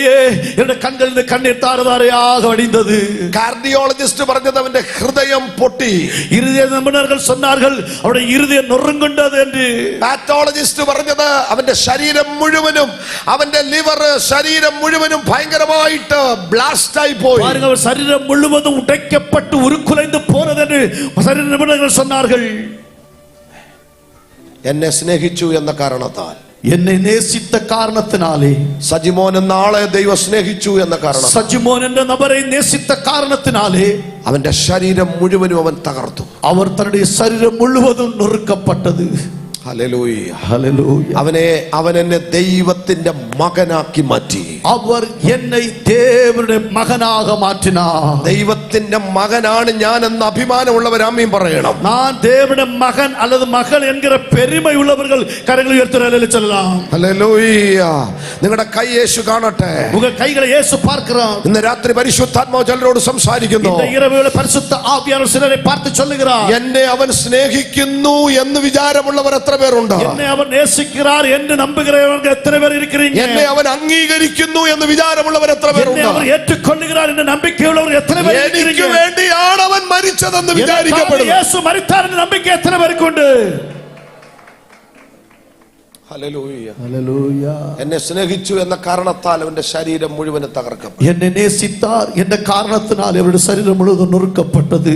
എന്റെ കണ്ണിൽ കണ്ണീർ താരതാരയാക വടിந்தது. കാർഡിയോളജിസ്റ്റ് പറഞ്ഞത് അവന്റെ ഹൃദയം പൊട്ടി. இருதய நிபுணர்கள் சொன்னார்கள் அவருடைய இருதயம் நொறுங்குண்டது என்று. പാത്തോളജിസ്റ്റ് പറഞ്ഞത് അവന്റെ ശരീരം മുഴുവനും, അവന്റെ ലിവർ, ശരീരം മുഴുവനും ഭയങ്കരമായിട്ട് ബ്ലാസ്റ്റ് ആയി പോയി. பாருங்க, அவர் சரீரம் முழுவதும் உடைக்கப்பட்டு உருக்குலைந்து போனது என்று சரீர நிபுணர்கள் சொன்னார்கள். എന്നെ സ്നേഹിച്ചു എന്ന കാരണത്താൽ, എന്നെ നേസിത്ത കാരണത്തിനാലേ, സജിമോൻ എന്ന ആളെ ദൈവം സ്നേഹിച്ചു എന്ന കാരണം, സജിമോൻ എന്ന നബരെ നേസിത്ത കാരണത്തിനാലേ അവന്റെ ശരീരം മുഴുവനും അവൻ തകർത്തു. അവർ തന്റെ ശരീരം മുഴുവനും നൊറുക്കപ്പെട്ടത്. Hallelujah, hallelujah. അവൻ എന്നെ ദൈവത്തിന്റെ മകനാക്കി മാറ്റി. അവർ എന്നെ ദേവരുടെ മകനാക മാറ്റിനാർ. ദൈവത്തിന്റെ മകനാണ് ഞാൻ എന്ന അഭിമാനമുള്ളവർ ആമേൻ പറയണം. ഞാൻ ദേവരുടെ മകൻ அல்லது മകൾ എன்கிற பெருமையுள்ளவர்கள் കരങ്ങൾ ഉയർത്തി ചൊല്ലാം. ഹല്ലേലൂയ. നിങ്ങളുടെ കൈ യേശു കാണട്ടെ. ഉங்க കൈകളെ യേശു பார்க்கிறார். ഇന്ന് രാത്രി പരിശുദ്ധാത്മാവ് ചിലരോട് സംസാരിക്കുന്നു. இந்த இரவுல பரிசுத்த ஆவியானவர் சிலரை பார்த்து சொல்லுகிறார், എന്നെ അവൻ സ്നേഹിക്കുന്നു എന്ന് വിചാരമുള്ളവർ എത്ര പേരുണ്ട്? എന്നെ അവൻ നേസിக்கிறார் എന്ന് നമ്പുகிறവர்கள் എത്ര പേർ ഇരിக்கிறீங்க? എന്നെ അവൻ അംഗീകരിക്കുന്നു എന്ന് വിചാരമുള്ളവർ എത്ര പേരുണ്ട്? എന്നെ അവൻ ഏറ്റുകൊള്ളുகிறார் എന്ന് നമ്പിക്കയുള്ളവർ എത്ര പേർ ഇരിக்கிறீங்க? എനിക്ക് വേണ്ടിയാണ് അവൻ മരിച്ചതെന്ന് വിചാരിക്കപ്പെടുന്നു. യേശു മരിത്താർ എന്ന നമ്പിക്ക എത്ര പേർക്കുണ്ട്? ഹല്ലേലൂയ. ഹല്ലേലൂയ. എന്നെ സ്നേഹിച്ചു എന്ന കാരണത്താൽ അവന്റെ ശരീരം മുഴുവനും തകർക്കപ്പെട്ടു. എന്നെ നേസിത്താർ എന്ന കാരണത്തിനാൽ അവരുടെ ശരീരം മുഴുവൻ നുറുക്കപ്പെട്ടത്.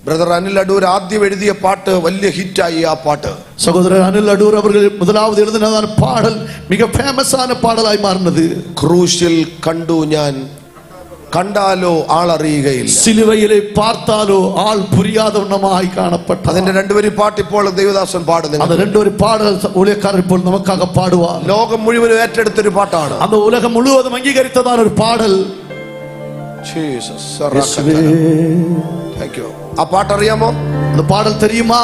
ബ്രദർ അനിൽ അടൂർ ആദ്യം എഴുതിയ പാട്ട് വലിയ ഹിറ്റായി. ആ പാട്ട് സഹോദരൻ അനിൽ അടൂർ അവர்கள் முதலாவது எழுதினதான பாடல் மிக ஃபேமஸான பாடலாய் மாறினது. ക്രൂശിൽ കണ്ടു ഞാൻ, കണ്ടാലോ ആളറിയുകയില്ല. സിലുവയിലെ പാർത്താലോ ആൾ പുരിയാതവണ്ണമായി കാണപ്പെട്ട അതിന്റെ രണ്ടുപേരും പാട്ട് ഇപ്പോൾ ദേവദാസൻ പാടുന്നു. അത് രണ്ടൊരു പാടൽ ഊഴിയക്കാരൻ ഇപ്പോൾ നമുക്കാக പാടുവാർ. ലോകം മുഴുവൻ ഏറ്റെടുത്തൊരു പാട്ടാണ്. அந்த உலகம் முழுவதும் அங்கீகரித்ததான ஒரு பாடல். ആ പാട്ട് അറിയാമോ? அந்த பாடல் தெரியுமா?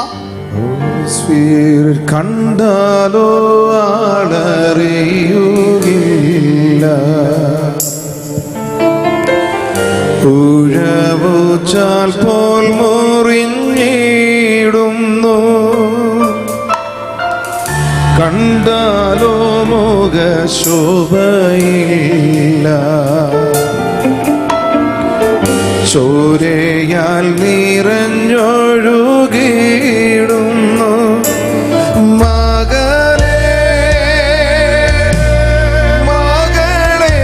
കണ്ടാലോ ആളറിയുകയില്ല, ഉഴവുചാൽ പോൽ മുറിഞ്ഞിടുന്നു, കണ്ടാലോ മുഖശോഭയില്ല, ചോരയാൽ നിറഞ്ഞൊഴുകിടുന്നു, മകനേ മകളേ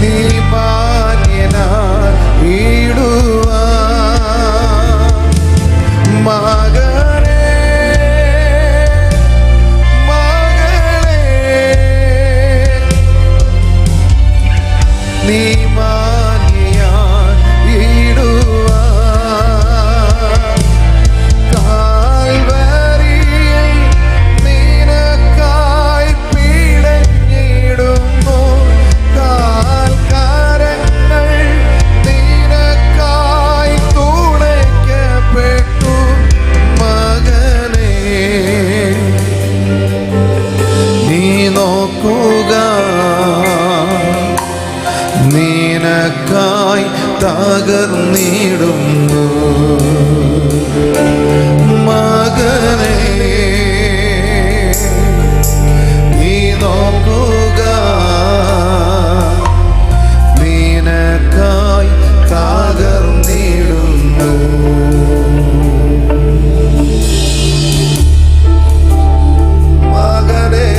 നീ മാന്യനായിടുവാൻ, മകനേ മകളേ നീ മാന്യനായിടുവാൻ, കാൽവരിയിൽ നിനക്കായി പിടഞ്ഞിടുന്നു, കാൽക്കരങ്ങൾ നിനക്കായി തുണയ്ക്കപ്പെട്ടു, മകനേ നീ നോക്കുക, നിനക്കായി തകർന്നിടുന്നു, മകനേ നീ നോക്കുക, നിനക്കായി തകർന്നിടുന്നു. മകനേ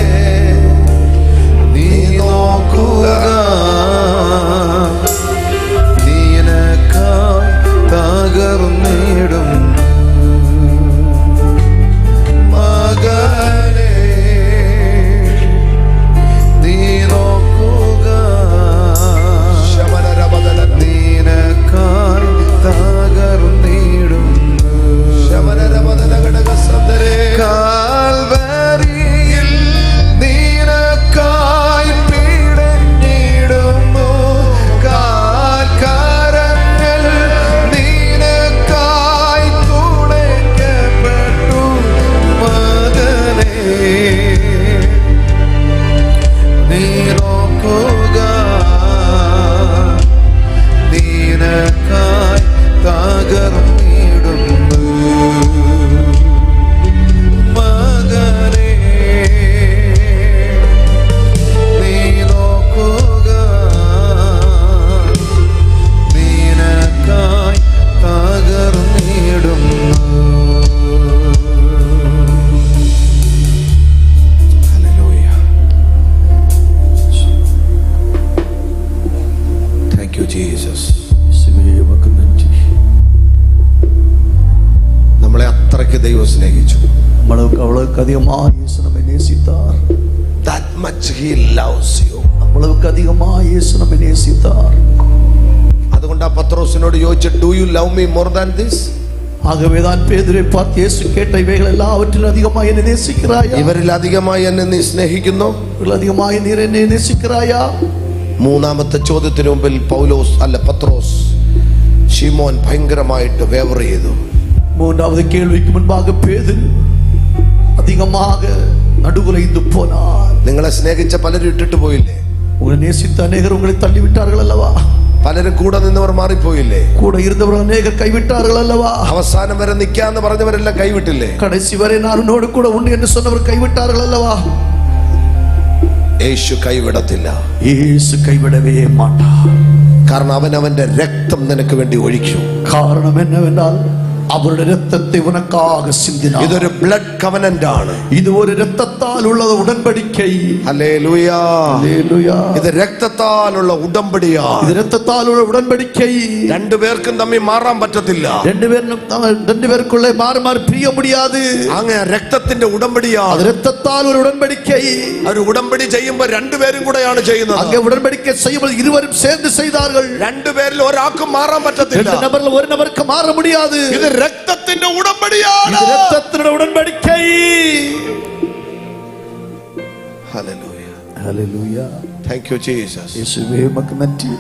നീ നോക്കുക, നിനക്കായി തകർന്നിടും, മകനേ നീ നോക്കുക, നിനക്കായി തകർന്നിടും, കാൽവരിയിൽ നിനക്കായി പിടഞ്ഞിടുന്നു, കാൽക്കരങ്ങൾ നിനക്കായി തുണയ്ക്കപ്പെട്ടു, മകനേ നീ നോക്കുക, നിനക്കായി തകർന്നിടുന്നു, മകനേ നീ നോക്കുക, നിനക്കായി തകർന്നിടുന്നു. Hallelujah. Thank you, Jesus. നമ്മളെ അത്രയ്ക്ക് ദൈവം സ്നേഹിച്ചു. அவ்வளவுக்கு அதிகமாக இயேசு நம்மை நேசித்தார். That much he loves you. அவ்வளவுக்கு அதிகமாக இயேசு நம்மை நேசித்தார். അതുകൊണ്ട് ആ പത്രോസിനോട് ചോദിച്ചു, do you love me more than this? ஆகவேதான் பேதுரை பார்த்து இயேசு கேட்ட இவைகள் எல்லாவற்றிலும் அதிகமாக என்னை நேசிக்கிறாயா? ഇവരിൽ അധികമായി എന്നെ നീ സ്നേഹിക്കുന്നു? இவர்கள் அதிகமாக நீர் என்னை நேசிக்கிறாயா? മൂന്നാമത്തെ ചോദ്യത്തിന് മുമ്പിൽ പത്രോസ് ശിമോൻ ഭയങ്കരമായിട്ട് വേവർ ചെയ്തു. மூன்றாவது கேள்விக்கு முன்பாக பேதுரு அதிகமாக நடுகுலைந்து போனார். നിങ്ങളെ സ്നേഹിച്ച പലരും ഇട്ടിട്ട് പോയില്ലേ? உங்களை நேசித்த அநேகர் உங்களை தள்ளிவிட்டார்கள் அல்லவா? പലരും കൂടെ നിന്നവർ മാറിപ്പോയില്ലേ? கூட இருந்தவர் அநேகர் கைவிட்டார்கள் அல்லவா? അവസാനം വരെ നിൽക്കാന്ന് പറഞ്ഞവരെല്ലാം കൈവിട്ടില്ലേ? கடைசி வரை நான் உன்னோடு கூட உண்டு என்று சொன்னவர் கைவிட்டார்கள் அல்லவா? യേശു കൈവിടത്തില്ല. இயேசு கைவிடவே மாட்டார். കാരണം അവൻ അവന്റെ രക്തം നിനക്ക് വേണ്ടി ഒഴിക്കും. காரணம் என்னவென்றால் അവരുടെ രക്തത്തെ ഉനക്കാக சிந்தினார். ഇതൊരു ബ്ലഡ് കവനന്റ് ആണ്. ഇത് ഒരു രക്തത്താലുള്ള ഉടമ്പടിക്കൈ. ഹല്ലേലൂയ. ഹല്ലേലൂയ. ഇത് രക്തത്താലുള്ള ഉടമ്പടിയാണ്. ഇത് രക്തത്താലുള്ള ഉടമ്പടിക്കൈ. രണ്ടുപേർക്കും തമ്മിൽ മാറാൻ പറ്റത്തില്ല. രണ്ടുപേർക്കുള്ള മാറി മാറി പിരിയ മുടിയാതെ. അങ്ങനെ രക്തത്തിന്റെ ഉടമ്പടിയാണ്. അത് രക്തത്താൽ ഒരു ഉടമ്പടിക്കൈ. ഒരു ഉടമ്പടി ചെയ്യുമ്പോൾ രണ്ടുപേരും കൂടെയാണ് ചെയ്യുന്നത്. അങ്ങ് ഉടമ്പടിക്കை ചെയ്യുമ്പോൾ ഇരുവരും சேர்ந்து செய்தார்கள். രണ്ടുപേരിൽ ഒരാൾക്കും മാറാൻ പറ്റത്തില്ല. രണ്ട് നബറിൽ ഒരു നബർക്ക് മാറ മുടിയാതെ. ഇത് രക്തത്തിന്റെ ഉടമ്പടിയാണ്. ഇത് രക്തത്തിന്റെ ഉടമ്പടിക്കൈ. ഹല്ലേലൂയ. ഹല്ലേലൂയ. Thank you Jesus. യേശുവേ ഉമക്ക് നന്ദി.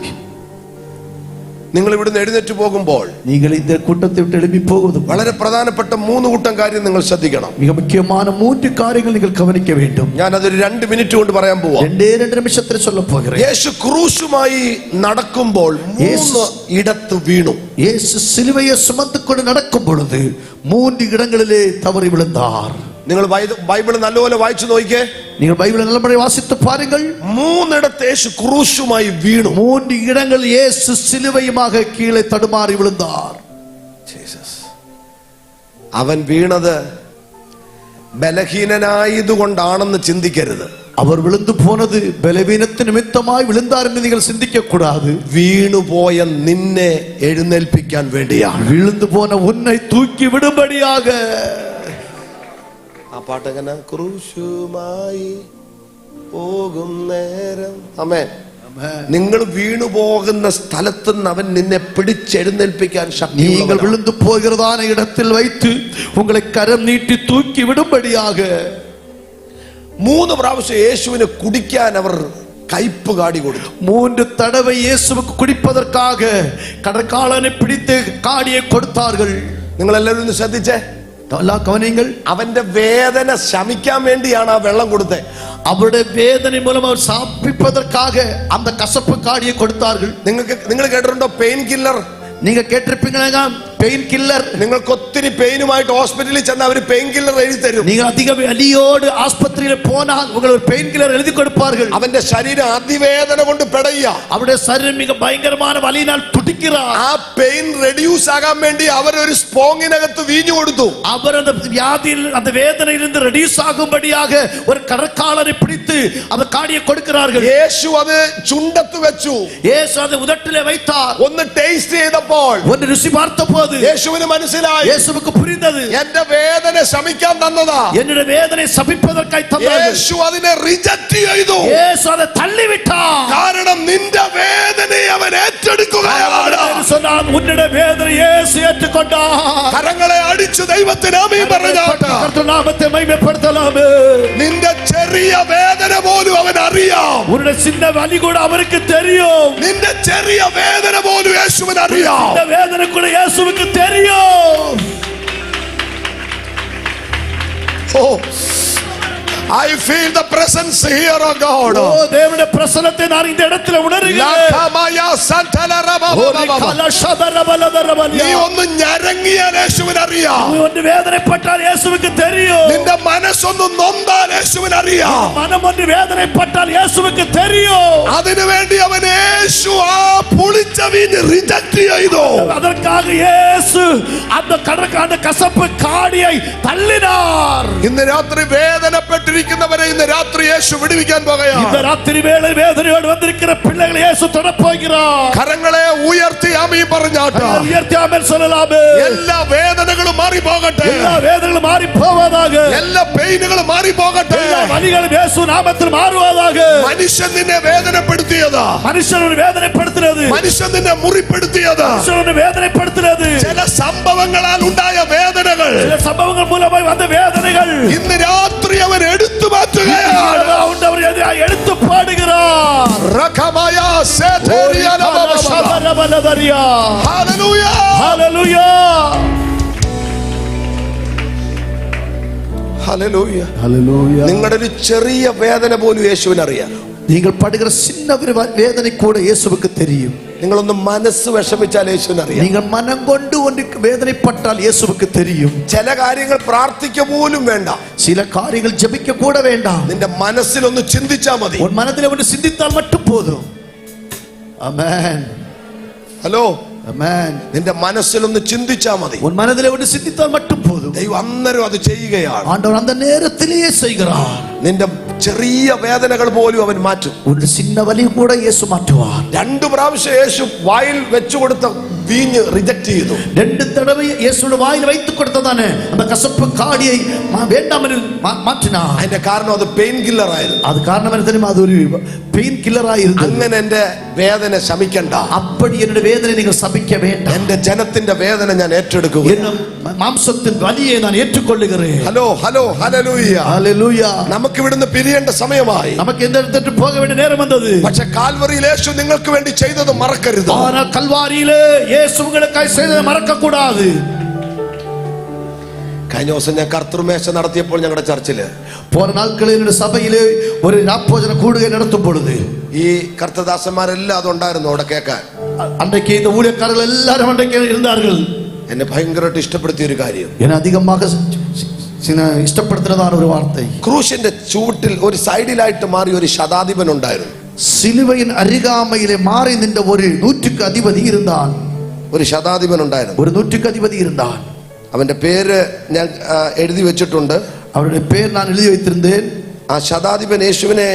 നിങ്ങൾ ഇവിടുന്ന് എഴുന്നേറ്റ് പോകുമ്പോൾ നിങ്ങൾ இந்த கூட்டத்தை விட்டு எழும்பி போகுது വളരെ പ്രധാനപ്പെട്ട 3 കൂട്ടം കാര്യം നിങ്ങൾ ശ്രദ്ധിക്കണം. மிக முக்கியமான 3 காரியங்கள் நீங்கள் கவனிக்க வேண்டும். ഞാൻ അതൊരു 2 മിനിറ്റ് കൊണ്ട് പറയാൻ പോവാ. 2 നിമിഷത്തിൽ சொல்ல போகிறேன். യേശു ക്രൂശുമായി നടക്കുമ്പോൾ 3 ഇടത്ത് വീണു. യേശു സിലുവയെ സുമந்துകൊണ്ട് നടക്കും பொழுது 3 இடங்களிலே தவறி விழுந்தார். നിങ്ങൾ ബൈബിൾ നല്ലപോലെ വായിച്ചു നോക്കിക്കേ. നിങ്ങൾ ബൈബിൾ നല്ലപോലെ വാസിத்து பாருங்கள். 3 ഇടത്ത് യേശു ക്രൂശുമായി വീണു. 3 இடங்கள் യേശു സിലുവയുமாக கீழே தடுமாறி விழுந்தார். ജീസസ്. അവൻ വീണത് ബലഹീനനായതുകൊണ്ടാണെന്ന് ചിന്തിക്കരുത്. അവർ വിழுந்து போனது ബലവീനത്തിന് നിമിത്തമായി വിழுந்தார் എന്ന് നിങ്ങൾ ചിന്തിക്ക കൂടാது. വീണുപോയ നിന്നെ എഴുന്നേൽപ്പിക്കാൻ വേണ്ടിയാണ്. വിழுந்து போன உன்னை தூக்கி விடும்படியாக. ആ പാട്ടങ്ങനെ ക്രൂശുമായി പോകും നേരം. ആമേൻ. നിങ്ങൾ വീണു പോകുന്ന സ്ഥലത്ത് നിന്ന് അവൻ നിന്നെ പിടിച്ചെഴുന്നേൽപ്പിക്കാൻ ശക്തി. നിങ്ങൾ വിழுந்து போகிறதான இடத்தில் வைத்து உங்களை கரம் நீட்டி தூக்கி விடும்படியாக. 3 പ്രാവശ്യം യേശുവിനെ കുടിക്കാൻ അവർ കയ്പ് കാടി കൊടുത്തു. 3 தடவை இயேசுவுக்கு குடிப்பதற்காக கடற்காலனை பிடித்து காடியை கொடுத்தார்கள். നിങ്ങൾ എല്ലാവരും ഒന്ന് ശ്രദ്ധിച്ചേ. கவனிங்கள். അവന്റെ വേദന ശമിക്കാൻ വേണ്ടിയാണ് ആ വെള്ളം കൊടുത്തത്. அவருடைய வேதனை மூலம் அவர் சாப்பிப்பதற்காக அந்த கசப்பு காடியை கொடுத்தார்கள். നിങ്ങൾ കേട്ടിട്ടുണ്ടോ പെയിൻ കില്ലർ? நீங்க கேட்டிருப்பீங்களா பெயின் கில்லர்? നിങ്ങൾക്ക് ഒത്തിരി പെയിനുമായിട്ട് ഹോസ്പിറ്റലിൽ ചെന്ന് അവർ പെയിൻ കില്ലർ എഴുതി തരും. നിങ്ങൾ അധിക വലിയോട് ആസ്പത്രിയിൽ പോന്നാൽ നിങ്ങൾ ഒരു പെയിൻ കില്ലർ എഴുതി കൊടുപ്പാர்கள். അവന്റെ ശരീരം അതിവേദന കൊണ്ട് പെടയുക. അവരുടെ ശരീരം മിക ഭയങ്കരമായ വലിയിനാൽ തുടിക്കുകയാണ്. ആ പെയിൻ റെഡ്യൂസ് ആകാൻ വേണ്ടി അവർ ഒരു സ്പോങ്ങിനകത്ത് വീഞ്ഞു കൊടുത്തു. അവർ அந்த வியாதியில் அந்த வேதனையிலிருந்து ரெடியூஸ் ஆகும்படியாக ஒரு கடற்காலனை பிடித்து அந்த காடியை கொடுக்கிறார்கள். യേശു അത് ചുണ്ടത്ത് വെച്ചു. യേശു അത് ഉദട്ടിലെ வைத்தார். ഒന്ന് ടേസ്റ്റ് ചെയ്തപ്പോൾ, ഒന്ന് രുചി பார்த்தபோது യേശുവിന് മനസ്സിലായി, യേശുவுக்கு புரிந்தது, എന്റെ വേദന ശമിക്കാൻ തന്നതാ. என்னுடைய வேதனை சபிப்பதற்காய் தந்தார். യേശു അതിനെ റിജക്റ്റ് ചെയ്തു. യേശു அதை തള്ളിவிட்டார். കാരണം നിന്റെ വേദനയെ അവൻ ഏറ്റെടുക്കുകയാണ്. சொன்னார் உன்னுடைய வேதனை இயேசு ஏற்றுக்கொண்டார். കരങ്ങളെ അടിച്ചു ദൈവത്തിന് ആമേൻ പറഞ്ഞാട്ടെ. കർത്തൃ നാമത്തെ മഹിമപ്പെടുത്തലാമേ. നിന്റെ ചെറിയ വേദന പോലും അവൻ അറിയാം. உன்னுடைய சின்ன வலி கூட அவருக்கு தெரியும். നിന്റെ ചെറിയ വേദന പോലും യേശുവിന് അറിയാം. இந்த வேதனை கூட இயேசுவுக்கு தெரியும். Oh, I feel the presence here of God. ஓ தேவனுடைய பிரசன்னத்தை நான் இந்த இடத்துல உணர்கிறேன். നീ ഒന്ന് ഞരങ്ങിയാൽ യേശുവിന് അറിയാം. ഒന്ന് വേദനപ്പെട്ടാൽ യേശുവിന് தெரியும். നിന്റെ മനസ്സൊന്ന് നൊന്താൽ യേശുവിന് അറിയാം. മനം ഒന്ന് വേദനപ്പെട്ടാൽ യേശുവിന് தெரியும். അതിനുവേണ്ടി അവൻ യേശു ആ പുളിച്ച വീഞ്ഞ് റിജക്റ്റ് ചെയ്തു. அதற்காக இயேசு அந்த கடற்கான கசப்பு காடியை தள்ளினார். ഇന്ന് രാത്രി വേദനപ്പെട്ടിരിക്കുന്നവരെ ഇന്ന് രാത്രി യേശു വിടുവിക്കാൻ പോകുകയാണ്. இந்த ராத்திரி வேளை வேதனையோடு வந்திருக்கிற பிள்ளைகளை இயேசு தொடப் போகிறார். കരങ്ങളെ ഉയർത്തി ആമേൻ പറഞ്ഞാട്ടെ. ഉയർത്തി ആമേൻ சொல்லலாமே. എല്ലാ വേദനകളും മാറി പോകട്ടെ. എല്ലാ വേദനകളും മാറി പോവதாக. എല്ലാ പെയിനുകളും മാറി പോകട്ടെ. എല്ലാ വലികളും യേശു നാമത്തിൽ മാറുവதாக. മനുഷ്യൻ നിന്നെ വേദനപ്പെടുത്തിയതാ. മനുഷ്യനെ വേദനപ്പെടുത്തുന്നത്. മനുഷ്യൻ നിന്നെ മുറിപ്പെടുത്തിയതാ. മനുഷ്യനെ വേദനപ്പെടുത്തുന്നത്. ചില സംഭവങ്ങളാൽ ഉണ്ടായ വേദനകൾ, ചില സംഭവങ്ങൾ മൂലമായി വന്ന വേദനകൾ ഇന്ന് രാത്രി അവൻ എടുത്തു മാറ്റുകയാണ്. എടുത്തു പാടുகிறார். റഖമായ സേതേരിയ ഹല്ലേലൂയ. ഹല്ലേലൂയ. ഹല്ലേലൂയ. ഹല്ലേലൂയ. ഹല്ലേലൂയ. നിങ്ങളുടെ ഒരു ചെറിയ വേദന പോലും യേശുവിന് അറിയാം. நீங்கள் படுகிற சின்ன ஒரு வேதனை கூட இயேசுவுக்கு தெரியும். നിങ്ങളൊന്ന് മനസ്സ് വിഷമിച്ചാൽ യേശുവിന് അറിയാം. நீங்கள் மனம் கொண்டு ஒன்று வேதனைப்பட்டால் இயேசுவுக்கு தெரியும். ചില കാര്യങ്ങൾ പ്രാർത്ഥിക്ക പോലും വേണ്ട. சில காரியங்கள் ஜெபிக்க கூட வேண்டாம். നിന്റെ മനസ്സിൽ ഒന്ന് ചിന്തിച്ചാൽ മതി. உன் மனதில் ஒன்று சிந்தித்தால் மட்டும் போதும். ஆமென். ഹലോ, Amen. നിന്റെ മനസ്സിലൊന്ന് ചിന്തിച്ചാ മതി. உன் மனதிலே ஒன்று சிந்தித்தால் மட்டும் போதும். ദൈവം അന്നേരം അത് ചെയ്യുകയാണ്. ஆண்டவர் அந்த நேரத்திலேயே செய்கிறார். നിന്റെ ചെറിയ വേദനകൾ പോലും അവൻ മാറ്റും. ஒரு சின்ன வலி கூட இயேசு மாற்றுவார். 2 പ്രാവശ്യം യേശു വായിൽ വെച്ചു കൊടുത്ത വീഞ്ഞ് റിജക്ട് ചെയ്തു. 2 தடவை இயேசுவின் வாயில் வைத்து கொடுத்ததானே அந்த கசப்பு காடியை வேண்டாம் என்று மாற்றினார். അതിന്റെ കാരണം അത് പെയിൻ കില്ലർ ആയിരുന്നു. அது காரணம் என்ன தெரியுமா? அது ஒரு பெயின் கில்லரா இருந்தது. അങ്ങനെ എന്റെ വേദന ശമിക്കണ്ട. அப்படி என்னுடைய வேதனை நீங்கள் சபிக்க வேண்டாம். എന്റെ ജനത്തിന്റെ വേദന ഞാൻ ഏറ്റെടുക്കുക. என் மாம்சத்தின் வலியை நான் ஏற்றுக்கொள்ளுகிறேன். ഹലോ ഹലോ ഹല്ലേലൂയ. ஹல்லேலூயா. നമുക്ക് ഇവിടുന്ന് പിരിയേണ്ട സമയമായി. நமக்கு எந்த இடத்துக்கு போக வேண்டிய நேரம் வந்தது. പക്ഷേ കാൽവറിയിൽ യേശു നിങ്ങൾക്ക് വേണ്ടി ചെയ്തത് മറക്കരുത്. ஆனால் கல்வாரியிலே இயேசு உங்களுக்காய் செய்ததை மறக்க கூடாது. കഴിഞ്ഞ ദിവസം ഞാൻ കർത്തൃമേശ നടത്തിയപ്പോൾ ഞങ്ങളുടെ ചർച്ചില് போன நாட்களில் என்னுடைய சபையிலே ஒரு ராப்போஜன கூடுகை நடத்தும் பொழுது ഈ കർത്തദാസന്മാരെല്ലാം അതുണ്ടായിരുന്നു അവിടെ കേൾക്കാൻ. அன்றைக்கு இந்த ஊழியக்காரர்கள் எல்லாரும் அன்றைக்கு இருந்தார்கள். എന്നെ ഭയങ്കരമായിട്ട് ഇഷ്ടപ്പെടുത്തിയ ഒരു കാര്യം, என்னை அதிகமாக இஷ்டப்படுத்துறதான ஒரு வார்த்தை, ക്രൂശിന്റെ ചൂട്ടിൽ ഒരു സൈഡിലായിട്ട് മാറി ഒരു ശതാധിപൻ ഉണ്ടായിരുന്നു. சிலுவையின் அருகாமையிலே மாறி நின்ற ஒரு 100க்கு அதிபதி இருந்தான். ഒരു ശതാധിപൻ ഉണ്ടായിരുന്നു. ஒரு 100க்கு அதிபதி இருந்தான். അവന്റെ പേര് ഞാൻ എഴുതി വെച്ചിട്ടുണ്ട്. அவருடைய பேர் நான் எழுதி வைத்திருந்தேன். ആ ശതാധിപൻ യേശുവിനെ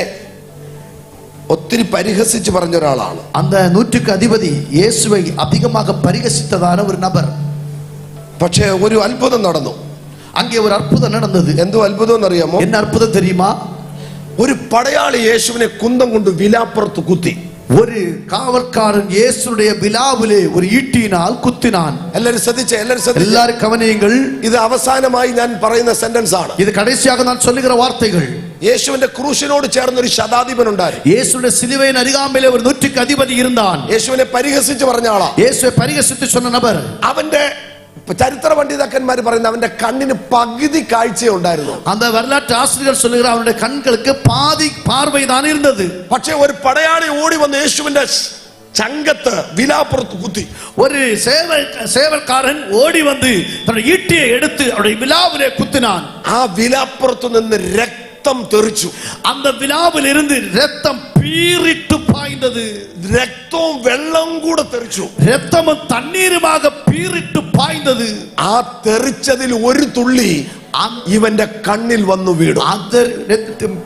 ഒത്തിരി പരിഹസിച്ച് പറഞ്ഞ ഒരാളാണ്. அந்த 100க்கு அதிபதி இயேசுவை அதிகமாக பரிகசித்ததான ஒரு நபர். പക്ഷേ ഒരു അത്ഭുതം നടന്നു. அங்கே ஒரு அற்புதம் நடந்தது. എന്തോ അത്ഭുതം എന്നറിയാമോ? என்ன அற்புதம் தெரியுமா? ഒരു പടയാളി യേശുവിനെ കുന്തം കൊണ്ട് വിലാപ്പുറത്ത് കുത്തി. ஒரு காவல்காரன் இயேசுடைய விலாவிலே ஒரு ஈட்டியினால் குத்தினான். എല്ലാവരും ശ്രദ്ധിച്ചേ, எல்லாரும் கவனியுங்கள். ഇത് അവസാനമായി ഞാൻ പറയുന്ന സെന്റൻസ് ആണ്. இது கடைசியாக நான் சொல்லுகிற வார்த்தைகள். യേശുവിന്റെ ക്രൂശിനോട് ചേർന്ന് ഒരു ശതാധിപൻ ഉണ്ടായിരുന്നു. இயேசுடைய சிலுவையின் அருகாமையிலே ஒரு 100க்கு அதிபதி இருந்தான். യേശുവിനെ പരിഹസിച്ച് പറഞ്ഞ ആളാ. இயேசுவை பரிகசித்து சொன்ன நபர். അവന്റെ ചരിത്ര പണ്ഡിതന്മാർ പറയുന്ന അവന്റെ കണ്ണിന് പകുതി കാഴ്ചയെ ഉണ്ടായിരുന്നു. அந்த வரலாற்று ஆசிரியர் சொல்லுகிற அவனுடைய கண்களுக்கு பாதி பார்வை தான் இருந்தது. പക്ഷേ ഒരു പടയാളി ഓടി വന്ന് യേശുവിന്റെ ചങ്കത്ത് വിലാപ്പുറത്ത് കുത്തി. ஒரு சேவல்காரன் ஓடி வந்து தன்னுடைய ஈட்டியை எடுத்து அவருடைய விலாவிலே குத்தினான். ആ വിലാപ്പുറത്ത് നിന്ന് രക്തം തെറിച്ചു. அந்த விலாவில் இருந்து ரத்தம் பீரிட்டு பாய்ந்தது. രക്തവും വെള്ളം കൂടെ തെറിച്ചു. ரத்தமும் தண்ணீருமாக பீரிட்டு பாய்ந்தது. ആ തെറിച്ചതിൽ ഒരു തുള്ളി ഇവന്റെ കണ്ണിൽ വന്നു വീണു. அந்த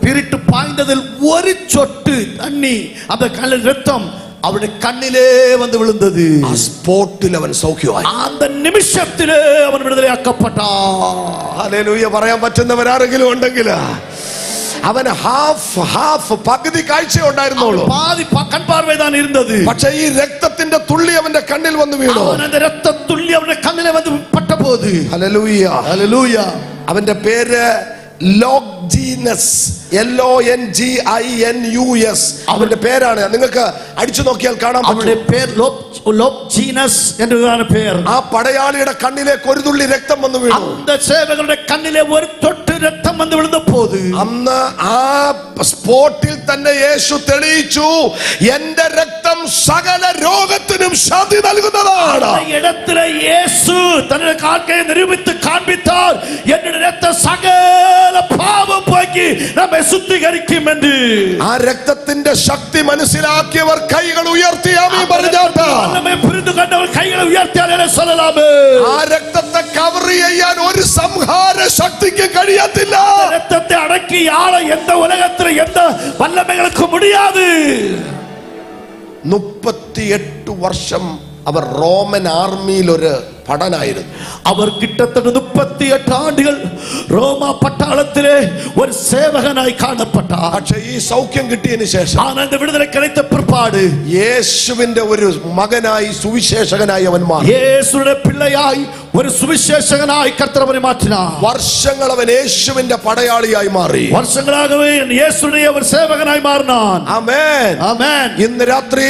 பீரிட்டு பாய்ந்ததில் ஒரு சொட்டு தண்ணி அந்த கண்ணில் ரத்தம் அவருடைய கண்ணிலே வந்து விழுந்தது. ആ സ്പോട്ടിൽ അവൻ സൗഖ്യമായി. அந்த நிமிஷத்திலே அவன் விடுதலையாக்கப்பட்டான். ഹല്ലേലൂയ പറയാൻ പറ്റുന്നവരാരെങ്കിലും ഉണ്ടെങ്കിൽ അവന് ഹാഫ് പകുതി കാഴ്ച ഉണ്ടായിരുന്നുള്ളൂ. பாதி கண் பார்வை தான் இருந்தது. പക്ഷേ ഈ രക്തത്തിന്റെ തുള്ളി അവന്റെ കണ്ണിൽ വന്നു വീണു. அந்த രക്ത തുള്ളി അവന്റെ കണ്ണിലെ വന്ന് പട്ടപോது. Hallelujah hallelujah. അവന്റെ പേര് ലോഗ്ജീനസ്, LONGINUS അവന്റെ പേരാണ്. നിങ്ങൾക്ക് അടിച്ചു നോക്കിയാൽ കാണാൻ പറ്റും. അവന്റെ പേര് ലോഗ്ജീനസ് എന്നതാണ് പേര്. ആ പടയാളിയുടെ കണ്ണിലേക്ക് ഒരു തുള്ളി രക്തം വന്നു വീണു. அந்த சேவகരുടെ കണ്ണിലെ ഒരു തൊട്ട് രക്തം വന്ന് വീണപ്പോൾ അന്ന് ആ സ്പോട്ടിൽ തന്നെ യേശു തെളിയിച്ചു, എന്റെ രക്തം സകല രോഗത്തിനും ശാന്തി നൽകുന്നതാണ്. அந்த இடத்துல இயேசு தன்னுடைய கால்களை நிரூபித்து காண்பித்தார், என்னுடைய ரத்தம் சகல பாவம் போக்கி നമ്മെ ശുദ്ധീകരിക്കും എന്ന്. ആ രക്തത്തിന്റെ ശക്തി മനസ്സിലാക്കിയവർ കൈകൾ ഉയർത്തി ആമേൻ പറഞ്ഞാട്ടെ. നമ്മെ പുരിതു കണ്ടവർ കൈകളെ ഉയർത്തിയാലേ சொல்லலாமே. ആ രക്തത്തെ കവർ ചെയ്യാൻ ഒരു സംഹാര ശക്തിക്ക് കഴിയത്തില്ല. രക്തത്തെ അടക്കി ആളെ എந்த ഉലകത്തിലെ എந்த വല്ലമകൾക്കും முடியாது. 38 വർഷം അവർ റോമൻ ആർമിയിൽ ഒരു പടനായിരുന്നു. അവർ കിട്ടത്തட்ட 38 ആണ്ടുകൾ റോമ പട്ടാളത്തിലെ ഒരു സേവകനായി കാണപ്പെട്ടാർ. പക്ഷേ ഈ സൗഖ്യം കിട്ടിയതിന് ശേഷം, ആനന്ദ വിടുതല கிடைத்த பிற்பாடு യേശുവിന്റെ ഒരു മകനായി സുവിശേഷകനായി അവൻ മാറി. യേശുവിന്റെ പിള്ളയായി ഒരു സുവിശേഷകനായി കർത്താവ് അവനെ മാറ്റിനാർ. വർഷങ്ങൾ അവൻ യേശുവിന്റെ പടയാളിയായി മാറി. വർഷങ്ങളാകவே യേശുവിന്റെ ഒരു സേവകനായി മാറിനാൻ. ആമേൻ ആമേൻ. ഇന്ന് രാത്രി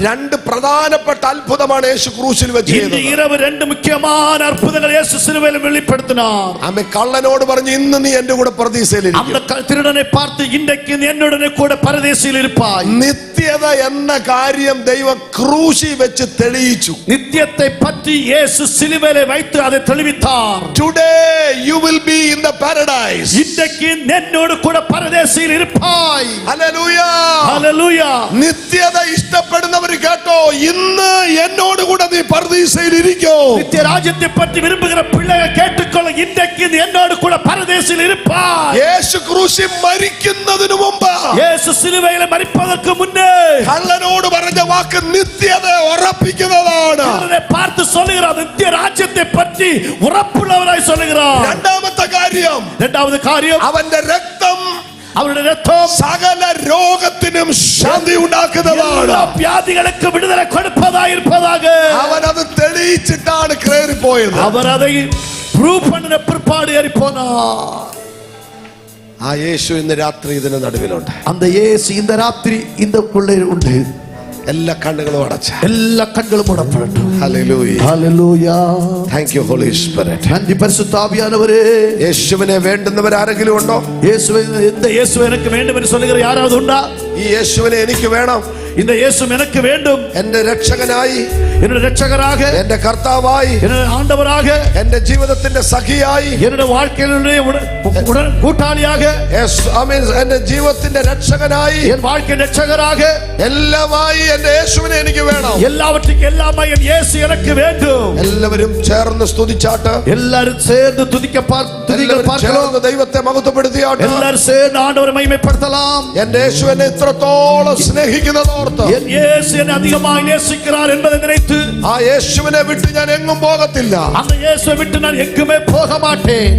രണ്ട് പ്രധാനപ്പെട്ട അത്ഭുതമാണ് യേശു ക്രൂശിൽ വെച്ച് ചെയ്തത്. இரவு 2 മുഖ്യமான അത്ഭുതങ്ങൾ യേശു സിലുവയിൽ വെളിപ്പെടുത്തിനാർ. ആമേൻ. കള്ളനോട് പറഞ്ഞു, ഇന്ന് നീ എന്റെ കൂടെ പരദീസയിൽ ഇരിക്കും. அந்த திருடனை பார்த்து, இன்றைக்கு நீ என்னுடனே கூட பரதேசில் இருப்பாய். നിത്യ നിത്യത എന്ന കാര്യം ദൈവം ക്രൂശി വെച്ച് തെളിയിച്ചു. நித்தியத்தை பற்றி இயேசு சிலுவையிலே வைத்து அதை தெளிவித்தார். Today you will be in the paradise. இன்றைக்கு என்னோடு கூட பரதேசில் இருப்பாய். Hallelujah. ഹല്ലേലൂയ. നിത്യത ഇഷ്ടപ്പെടുന്നവർ കേട്ടോ, ഇന്ന് എന്നോട് കൂടെ നീ പരദീസയിൽ ഇരിക്കോ. நித்திய ராஜ்யத்தை பற்றி விரும்புகிற பிள்ளைகள் கேட்டுக்கொள்ள, இன்றைக்கு என்னோடு கூட பரதேசில் இருப்பாய். യേശു ക്രൂശിൽ മരിക്കുന്നതിനു മുമ്പ്, இயேசு சிலுவையிலே மரிப்பதற்கு முன்னே കള്ളനോട് പറഞ്ഞ വാക്ക് നിത്യത ഉറപ്പിക്കുന്നതാണ്. அவரை பார்த்து சொல்லுகிறார், நித்திய ராஜ்யத்தை பற்றி உറപ്പുള്ളവരായി சொல்லுகிறார். രണ്ടാമത്തെ കാര്യം, இரண்டாவது காரியம், അവന്റെ രക്തം அவருடைய ரத்தம் സകല രോഗത്തിനും ശാന്തി ഉണ്ടാക്കുന്നതാണ്. எல்லா வியாதிகளுக்கு விடுதலை கொடுப்பதாய் இருப்பதாக അവൻ അത് തെളിയിച്ചിട്ടാണ് കയറിപ്പോയത്. அவர் அதை ப்ரூவ் பண்ணின பிற்பாடு ஏறி போனார். ആ യേശു ഇന്ന് രാത്രി ഇതിന് നടുവിലുണ്ട്. அந்த இயேசு இந்த ராத்திரி இந்த உள்ளே உண்டு. എല്ലാ കണ്ണുകളും അടച്ച, எல்லா கண்களும் மூடப்படட்டும். ഹല്ലേലൂയ. ஹல்லேலூயா. Thank you Holy Spirit. நன்றி பரிசுத்த ஆவியானவரே. യേശുവിനെ വേണ്ടുന്നവർ ആരെങ്കിലും ഉണ്ടോ? இயேசுவை, இந்த இயேசு எனக்கு வேண்டும் என்று சொல்லுகிற யாராவது உண்டா? ഈ യേശുവിനെ എനിക്ക് വേണം, இந்த இயேசு எனக்கு வேண்டும், എന്റെ രക്ഷകനായി, என்னுடைய இரட்சகராக, എന്റെ കർത്താവായി, என்னுடைய ஆண்டவராக, എന്റെ ജീവിതത്തിന്റെ സഖിയായി, என்னுடைய வாழ்க்கையினுடைய உடன் கூட்டாளியாக, എന്റെ ജീവിതത്തിന്റെ രക്ഷകനായി, என் வாழ்க்கை இரட்சகராக, എല്ലാമായി എന്റെ യേശുവിനെ എനിക്ക് വേണം. எல்லாவற்றுக்கும் எல்லாமே என் இயேசு எனக்கு வேண்டும். എല്ലാവരും ചേർന്ന് സ്തുതിച്ചാട്ട്, எல்லாரும் சேர்ந்து എല്ലാവരും பார்க்கலாம். ചേർന്ന് ദൈവത്തെ മഹത്വപ്പെടുത്തിയാട്ട്, எல்லாரும் சேர்ந்து ஆண்டவரை மகிமைப்படுத்தலாம். എന്റെ യേശു എന്നെ ഇത്രത്തോളം സ്നേഹിക്കുന്നതോർത്ത്, என் இயேசு என்னை அதிகமாக நேசிக்கிறார் என்பதை நினைத்து ആ യേശുവിനെ വിട്ട് ഞാൻ എങ്ങും പോകത്തില്ല. அந்த இயேசுவை விட்டு நான் எங்குமே போக மாட்டேன்.